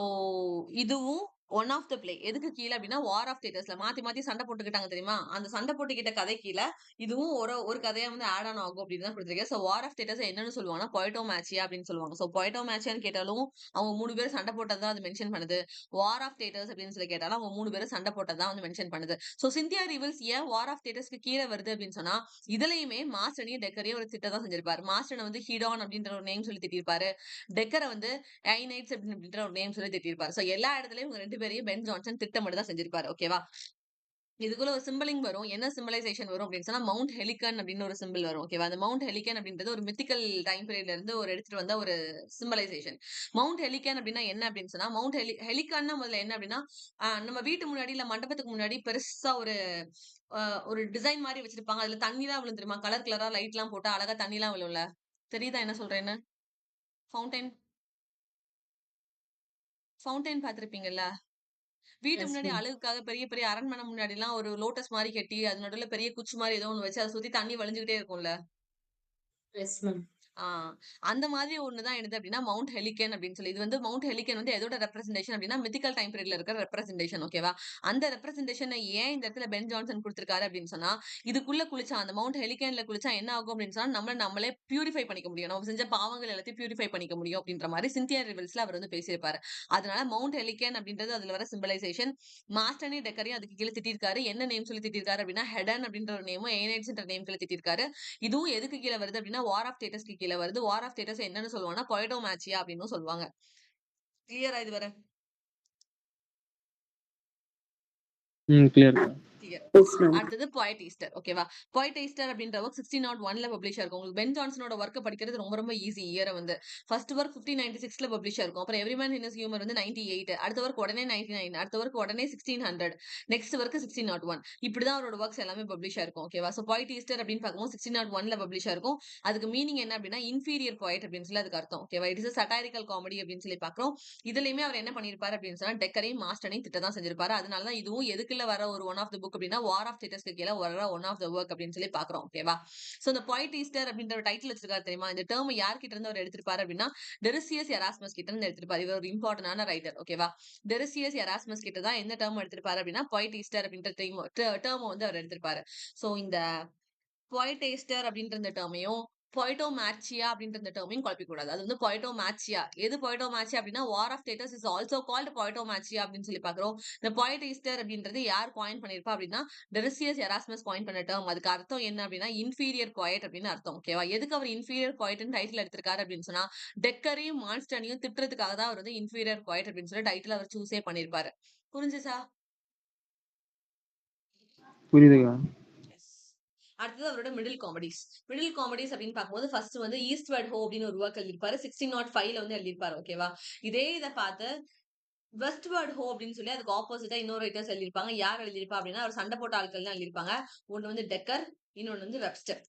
இதுவும் ஒன் ஆஃப் த பிளே எதுக்கு கீழ அப்படின்னா வார் ஆஃப் தியேட்டர்ஸ்ல மாத்தி மாத்தி சண்டை போட்டுக்கிட்டாங்க தெரியுமா? அந்த சண்டை போட்டுக்கிட்ட கதை கீழ இதுவும் ஒரு கதையா வந்து ஆட் ஆன் ஆகும் அப்படின்னு தான் கொடுத்திருக்கேன். சோ வார் ஆஃப் தியேட்டர்ஸ் என்னன்னு சொல்லுவாங்கன்னா பொய்டோமேச்சியா அப்படின்னு சொல்லுவாங்க. சோ பொய்டோமேச்சியான்னு கேட்டாலும் அவங்க 3 பேரும் சண்டை போட்டது தான் அது மென்ஷன் பண்ணுது. வார் ஆஃப் தியேட்டர்ஸ் அப்படின்னு சொல்லி கேட்டாலும் அவங்க 3 பேரும் சண்டை போட்டது தான் வந்து மென்ஷன் பண்ணுது. சோ சிந்தியா ரிவல்ஸ் ஏன் வார் ஆஃப் தியேட்டர்ஸ்க்கு கீழ வருது அப்படின்னு சொன்னா இதுலயுமே மாஸ்டனையும் டெக்கரையும் ஒரு திட்டம் தான் செஞ்சிருப்பாரு. மாஸ்டனை வந்து ஹீடான் அப்படின்ற ஒரு நேம் சொல்லி திட்டிருப்பாரு. டெக்கரை வந்து ஐனைட்ஸ் அப்படின்ற ஒரு நேம் சொல்லி திட்டிருப்பாரு. சோ எல்லா இடத்துலயும் இவங்க 2 பேரையும் பென் ஜான்சன் திட்டமிட்டு தான் செஞ்சிருப்பாரு. ஓகேவா? இதுக்குள்ள ஒரு சிம்பிளிங் வரும். என்ன சிம்பலைசேஷன் வரும் அப்படின்னு சொன்னா, மவுண்ட் ஹெலிகன் அப்படின்னு ஒரு சிம்பிள் வரும். ஓகேவா? அந்த மவுண்ட் ஹெலிகன் அப்படின்றது ஒரு மித்திக்கல் டைம் பீரியட்ல இருந்து ஒரு எடுத்துட்டு வந்த ஒரு சிம்பலைசேஷன். மவுண்ட் ஹெலிகன் அப்படின்னா என்ன அப்படின்னு சொன்னா, மவுண்ட் ஹெலிகான்னா முதல்ல என்ன அப்படின்னா, நம்ம வீட்டு முன்னாடி இல்ல மண்டபத்துக்கு முன்னாடி பெருசா ஒரு டிசைன் மாரி வச்சிருப்பாங்க. அதுல தண்ணிலாம் விழும் தெரியுமா? கலர் கலரா லைட்லாம் போட்டா அழகா தண்ணிலாம் விழும்ல. தெரியுதா என்ன சொல்றேன்னு? ஃபவுண்டைன் ஃபவுண்டைன் பார்த்திருப்பீங்கல்ல? வீட்டு எஸ் முன்னாடி மேம். அழகுக்காக பெரிய பெரிய அரண்மனை முன்னாடிலாம் ஒரு லோட்டஸ் மாரி கட்டி, அது நடுவுல பெரிய குச்சி மாரி ஏதோ ஒண்ணு வச்சு, அத சுத்தி தண்ணி வழிஞ்சுகிட்டே இருக்கும்ல. Yes ma'am. ஆ அந்த மாதிரி ஒண்ணு தான் என்னது அப்டின்னா, மவுண்ட் ஹெலிகன் அப்டின்னு சொல்லி. இது வந்து மவுண்ட் ஹெலிகன் வந்து எதோட ரெப்ரசன்டேஷன் அப்டின்னா, மித்திக்கல் டைம் பீரியட்ல இருக்கிற ரெப்ரசன்டேஷன் ஓகேவா? அந்த ரெப்ரசன்டேஷன ஏன் இந்த இடத்துல பென் ஜான்சன் குடுத்திருக்காரு அப்டின்னு சொன்னா, இதுக்குள்ள குளிச்சா அந்த மவுண்ட் ஹெலிகன்ல குளிச்சா என்ன ஆகும் அப்டின்னு சொன்னா, நம்மள நம்மளே பியூரிஃபை பண்ணிக்க முடியும். நம்ம செஞ்ச பாவங்கள் எல்லாத்தையும் பியூரிஃபை பண்ணிக்க முடியும் அப்டின்ற மாரி சின்தியா ரிவல்ஸ்ல அவர் வந்து பேசியிருப்பாரு. அதனால மவுண்ட் ஹெலிகன் அப்டின்றது அதுல வர சிம்பலைசேஷன். மாஸ்டனி டெக்கரையும் அதுக்கு கீழ திட்டியிருக்காரு. என்ன நேம் சொல்லி திட்டியிருக்காரு அப்டின்னா, ஹெடன் அப்டின்ற ஒரு நேமும், ஏனைட்ஸ்ன்ற நேம் கீழ திட்டியிருக்காரு. இதுவும் எதுக்கு கீழ வருது அப்டின்னா, வார் ஆஃப் தேட்டர்ஸ்க்கு கீழ வருது. வார் ஆஃப் தேட்டர்ஸ் என்னன்னு சொல்லுவாங்கன்னா, பொய்டோமாச்சியா அப்டின்னும் சொல்லுவாங்க. கிளியரா இது வர? கிளியர்க்கா. கிளியர். Yes ma'am. அடுத்தது பொயட் ஈஸ்டர் ஓகேவா? பொயட் ஈஸ்டர் அப்படின்ற ஒர்க் 1601ல பப்ளிஷ் ஆயிருக்கும். உங்களுக்கு பென் ஜான்சனோட ஒர்க்க படிக்கிறது ரொம்ப ரொம்ப ஈஸி இயர வந்து. ஃபர்ஸ்ட் ஒர்க் 1596ல பப்ளிஷ் ஆயிருக்கும். அப்புறம் every man in his humour வந்து 98. அடுத்த ஒர்க் உடனே 99. அடுத்த ஒர்க் உடனே 1600. Next work 1601. இப்படிதான் அவரோட ஒர்க்ஸ் எல்லாமே பப்ளிஷ் ஆயிருக்கும். ஓகேவா? சோ பொயட் ஈஸ்டர் அப்படின்னு பார்க்கும்போது 1601ல பப்ளிஷ் ஆயிருக்கும். அதுக்கு மீனிங் என்ன அப்படின்னா இன்ஃபீரியர் பொயட் அப்படின்னு சொல்லி அதுக்கு அர்த்தம். ஓகேவா? இட் இஸ் சட்டாரிக்கல் காமெடி அப்படின்னு சொல்லி பார்க்கிறோம். இதுலயுமே அவர் என்ன பண்ணிருப்பாரு அப்படின்னு சொன்னா டெக்கரையும் மாஸ்டனையும் திட்ட தான் செஞ்சிருப்பாரு. அதனாலதான் இதுவும் எதுக்குள்ள வர ஒரு ஒன் ஆஃப் த புக் அப்படின்னா வார் ஆஃப் தேட்டர்ஸ்க்கு கீழே வர ஒன் ஆஃப் த ஒர்க் அப்படின்னு சொல்லி பாக்குறோம். ஓகேவா? சோ இந்த பொயட் ஈஸ்டர் அப்படின்ற ஒரு டைட்டில் வச்சிருக்காரு தெரியுமா? இந்த டேர்ம் யார்கிட்ட இருந்து அவர் எடுத்திருப்பாரு அப்படின்னா டெரிசியஸ் எராஸ்மஸ் கிட்ட இருந்து எடுத்திருப்பாரு. இவர் ஒரு இம்பார்ட்டன்டான ரைட்டர். ஓகேவா? டெரிசியஸ் எராஸ்மஸ் கிட்ட தான் எந்த டேர்ம் எடுத்திருப்பாரு அப்படின்னா பொயட் ஈஸ்டர் அப்படின்ற டேர்ம் வந்து அவர் எடுத்திருப்பாரு. சோ இந்த பொயட்டேஸ்டர் அப்படின்ற இந்த டேர்மையும் பொய்டோமாச்சியா அப்படின்ற இந்த டேர்மையும் குழப்பிக்கூடாது. அது வந்து பொய்டோமாச்சியா. எது பொய்டோமாச்சியா அப்படின்னா war of theatres is also called Poetomachia அப்படின்னு சொல்லி பாக்குறோம். இந்த பொயட்டேஸ்டர் அப்படின்றது யார் காயின் பண்ணிருப்பா அப்படின்னா டெரிசியஸ் எராஸ்மஸ் காயின் பண்ண டேர்ம். அதுக்கு அர்த்தம் என்ன அப்படின்னா இன்ஃபீரியர் பொயட் அப்படின்னு அர்த்தம். ஓகேவா? எதுக்கு அவர் இன்ஃபீரியர் பொயட்னு டைட்டில் எடுத்திருக்காரு அப்படின்னு சொன்னா டெக்கரையும் மான்ஸ்டனையும் திட்டுறதுக்காக தான் அவர் வந்து இன்ஃபீரியர் பொயட் அப்படின்னு சொல்லி டைட்டில் அவர் சூஸே பண்ணிருப்பாரு. புரிஞ்சுச்சா? புரியுதுக்கா. அடுத்தது அவரோட மிடில் காமெடிஸ். மிடில் காமெடிஸ் அப்படின்னு பார்க்கும்போது ஃபர்ஸ்ட் வந்து ஈஸ்ட்வர்ட் ஹோ அப்படின்னு ஒரு ஒர்க் எழுதிருப்பாரு. 1605ல வந்து எழுதிருப்பாரு. ஓகேவா? இதே இதை பார்த்து வெஸ்ட்வர்ட் ஹோ அப்படின்னு சொல்லி அதுக்கு ஆப்போசிட்டா இன்னொரு ரைட்டர்ஸ் எழுதிருப்பாங்க. யார் எழுதிருப்பா அப்படின்னா அவர் சண்டை போட்ட ஆட்கள் தான் எழுதிருப்பாங்க. ஒண்ணு வந்து டெக்கர், இன்னொன்னு வந்து வெப்ஸ்டர்.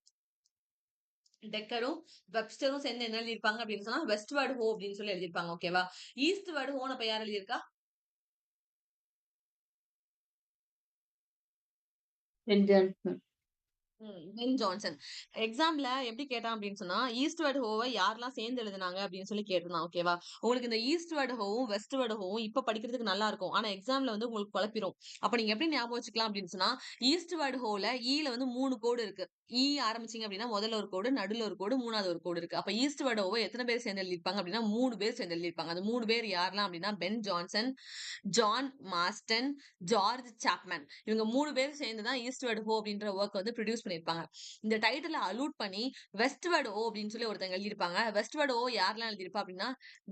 டெக்கரும் வெப்ஸ்டரும் சேர்ந்து என்ன எழுதிருப்பாங்க அப்படின்னு சொன்னா வெஸ்ட்வர்ட் ஹோ அப்படின்னு சொல்லி எழுதிருப்பாங்க. ஓகேவா? ஈஸ்ட்வர்ட் ஹோன்னு அப்ப யார் எழுதியிருக்கா? Ben Johnson. Ben Johnson. எக்ஸாம்ல எப்படி கேட்டான் அப்படின்னு சொன்னா ஈஸ்ட்வர்ட் ஹோவை யாரெல்லாம் சேர்ந்து எழுதுனாங்க அப்படின்னு சொல்லி கேட்டிருந்தான். ஓகேவா? உங்களுக்கு இந்த ஈஸ்ட்வர்ட் ஹோவும் வெஸ்ட்வர்ட் ஹோவும் இப்ப படிக்கிறதுக்கு நல்லா இருக்கும். ஆனா எக்ஸாம்ல வந்து உங்களுக்கு குழப்பிரும். அப்ப நீங்க எப்படி ஞாபகம் வச்சுக்கலாம் அப்படின்னு சொன்னா ஈஸ்ட்வர்ட் ஹோல ஈல வந்து 3 கோடு இருக்கு. ஈ ஆரம்பிச்சீங்க அப்படின்னா முதல்ல ஒரு கோடு, நடுல ஒரு கோடு, மூணாவது ஒரு கோடு இருக்கு. அப்ப ஈஸ்ட்வர்ட் ஹோவை எத்தனை பேர் சேர்ந்து எழுதிருப்பாங்க அப்படின்னா 3 பேர் சேர்ந்து எழுதிருப்பாங்க. அந்த 3 பேர் யாரெல்லாம் அப்படின்னா pen Johnson, John மாஸ்டன், George Chapman. இவங்க 3 பேர் சேர்ந்து தான் ஈஸ்ட்வர்ட் ஹோ அப்படின்ற ஒர்க் வந்து ப்ரொடியூஸ் பண்ணிருப்பாங்க. இந்த டைட்டில அலூட் பண்ணி வெஸ்ட்வர்ட் ஓ அப்படின்னு சொல்லி ஒருத்தங்க எழுதியிருப்பாங்க. வெஸ்ட்வர்ட் ஓ யாரெல்லாம் எழுதியிருப்பா அப்படின்னா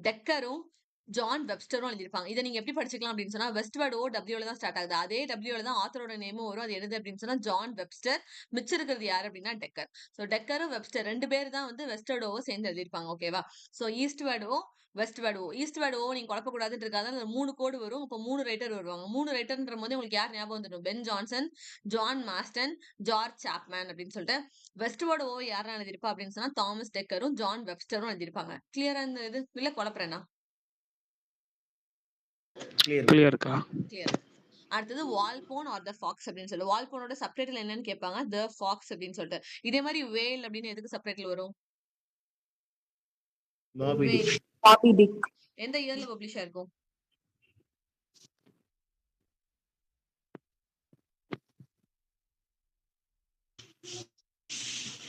டெக்கரும் ஜான் வெப்ஸ்டரும் எழுதியிருப்பாங்க. இதை நீங்க எப்படி படிச்சுக்கலாம் அப்படின்னு சொன்னா வெஸ்ட்வர்ட் ஓ டபிள்யூல தான் ஸ்டார்ட் ஆகுது. அதே டபிள்யூல தான் ஆத்தரோட நேமும் வரும். அது என்னது அப்படின்னு சொன்னா ஜான் வெப்ஸ்டர். மிச்சம் இருக்கிறது யாரு அப்படின்னா டெக்கர். சோ டெக்கரும் வெப்ஸ்டர் 2 பேர் தான் வந்து வெஸ்ட்வர்ட் ஓ சேர்ந்து எழுதியிருப்பாங்க. ஓகேவா? சோ ஈஸ்ட்வர்ட் ஓ, வெஸ்ட்வர்ட் ஓ. ஈஸ்ட்வர்ட் ஓ நீங்க குழப்பக்கூடாதுன்னு இருக்காது. அந்த 3 கோடு வரும். அப்ப 3 ரைட்டர் வருவாங்க. 3 ரைட்டர்ன்ற போது உங்களுக்கு யார் ஞாபகம் வந்துடும்? Pen Johnson, John மாஸ்டன், George Chapman அப்படின்னு சொல்லிட்டு வெஸ்ட்வர்ட் ஓ யாரெல்லாம் எழுதியிருப்பா அப்படின்னு சொன்னா தாமஸ் டெக்கரும் ஜான் வெப்ஸ்டரும் எழுதியிருப்பாங்க. கிளியரா இந்த இது இல்ல குழப்பறேனா? கிளியர்க்கா. கிளியர். அடுத்தது வால்போன் ஆர் த ஃபாக்ஸ் அப்படின்னு சொல்லி வால்போனோட சப்டைட்டில் என்னன்னு கேட்பாங்க. த ஃபாக்ஸ் அப்படின்னு சொல்லிட்டு. இதே மாதிரி வேல் அப்படின்னு எதுக்கு சப்டைட்டில் வரும்? மாபி டிக். வேல் பாபி டிக். எந்த இயர்ல பப்ளிஷ் ஆயிருக்கும்?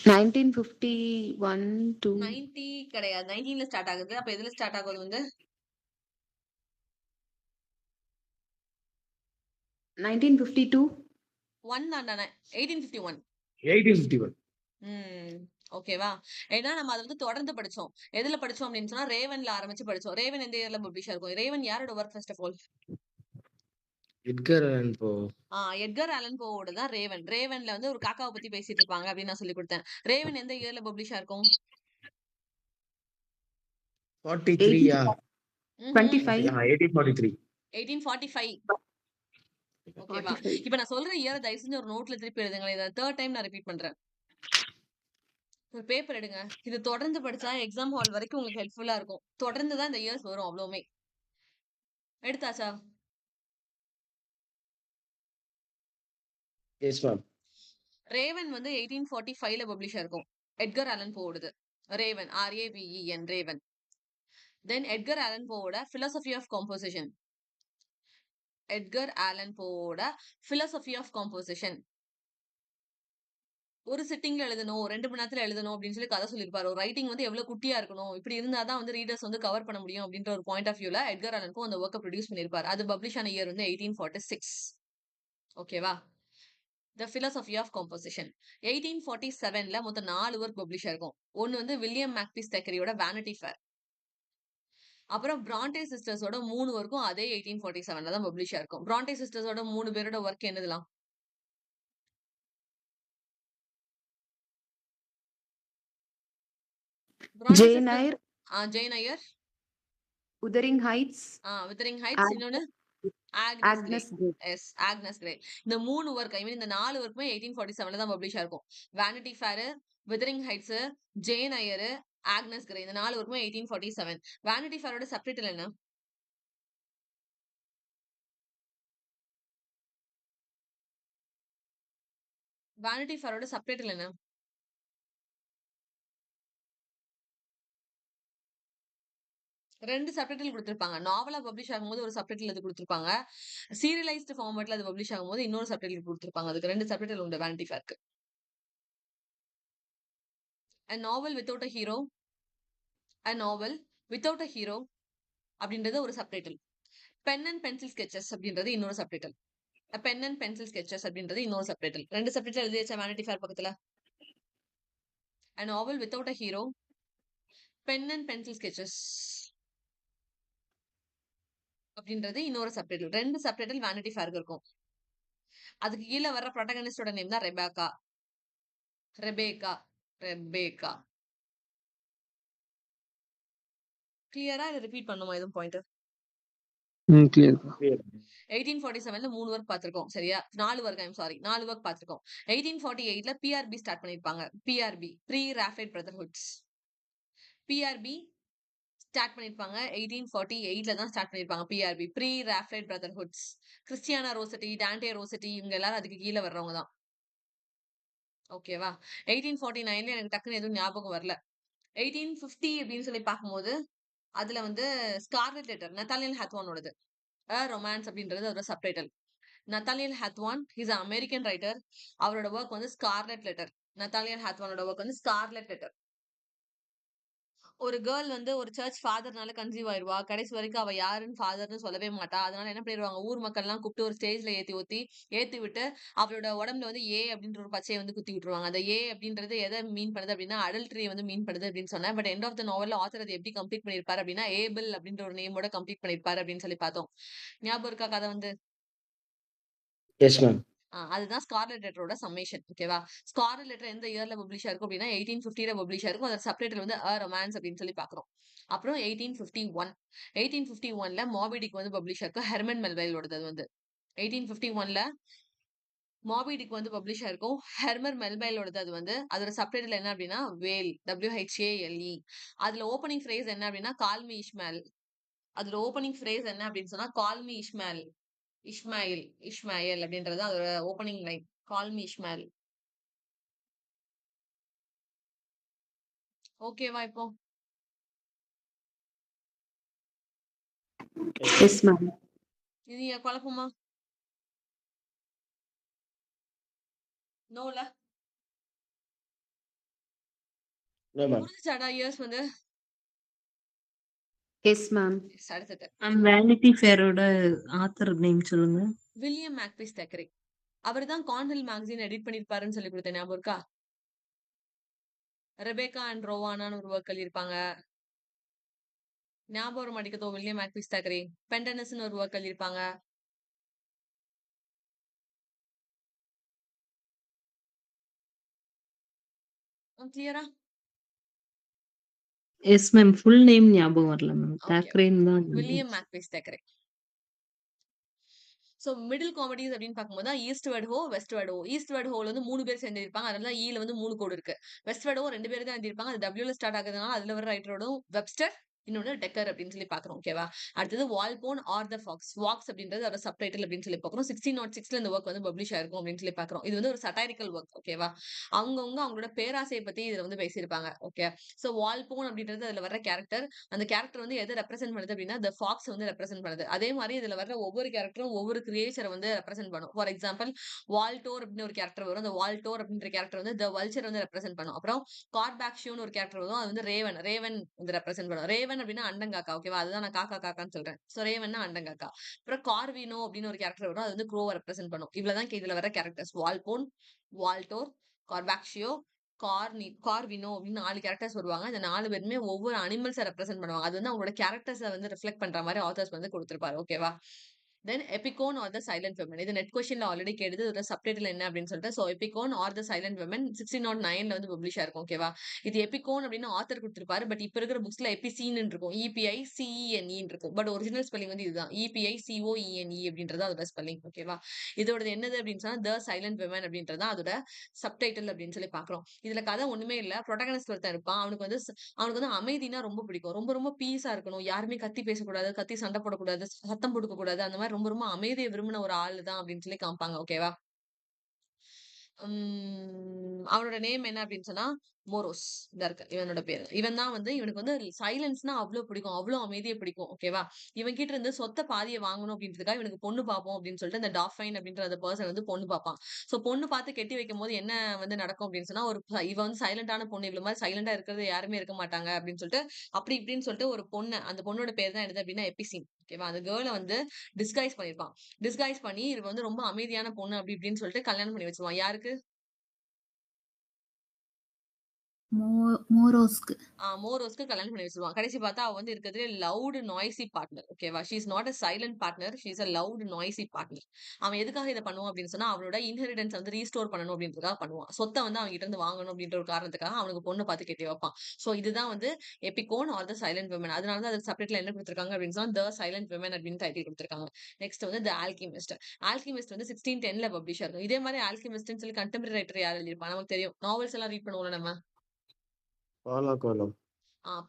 1951 to 90 கிடையாது. 19ல ஸ்டார்ட் ஆகுது. அப்ப எதுல ஸ்டார்ட் ஆகுது வந்து 1952. 1 தானே 1851. 1851. ஓகேவா? ஏன்னா நம்ம அதை வந்து தொடர்ந்து படிச்சோம். எதுல படிச்சோம் அப்படின்னு சொன்னா ரேவன்ல ஆரம்பிச்சு படிச்சோம். ரேவன் எந்த இயர்ல பப்ளிஷ் ஆயிருக்கும்? ரேவன் யாரோட work first of all? Edgar Allan Poe. Edgar Allan போவோட தான் ரேவன். ரேவன்ல வந்து ஒரு காக்காவை பத்தி பேசிட்டு இருப்பாங்க அப்படின்னு நான் சொல்லி கொடுத்தேன். ரேவன் எந்த இயர்ல பப்ளிஷ் ஆயிருக்கும்? 43யா? 25. 1843. 1845. ஓகேவா? 45. இப்ப நான் சொல்ற இயர் தயவு செஞ்சு ஒரு நோட்ல திருப்பி எழுதுங்களேன். இதை தேர்ட் டைம் நான் ரிப்பீட் பண்றேன். ஒரு பேப்பர் எடுங்க. இது தொடர்ந்து படிச்சா எக்ஸாம் ஹால் வரைக்கும் உங்களுக்கு ஹெல்ப்ஃபுல்லா இருக்கும். தொடர்ந்து தான் இந்த இயர்ஸ் வரும் அவ்வளவுமே. எடுத்தாச்சா? Yes ma'am. ரேவன் வந்து 1845ல பப்ளிஷ் ஆயிருக்கும். எட்கர் அலன் போவோடது. Raven, RAVEN, raven. Then Edgar Allan போவோட philosophy of composition. Edgar Allan போவோட philosophy of composition. ஒரு சிட்டிங்ல எழுதணும், 2 மணி நேரத்துல எழுதணும் அப்படின்னு சொல்லி கதை சொல்லியிருப்பாரு. ஒரு ரைட்டிங் வந்து எவ்வளவு குட்டியா இருக்கணும், இப்படி இருந்தாதான் வந்து ரீடர்ஸ் வந்து கவர் பண்ண முடியும் அப்படின்ற ஒரு பாயிண்ட் ஆஃப் வியூல எட்கர் அலன் போ அந்த ஒர்க்கை ப்ரொடியூஸ் பண்ணியிருப்பாரு. அது பப்ளிஷ் ஆன இயர் வந்து 1846. ஓகேவா? த philosophy of composition. 1847ல மொத்தம் 4 ஒர்க் பப்ளிஷ் ஆயிருக்கும். ஒன்னு வந்து வில்லியம் மேக்பீஸ் தெக்கரியோட வேனிட்டி ஃபேர். அப்புறம் பிராண்டே சிஸ்டர்ஸோட 3 ஒர்க்கும் அதே 1847ல தான் பப்ளிஷ் ஆயிருக்கும். பிராண்டே சிஸ்டர்ஸோட 3 பேரோட ஒர்க் என்னதுலாம்? Bronte Jane sisters Eyre, Jane Eyre, Wuthering Heights, Wuthering Heights, இன்னொன்னு Agnes Grey. Agnes Grey. Yes, Agnes Grey. இந்த 3 ஒர்க், ஐ மீன் இந்த 4 ஒர்க்குமே 1847ல தான் பப்ளிஷ் ஆயிருக்கும். Vanity fair, Wuthering Heights, Jane Eyre, Agnes Grey. இந்த 4 ஒர்க்குமே 1847. வேனிட்டி ஃபேரோட சப்டைட்டில் என்ன? வேனிட்டி ஃபேரோட சப்டைட்டில் என்ன? ரெண்டு சப்டைட்டில் கொடுத்திருப்பாங்க. நாவலா பப்ளிஷ் ஆகும்போது ஒரு சப்டைட்டில் அது கொடுத்திருப்பாங்க. சீரியலைஸ்டு ஃபார்மேட்ல அது பப்ளிஷ் ஆகும்போது இன்னொரு சப்டைட்டில் கொடுத்திருப்பாங்க. அதுக்கு 2 சப்டைட்டில் உண்டு vanity ஃபேருக்கு. A novel without a hero. A novel without a hero அப்படின்றது ஒரு subtitle. Pen and pencil sketches அப்படின்றது இன்னொரு subtitle. Pen and pencil sketches அப்படின்றது இன்னொரு சப்டைட்டில். 2 சப்டைட்டில் எழுதி வச்ச வேனிட்டி ஃபேர் பக்கத்துல. A novel without a hero. Pen and pencil sketches அப்படின்றது இன்னொரு சப்டைட்டில். 2 சப்டைட்டில் வேனிட்டி ஃபேருக்கு இருக்கும். அதுக்கு கீழே வர்ற ப்ரோட்டகனிஸ்டோட நேம் தான் ரெபேக்கா. ரெபேக்கா. ரெபேக்கா. கிளியரா? இதை ரிப்பீட் பண்ணுமா எதுவும் பாயிண்ட்? கிளியர்க்கா. 1847ல 3 ஒர்க் பார்த்திருக்கோம். சரியா? 4 ஒர்க், ஐம் சாரி, 4 ஒர்க் பார்த்திருக்கோம். 1848ல PRB ஸ்டார்ட் பண்ணிருப்பாங்க. PRB, pre Raphaelite brotherhoods. PRB start பண்ணிருப்பாங்க. 1848ல தான் ஸ்டார்ட் பண்ணிருப்பாங்க. PRB, pre Raphaelite brotherhoods. Christina Rossetti, Dante Rossetti இவங்க எல்லாரும் அதுக்கு கீழே வர்றவங்க தான். ஓகேவா? 1849ல எனக்கு டக்குன்னு எதுவும் ஞாபகம் வரல. 1850 அப்படின்னு சொல்லி பார்க்கும்போது அதுல வந்து ஸ்கார்லெட் லெட்டர், நத்தாலியல் ஹாத்வானோடது. ரொமான்ஸ் அப்படின்றது ஒரு subtitle. Nathaniel Hawthorne is American writer. அவரோட ஒர்க் வந்து ஸ்கார்லெட் லெட்டர். நத்தாலியல் ஹாத்வானோட ஒர்க் வந்து ஸ்கார்லெட் லெட்டர். ஒரு கேர்ள் வந்து ஒரு சர்ச் ஃபாதர்னால கன்சீவ் ஆயிருவா. கடைசி வரைக்கும் அவ யாருன்னு ஃபாதர்னு சொல்லவே மாட்டா. அதனால என்ன பண்ணிடுவாங்க, ஊர் மக்கள் எல்லாம் கூப்பிட்டு ஒரு ஸ்டேஜ்ல ஏத்தி விட்டு அவளோட உடம்புல வந்து ஏ அப்படின்ற ஒரு பச்சையை வந்து குத்தி விட்டுருவாங்க. அந்த ஏ அப்படின்றது எதை மீன் பண்ணுது அப்படின்னா அடல்ட்ரி வந்து மீன் பண்ணுது அப்படின்னு சொன்னேன். பட் எண்ட் ஆஃப் த நாவல்ல ஆத்தர் அதை எப்படி கம்ப்ளீட் பண்ணிருப்பாரு அப்படின்னா ஏபிள் அப்படின்ற ஒரு நேமோட கம்ப்ளீட் பண்ணிருப்பாரு அப்படின்னு சொல்லி பார்த்தோம். ஞாபகம் இருக்கா கதை வந்து? Yes ma'am. அதுதான் ஸ்கார்லெட் லெட்டரோட சம்மேஷன். ஓகேவா? ஸ்கார்லெட் லெட்டர் எந்த இயர்ல பப்ளிஷ் ஆயிருக்கும் அப்படின்னா 1850ல பப்ளிஷ் ஆயிருக்கும். அதோட சப்டைட்டில் வந்து ரொமான்ஸ் அப்படின்னு சொல்லி பாக்குறோம். அப்புறம் 1851ல மாபிடிக் வந்து பப்ளிஷ் ஆயிருக்கும். ஹெர்மன் மெல்வைலோடது. அது வந்து 1851ல மாபிடிக் வந்து பப்ளிஷ் ஆயிருக்கும். ஹெர்மன் மெல்வைலோடது. அது வந்து அதோட சப்டைட்டில் என்ன அப்படின்னா வேல், WHALE. அதுல ஓப்பனிங் ஃப்ரேஸ் என்ன அப்படின்னா கால் மீ இஸ்மாயில். அதுல ஓப்பனிங் ஃப்ரேஸ் என்ன அப்படின்னு சொன்னா கால் மீ இஸ்மாயில். இஸ்மாயில் அப்படின்றது அதோட opening line. Call me Ismail. ஓகேவா இப்போ? Yes, ma'am. இது குழப்பமா? நோல நோ மேம். புரிஞ்சுச்சாடா இயர்ஸ் வந்து? Yes, ma'am. அடுத்தது வேனிட்டி ஃபேரோட ஆத்தர் நேம் சொல்லுங்க. வில்லியம் மேக்பீஸ் தெக்கரி. அவர் தான் கார்னல் மேகசின் எடிட் பண்ணிருப்பாருன்னு சொல்லி கொடுத்தேன். ஞாபகம் இருக்கா? ரெபேக்கா அண்ட் ரோவானான்னு ஒரு ஒர்க் எழுதியிருப்பாங்க. ஞாபகம் மாட்டேங்குதோ வில்லியம் மேக்பீஸ் தெக்கரி. பெண்டனஸ்ன்னு ஒரு ஒர்க் எழுதியிருப்பாங்க. கிளியரா? Yes ma'am. ஃபுல் நேம் ஞாபகம் வரல மேம். ஓகே. தாக்கரேன்னு தான் ஞாபகம் வில்லியம் இருந்துச்சு. மேக்பீஸ் தாக்கரே. ஸோ மிடில் காமெடிஸ் அப்படின்னு பார்க்கும்போது தான் ஈஸ்ட்வர்ட் ஹோ, வெஸ்ட்வர்ட் ஹோ. ஈஸ்ட்வர்ட் ஹோல வந்து 3 பேர் சேர்ந்து இருப்பாங்க. அதனால தான் ஈல வந்து 3 கோடு இருக்கு. வெஸ்ட்வர்ட் ஹோ 2 பேர் தான் எழுதியிருப்பாங்க. அது டபிள்யூல ஸ்டார்ட் ஆகுறதுனால அதுல வர ரைட்டரோடும் வெப்ஸ்டர், இன்னொன்னு டெக்கர் அப்படின்னு சொல்லி பார்க்குறோம். ஓகேவா? அடுத்தது வால்போன் ஆர் த ஃபாக்ஸ். வாக்ஸ் அப்படின்றது அதோட சப்டைட்டில் அப்படின்னு சொல்லி பார்க்குறோம். 1606ல இந்த ஒர்க் வந்து பப்ளிஷ் ஆயிருக்கும் அப்படின்னு சொல்லி பார்க்குறோம். இது வந்து ஒரு சட்டாரிக்கல் ஒர்க். ஓகேவா? அவங்கவங்க அவங்களோட பேராசையை பத்தி இதுல வந்து பேசியிருப்பாங்க. ஓகே. ஸோ வால்போன் அப்படின்றது அதுல வர கேரக்டர். அந்த கேரக்டர் வந்து எதை ரெப்ரசென்ட் பண்ணுது அப்படின்னா த ஃபாக்ஸ் வந்து ரெப்ரசென்ட் பண்ணுது. அதே மாதிரி இதுல வர ஒவ்வொரு கேரக்டரும் ஒவ்வொரு கிரியேச்சரை வந்து ரெப்ரசென்ட் பண்ணும். ஃபார் எக்ஸாம்பிள் வால்டோர் அப்படின்னு ஒரு கேரக்டர் வரும். அந்த வால்டோர் அப்படின்ற கேரக்டர் வந்து த வல்ச்சர் வந்து ரெப்ரசென்ட் பண்ணும். அப்புறம் கார்பாக்ஷியோன்னு ஒரு கேரக்டர் வரும். அது வந்து ரேவன் வந்து ரெப்ரசென்ட் பண்ணும். ரேவன் அப்படின்னா அண்டங்காக்கா. ஓகேவா? அதுதான் நான் காக்கா காக்கான்னு சொல்றேன். ஸோ ரேவன்னா அண்டங்காக்கா. அப்புறம் கார்வினோ அப்படின்னு ஒரு கேரக்டர் வரும். அது வந்து க்ரோவை ரெப்ரசென்ட் பண்ணும். இவ்வளவுதான் இதுல வர கேரக்டர்ஸ். வால்போன், வால்டோர், கார்பாக்ஷியோ, கார்வினோ அப்படின்னு 4 கேரக்டர்ஸ் வருவாங்க. இந்த 4 பேருமே ஒவ்வொரு அனிமல்ஸை ரெப்ரசென்ட் பண்ணுவாங்க. அது வந்து அவங்களோட கேரக்டர்ஸை வந்து ரிஃப்ளெக்ட் பண்ற மாதிரி ஆத்தர்ஸ் வந்து கொடுத்திருப்பாரு. ஓகேவா? Then Epicoene or the silent women. இது நெட் கொஸ்டின்ல ஆல்ரெடி கேட்டது. இதோட சப்டைட்டில் என்ன அப்படின்னு சொல்லிட்டு so Epicoene or the silent women 1609ல வந்து பப்ளிஷ் ஆயிருக்கும். ஓகேவா? இது எபிகோன் அப்படின்னு ஆத்தர் கொடுத்திருப்பாரு. பட் இப்ப இருக்கிற புக்ஸ்ல எபிசீன் இருக்கும். EPICENE இருக்கும். பட் ஒரிஜினல் ஸ்பெல்லிங் வந்து இதுதான். EPICOENE அப்படின்றது அதோட ஸ்பெல்லிங். ஓகேவா? இதோட என்னது அப்படின்னு சொன்னா த சைலண்ட் விமன் அப்படின்றது அதோட சப்டைட்டில் அப்படின்னு சொல்லி பாக்குறோம். இதுல கதை ஒண்ணுமே இல்ல. ப்ரொட்டகனிஸ்ட் ஒருத்தன் இருப்பான். அவனுக்கு வந்து அமைதினா ரொம்ப பிடிக்கும். ரொம்ப ரொம்ப பீஸா இருக்கணும். யாருமே கத்தி பேசக்கூடாது, கத்தி சண்டை போடக்கூடாது, சத்தம் போட்டுக்க கூடாது. அந்த மாதிரி ரொம்ப ரொம்ப அமைதியை விரும்பின ஒரு ஆளு தான் அப்படின்னு சொல்லி காமிப்பாங்க. ஓகேவா? அவனோட நேம் என்ன அப்படின்னு சொன்னா மோரோஸ். இதா இருக்கு இவனோட பேரு. இவன் தான் வந்து இவனுக்கு வந்து சைலன்ஸ்னா அவ்வளவு பிடிக்கும். அவ்வளவு அமைதியை பிடிக்கும். ஓகேவா? இவன் கிட்ட இருந்து சொத்த பாதியை வாங்கணும் அப்படின்றதுக்காக இவனுக்கு பொண்ணு பார்ப்போம் அப்படின்னு சொல்லிட்டு இந்த டாஃபைன் அப்படின்ற அந்த பர்சன் வந்து பொண்ணு பார்ப்பான். சோ பொண்ணு பார்த்து கெட்டி வைக்கும் போது என்ன வந்து நடக்கும் அப்படின்னு சொன்னா இவ வந்து சைலண்டான பொண்ணு. இவ்வளவு மாதிரி சைலண்டா இருக்கிறது யாருமே இருக்க மாட்டாங்க அப்படின்னு சொல்லிட்டு அப்படி இப்படின்னு சொல்லிட்டு ஒரு பொண்ணு, அந்த பொண்ணோட பேர் தான் என்னது அப்படின்னா எபிசின். ஓகேவா? அந்த கேர்ளை வந்து டிஸ்கைஸ் பண்ணிருப்பான். டிஸ்கைஸ் பண்ணி இவ வந்து ரொம்ப அமைதியான பொண்ணு அப்படி இப்படின்னு சொல்லிட்டு கல்யாணம் பண்ணி வச்சிருவான். யாருக்கு? மோரோஸ்க்கு. மோரோஸ்க்கு கல்யாணம் பண்ணி வச்சிருவான். கடைசி பார்த்தா அவ வந்து இருக்கிறதுலே லவுட் நாய்ஸி பார்ட்னர். ஓகேவா? She is not a silent partner. She is a loud noisy partner. அவன் எதுக்காக இதை பண்ணுவான் அப்படின்னு சொன்னா அவனோட இன்ஹெரிடன்ஸ் வந்து ரீஸ்டோர் பண்ணணும் அப்படின்றதுக்காக பண்ணுவான். சொத்தை வந்து அவங்க கிட்ட இருந்து வாங்கணும் அப்படின்ற ஒரு காரணத்துக்காக அவனுக்கு பொண்ணு பார்த்து கட்டி வைப்பான். சோ இதுதான் வந்து எபிகோன் ஆர் த சைலண்ட் விமன். அதனால தான் அது செப்பரேட்ல என்ன கொடுத்திருக்காங்க அப்படின்னு சொன்னா த சைலண்ட் விமன் அப்படின்னு டைட்டில் கொடுத்திருக்காங்க. நெக்ஸ்ட் வந்து த ஆல்கிமிஸ்ட். ஆல்கிமிஸ்ட் வந்து 1610ல பப்ளிஷ் ஆகும். இதே மாதிரி ஆல்கிமிஸ்ட்னு சொல்லி கண்டெம்பரரி ரைட்டர் யார் எழுதியிருப்பா? நமக்கு தெரியும். நாவல்ஸ் எல்லாம் ரீட் பண்ணுவோம்ல நம்ம. பாலோ கோலோ.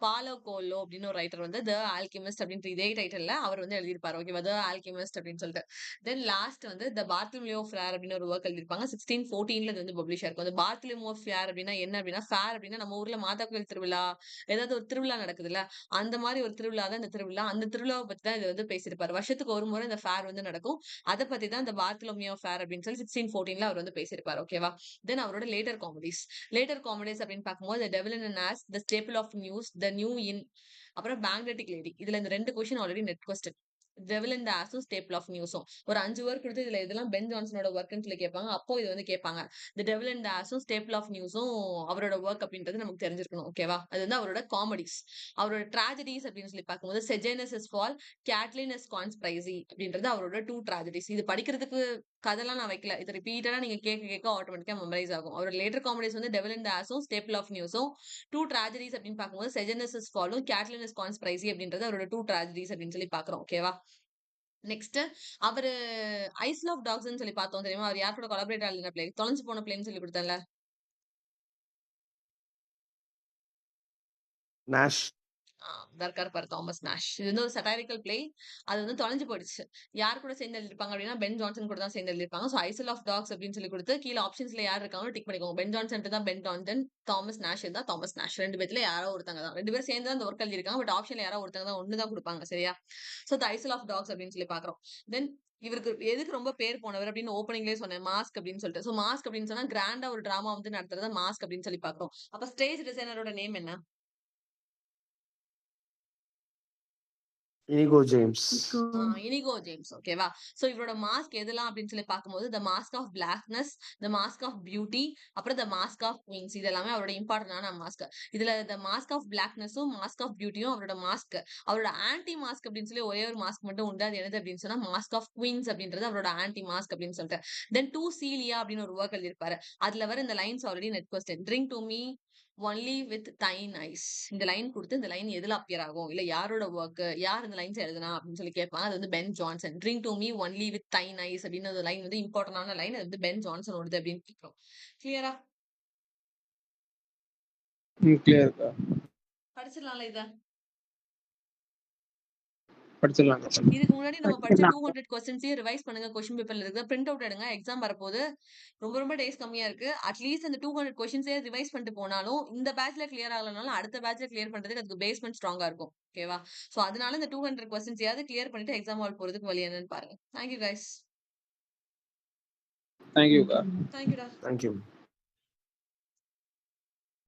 பாலோ கோலோ அப்படின்னு ஒரு ரைட்டர் வந்து த ஆல்கிமிஸ்ட் அப்படின்ற இதே டைட்டில்ல அவர் வந்து எழுதியிருப்பாரு. ஓகேவா? த ஆல்கிமிஸ்ட் அப்படின்னு சொல்லிட்டு. தென் லாஸ்ட் வந்து த பார்த்லமியோ ஃபேர் அப்படின்னு ஒரு ஒர்க் எழுதியிருப்பாங்க. 1614ல இது வந்து பப்ளிஷ் ஆயிருக்கும். அந்த பார்த்லமியோ ஃபேர் அப்படின்னா என்ன அப்படின்னா, ஃபேர் அப்படின்னா நம்ம ஊர்ல மாதா கோயில் திருவிழா, ஏதாவது ஒரு திருவிழா நடக்குதுல்ல, அந்த மாதிரி ஒரு திருவிழா தான் இந்த திருவிழா. அந்த திருவிழாவை பத்தி தான் இது வந்து பேசியிருப்பாரு. வருஷத்துக்கு ஒரு முறை இந்த ஃபேர் வந்து நடக்கும். அதை பத்தி தான் இந்த பார்த்லமியோ ஃபேர் அப்படின்னு சொல்லி 1614ல அவர் வந்து பேசியிருப்பாரு. ஓகேவா? தென் அவரோட லேட்டர் காமெடிஸ் அப்படின்னு பார்க்கும்போது the devil in ass, the staple of news, the new inn, அப்புறம் பேங்க்லெட்டிக் லேடி. இதுல இந்த 2 question already NET question. Devil in the ஆஸும் ஸ்டேபிள் ஆஃப் நியூஸும் ஒரு 5 ஒர்க் கொடுத்து இதுல இதெல்லாம் பென் ஜான்சனோட ஒர்க்னு சொல்லி கேட்பாங்க. அப்போ இது வந்து கேட்பாங்க. த டெவில் இன் த ஆஸும் ஸ்டேபிள் ஆஃப் நியூஸும் அவரோட ஒர்க் அப்படின்றது நமக்கு தெரிஞ்சிருக்கணும். ஓகேவா? அது வந்து அவரோட காமெடிஸ். அவரோட ட்ராஜடிஸ் அப்படின்னு சொல்லி பார்க்கும்போது செஜேனஸ் is fall, Catelyn his conspiracy அப்படின்றது அவரோட 2 ட்ராஜடிஸ். இது படிக்கிறதுக்கு கதெல்லாம் நான் வைக்கல. இது ரிப்பீட்டடா நீங்க கேட்க கேட்க ஆட்டோமேட்டிக்கா மெமரைஸ் ஆகும். அவரோட லேட்டர் காமெடிஸ் வந்து டெவில் இன் த ஆஸும் ஸ்டேபிள் ஆஃப் நியூஸும் 2 ட்ராஜடிஸ் அப்படின்னு பார்க்கும்போது செஜனஸ் இஸ் ஃபாலும், கேட்லின் இஸ் கான்ஸ்பிரைசி அப்படின்றது அவரோட 2 ட்ராஜடிஸ் அப்படின்னு சொல்லி பாக்குறோம். ஓகேவா? நெக்ஸ்ட் அவரு ஐஸ்ல் ஆஃப் டாக்ஸ்ன்னு சொல்லி பார்த்தோம் தெரியுமா? அவர் யார் கூட கொலாபரேட் ஆன பிளே, தொலைஞ்சு போன பிளேன்னு சொல்லி கொடுத்தேன்ல. நாஷ். தர்கார் பார் தாமஸ் நாஷ். இது வந்து ஒரு சட்டாரிக்கல் பிளே. அது வந்து தொலைஞ்சு போயிடுச்சு. யார் கூட சேர்ந்து எழுதிருப்பாங்க அப்படின்னா பென் ஜான்சன் கூட தான் சேர்ந்து எழுதிருப்பாங்க. ஸோ ஐசல் ஆஃப் டாக்ஸ் அப்படின்னு சொல்லி கொடுத்து கீழே ஆப்ஷன்ஸ்ல யார் இருக்காங்களோ டிக் பண்ணிக்கோங்க. பென் ஜான்சன் தான் பென் ஜான்சன், தாமஸ் நாஷ் தான் தாமஸ் நாஷ். 2 பேத்துல யாரோ ஒருத்தங்க தான். 2 பேரும் சேர்ந்து தான் அந்த ஒர்க் எழுதிருக்காங்க. பட் ஆப்ஷன்ல யாரோ ஒருத்தங்க தான் ஒன்னு தான் கொடுப்பாங்க. சரியா? So the isle of dogs அப்படின்னு சொல்லி பாக்குறோம். தென் இவருக்கு எதுக்கு ரொம்ப பேர் போனவர் அப்படின்னு ஓப்பனிங்லேயே சொன்னேன், மாஸ்க் அப்படின்னு சொல்லிட்டு. ஸோ மாஸ்க் அப்படின்னு சொன்னா கிராண்டா ஒரு டிராமா வந்து நடத்துறத மாஸ்க் அப்படின்னு சொல்லி பாக்குறோம். அப்ப ஸ்டேஜ் டிசைனரோட நேம் என்ன? Inigo James. Inigo James. ஓகேவா? சோ இவரோட மாஸ்க் எதெல்லாம் அப்படின்னு சொல்லி பார்க்கும்போது the mask of blackness, the mask of beauty, அப்புறம் த மாஸ்க் ஆஃப் குயின்ஸ். இது எல்லாமே அவரோட இம்பார்ட்டன்டான மாஸ்க். இதுல த மாஸ்க் ஆஃப் பிளாக்னஸும் மாஸ்க் ஆஃப் பியூட்டியும் அவரோட மாஸ்க். அவரோட ஆன்டி மாஸ்க் அப்படின்னு சொல்லி ஒரே ஒரு மாஸ்க் மட்டும் உண்டு. அது என்னது அப்படின்னு சொன்னா மாஸ்க் ஆஃப் குயின்ஸ் அப்படின்றது அவரோட ஆன்டி மாஸ்க் அப்படின்னு சொல்லிட்டு. தென் டூ சீலியா அப்படின்னு ஒரு ஒர்க் எழுதியிருப்பாரு. அதுல வர இந்த lines already NET question. Drink to me, only with thine eyes. இந்த லைன் கொடுத்து இந்த லைன் எதுல அப்பியர் ஆகும் இல்ல யாரோட ஒர்க் யார் இந்த லைன்ஸ் எழுதுனா அப்படின்னு சொல்லி கேட்பாங்க. அது வந்து Ben Jonson. Drink to me only with thine eyes அப்படின்னு ஒரு லைன் வந்து இம்பார்ட்டன்டான லைன். அது வந்து பென் ஜான்சன் ஓடுது அப்படின்னு கேட்கிறோம். கிளியரா? கிளியர்க்கா. படிச்சிடலாம்ல இத. படிச்சிடலாம். இதுக்கு முன்னாடி நம்ம படிச்ச படிச்சிடலாம். 200 கொஸ்டின்ஸையும் ரிவைஸ் பண்ணுங்க. கொஸ்டின் பேப்பர்ல இருக்கு. பிரிண்ட் அவுட் எடுங்க. எக்ஸாம் வரப்போகுது. ரொம்ப டேஸ் கம்மியா இருக்கு. அட்லீஸ்ட் அந்த 200 கொஸ்டின்ஸே ரிவைஸ் பண்ணிட்டு போனாலும் இந்த பேட்ச்ல கிளியர் ஆகலனாலும் அடுத்த பேட்ச்ல கிளியர் பண்றதுக்கு அதுக்கு பேஸ்மெண்ட் ஸ்ட்ராங்கா இருக்கும். ஓகேவா? சோ அதனால இந்த 200 கொஸ்டின்ஸையாவது கிளியர் பண்ணிட்டு எக்ஸாம் ஹால் போறதுக்கு வழி என்னன்னு பாருங்க. Thank you guys. தேங்க்யூக்கா. தேங்க்யூடா. தேங்க்யூ.